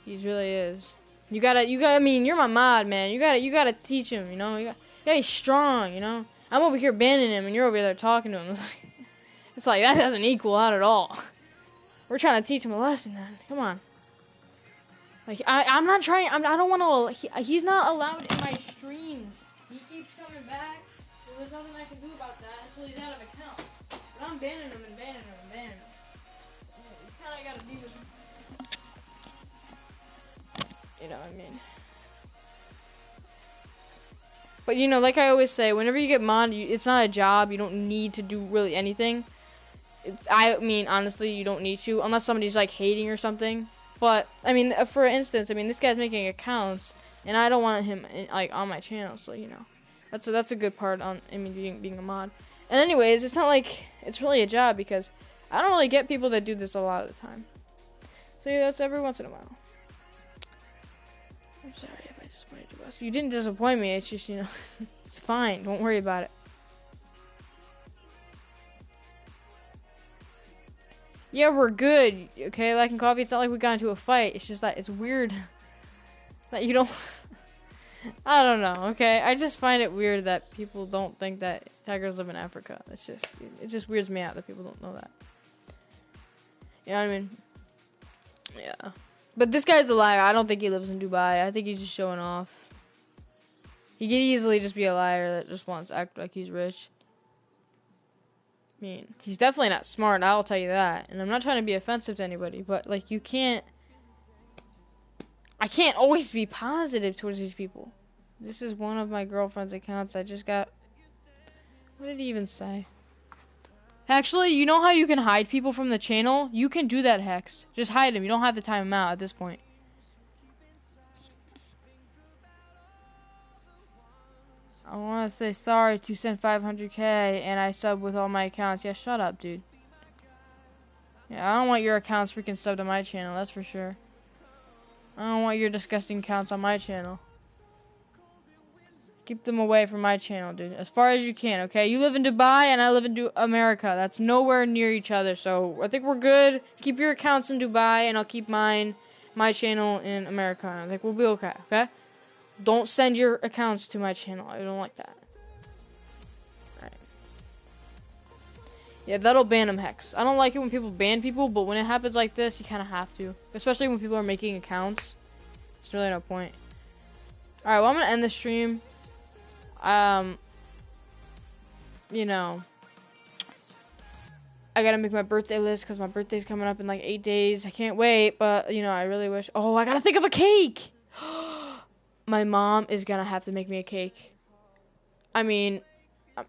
He really is. You gotta, I mean, you're my mod, man. You gotta teach him, you know? You gotta be strong, you know? I'm over here banning him, and you're over there talking to him. It's like, that doesn't equal out at all. We're trying to teach him a lesson, man. Come on. Like, I'm not trying, I don't want to, he's not allowed in my streams. He keeps coming back, so there's nothing I can do about that until he's out of account. But I'm banning him and banning him and banning him. You kind of gotta be with him. You know what I mean? But, you know, like I always say, whenever you get mod, it's not a job. You don't need to do really anything. I mean, honestly, you don't need to, unless somebody's, like, hating or something. But, I mean, for instance, I mean, this guy's making accounts, and I don't want him, like, on my channel, so, you know. That's a good part on, I mean, being a mod. And anyways, it's not like it's really a job, because I don't really get people that do this a lot of the time. So, yeah, that's every once in a while. I'm sorry if I disappointed you, boss. You didn't disappoint me. It's just, you know, it's fine. Don't worry about it. Yeah, we're good. Okay, like in coffee, it's not like we got into a fight. It's just that it's weird that you don't. I don't know. Okay, I just find it weird that people don't think that tigers live in Africa. It just weirds me out that people don't know that. You know what I mean? Yeah. But this guy's a liar. I don't think he lives in Dubai. I think he's just showing off. He could easily just be a liar that just wants to act like he's rich. I mean, he's definitely not smart, I'll tell you that. And I'm not trying to be offensive to anybody, but, like, you can't... I can't always be positive towards these people. This is one of my girlfriend's accounts. I just got... What did he even say? Actually, you know how you can hide people from the channel? You can do that, Hex. Just hide them. You don't have to time them out at this point. I want to say sorry to send 500k and I sub with all my accounts. Yeah, shut up, dude. Yeah, I don't want your accounts freaking sub to my channel, that's for sure. I don't want your disgusting accounts on my channel. Keep them away from my channel, dude. As far as you can, okay? You live in Dubai and I live in America. That's nowhere near each other, so I think we're good. Keep your accounts in Dubai and I'll keep my channel in America. I think we'll be okay, okay? Don't send your accounts to my channel. I don't like that. Alright. Yeah, that'll ban him, Hex. I don't like it when people ban people, but when it happens like this, you kind of have to. Especially when people are making accounts. There's really no point. Alright, well, I'm going to end the stream. You know, I gotta make my birthday list because my birthday's coming up in like 8 days. I can't wait, but, you know, I really wish... Oh, I gotta think of a cake! My mom is gonna have to make me a cake. I mean,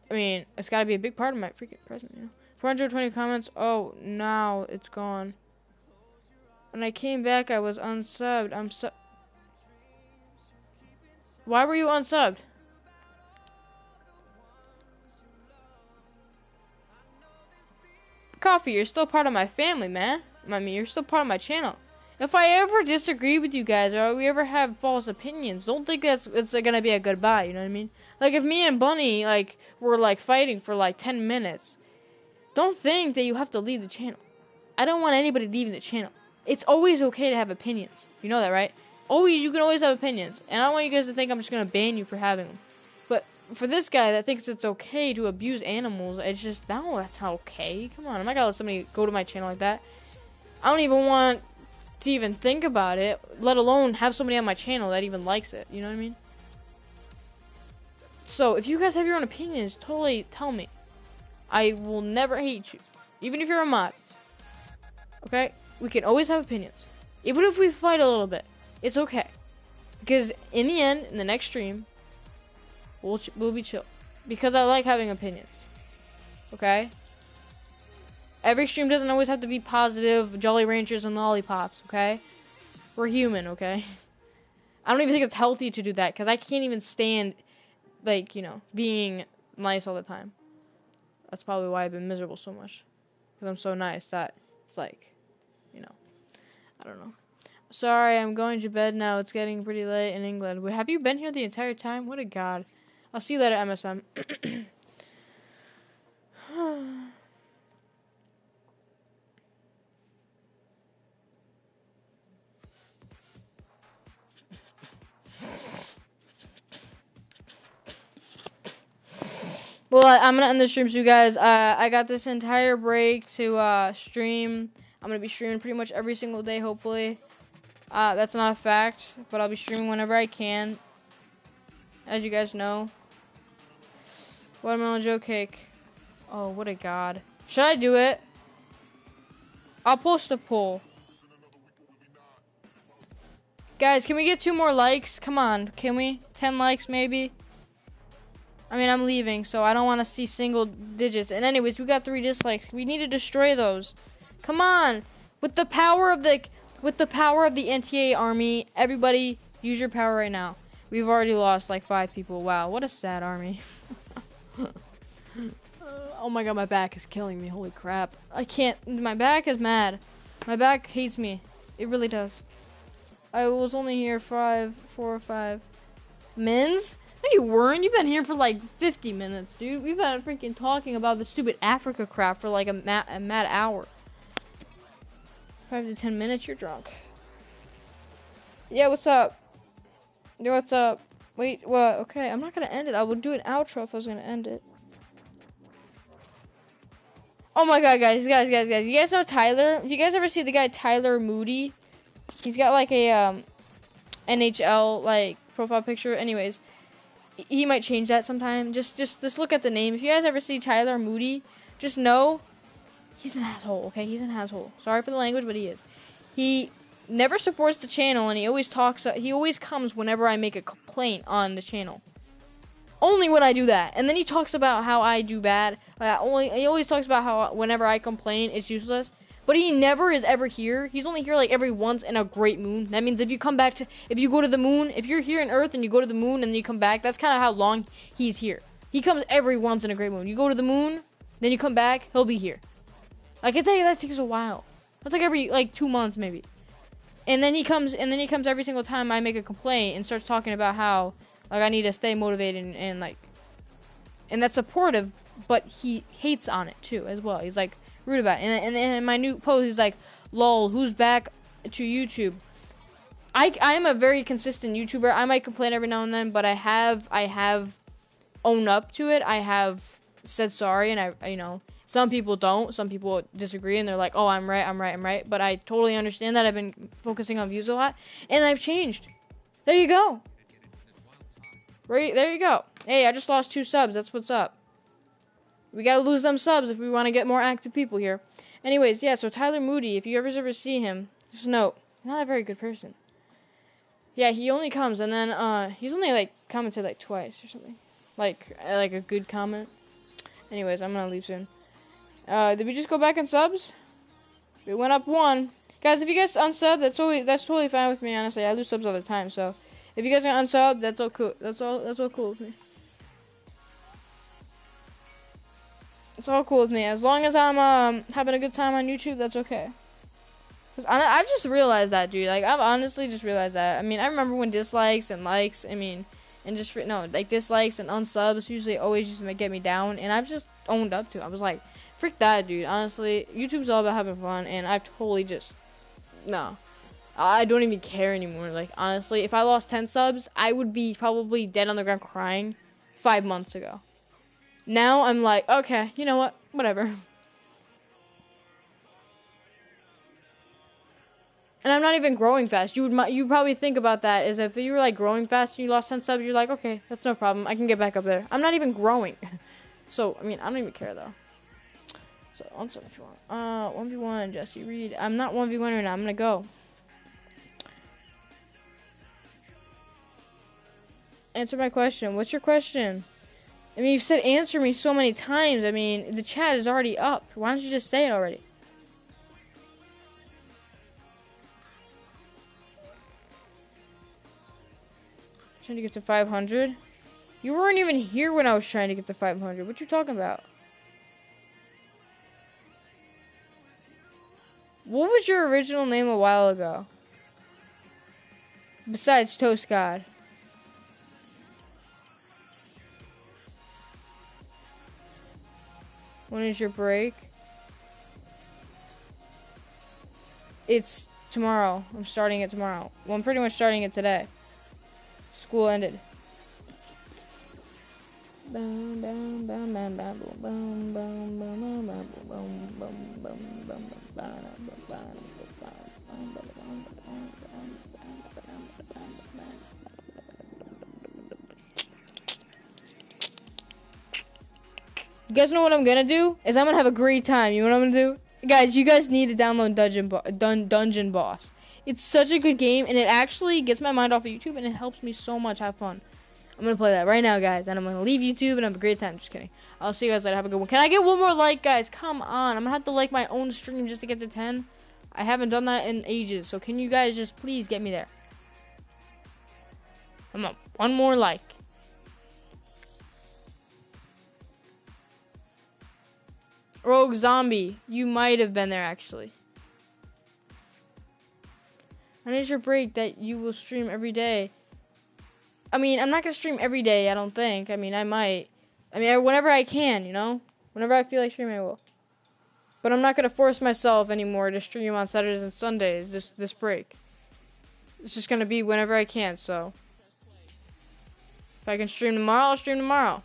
it's gotta be a big part of my freaking present, you know? 420 comments. Oh, now it's gone. When I came back, I was unsubbed. Why were you unsubbed? Coffee, you're still part of my family, man. I mean, you're still part of my channel. If I ever disagree with you guys or we ever have false opinions, don't think it's gonna be a goodbye, you know what I mean? Like, if me and Bunny, like, were, like, fighting for, like, 10 minutes, don't think that you have to leave the channel. I don't want anybody leaving the channel. It's always okay to have opinions. You know that, right? You can always have opinions. And I don't want you guys to think I'm just gonna ban you for having them. But for this guy that thinks it's okay to abuse animals, it's just, no, that's not okay. Come on, I'm not gonna let somebody go to my channel like that. I don't even want to even think about it, let alone have somebody on my channel that even likes it. You know what I mean? So, if you guys have your own opinions, totally tell me. I will never hate you. Even if you're a mod. Okay? We can always have opinions. Even if we fight a little bit. It's okay. Because in the end, in the next stream, We'll be chill. Because I like having opinions. Okay? Every stream doesn't always have to be positive, Jolly Ranchers and lollipops, okay? We're human, okay? I don't even think it's healthy to do that, because I can't even stand, like, you know, being nice all the time. That's probably why I've been miserable so much. Because I'm so nice that it's like, you know, I don't know. Sorry, I'm going to bed now. It's getting pretty late in England. Wait, have you been here the entire time? What a god. I'll see you later, MSM. Well, I'm going to end the stream, so you guys, I got this entire break to stream. I'm going to be streaming pretty much every single day, hopefully. That's not a fact, but I'll be streaming whenever I can, as you guys know. Watermelon Joe cake. Oh, what a god. Should I do it? I'll post a poll. Guys, can we get 2 more likes? Come on, can we? 10 likes, maybe? I mean, I'm leaving, so I don't want to see single digits. And anyways, we got 3 dislikes. We need to destroy those. Come on. With the power of the NTA army, everybody use your power right now. We've already lost like 5 people. Wow, what a sad army. Oh my god, my back is killing me. Holy crap. I can't. My back is mad. My back hates me. It really does. I was only here 4 or 5 mins. No, you weren't. You've been here for like 50 minutes, dude. We've been freaking talking about the stupid Africa crap for like a mad hour. 5 to 10 minutes, you're drunk. Yeah, what's up? Yo, what's up? Wait, what? Okay, I'm not gonna end it. I would do an outro if I was gonna end it. Oh my god, guys. You guys know Tyler? If you guys ever see the guy Tyler Moody? He's got like a NHL like profile picture. Anyways, he might change that sometime. Just look at the name. If you guys ever see Tyler Moody, just know he's an asshole, okay? He's an asshole. Sorry for the language, but he is. He never supports the channel, and he always comes whenever I make a complaint on the channel. Only when I do that. And then he talks about how I do bad. He always talks about how whenever I complain, it's useless. But he never is ever here. He's only here like every once in a great moon. That means if you go to the moon, if you're here on Earth and you go to the moon and then you come back, that's kind of how long he's here. He comes every once in a great moon. You go to the moon, then you come back, he'll be here. I can tell you that takes a while. That's like every 2 months maybe. And then he comes every single time I make a complaint and starts talking about how like I need to stay motivated and that's supportive, but he hates on it too as well. He's like rude about it. And in my new post he's like, "Lol, who's back to YouTube?" I am a very consistent YouTuber. I might complain every now and then, but I have owned up to it. I have said sorry, and I some people don't. Some people disagree, and they're like, "Oh, I'm right." But I totally understand that. I've been focusing on views a lot, and I've changed. There you go. Right there you go. Hey, I just lost 2 subs. That's what's up. We gotta lose them subs if we want to get more active people here. Anyways, yeah. So Tyler Moody, if you ever see him, just note, not a very good person. Yeah, he only comes, and then he's only like commented like twice or something, like a good comment. Anyways, I'm gonna leave soon. Did we just go back in subs? We went up 1. Guys, if you guys unsub, that's totally fine with me, honestly. I lose subs all the time, so if you guys are unsub, that's all cool. That's all cool with me. It's all cool with me. As long as I'm having a good time on YouTube, that's okay. Cause I've just realized that, dude. Like, I've honestly just realized that. I mean, I remember when dislikes and likes, dislikes and unsubs usually always used to get me down, and I've just owned up to it. I was like, frick that, dude. Honestly, YouTube's all about having fun, and I've totally no. I don't even care anymore. Like, honestly, if I lost 10 subs, I would be probably dead on the ground crying 5 months ago. Now I'm like, okay, you know what? Whatever. And I'm not even growing fast. You probably think about that as if you were like growing fast and you lost 10 subs, you're like, okay, that's no problem. I can get back up there. I'm not even growing. So, I mean, I don't even care though. So, on sub if you want. 1v1, Jesse Reed. I'm not 1v1 right now. I'm gonna go. answer my question. What's your question? I mean, you've said answer me so many times. I mean, the chat is already up. Why don't you just say it already? Trying to get to 500? You weren't even here when I was trying to get to 500. What you talking about? What was your original name a while ago? Besides Toast God. When is your break? It's tomorrow. I'm starting it tomorrow. Well, I'm pretty much starting it today. School ended. You guys know what I'm gonna do? Is I'm gonna have a great time. You know what I'm gonna do? Guys, you guys need to download Dungeon Boss. It's such a good game, and it actually gets my mind off of YouTube, and it helps me so much have fun. I'm gonna play that right now, guys, and I'm gonna leave YouTube and have a great time. Just kidding. I'll see you guys later. Have a good one. Can I get one more like, guys? Come on. I'm gonna have to like my own stream just to get to 10. I haven't done that in ages, so can you guys just please get me there? Come on. One more like. Rogue Zombie, you might have been there actually. When is your break that you will stream every day? I mean, I'm not gonna stream every day, I don't think. I mean, I might. I mean, whenever I can, you know? Whenever I feel like streaming, I will. But I'm not gonna force myself anymore to stream on Saturdays and Sundays this break. It's just gonna be whenever I can, so. If I can stream tomorrow, I'll stream tomorrow.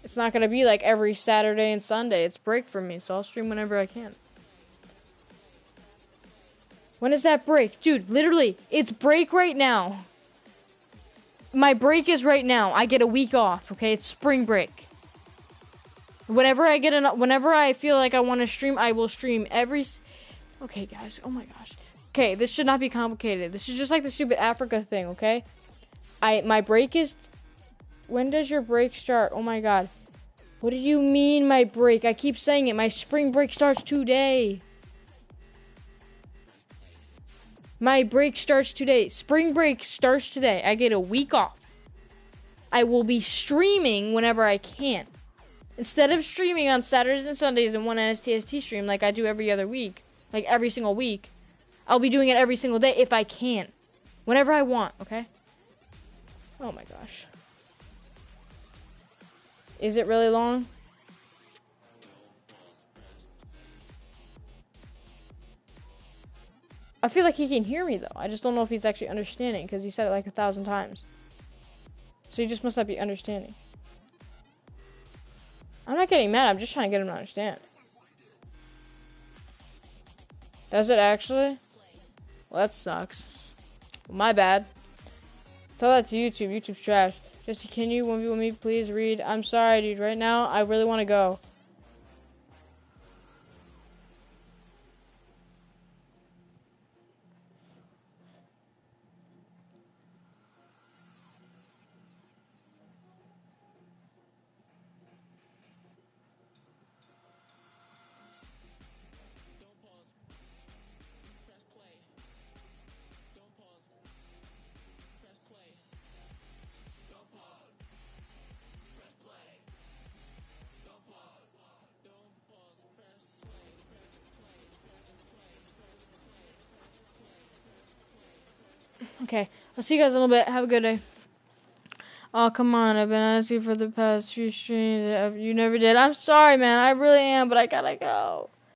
It's not going to be like every Saturday and Sunday. It's break for me, so I'll stream whenever I can. When is that break? Dude, literally, it's break right now. My break is right now. I get a week off, okay? It's spring break. Whenever I feel like I want to stream, I will stream every... Okay, guys. Oh, my gosh. Okay, this should not be complicated. This is just like the stupid Africa thing, okay? My break is... When does your break start? Oh my god. What do you mean my break? I keep saying it. My spring break starts today. My break starts today. Spring break starts today. I get a week off. I will be streaming whenever I can. Instead of streaming on Saturdays and Sundays in one NSTST stream like I do every other week, like every single week, I'll be doing it every single day if I can. Whenever I want, okay? Oh my gosh. Is it really long? I feel like he can hear me, though. I just don't know if he's actually understanding, because he said it like 1,000 times. So he just must not be understanding. I'm not getting mad. I'm just trying to get him to understand. Does it actually? Well, that sucks. Well, my bad. Tell that to YouTube. YouTube's trash. Jesse, can you 1v1 me, please read? I'm sorry, dude. Right now, I really want to go. Okay, I'll see you guys in a little bit. Have a good day. Oh, come on. I've been asking for the past few streams. You never did. I'm sorry, man. I really am, but I gotta go.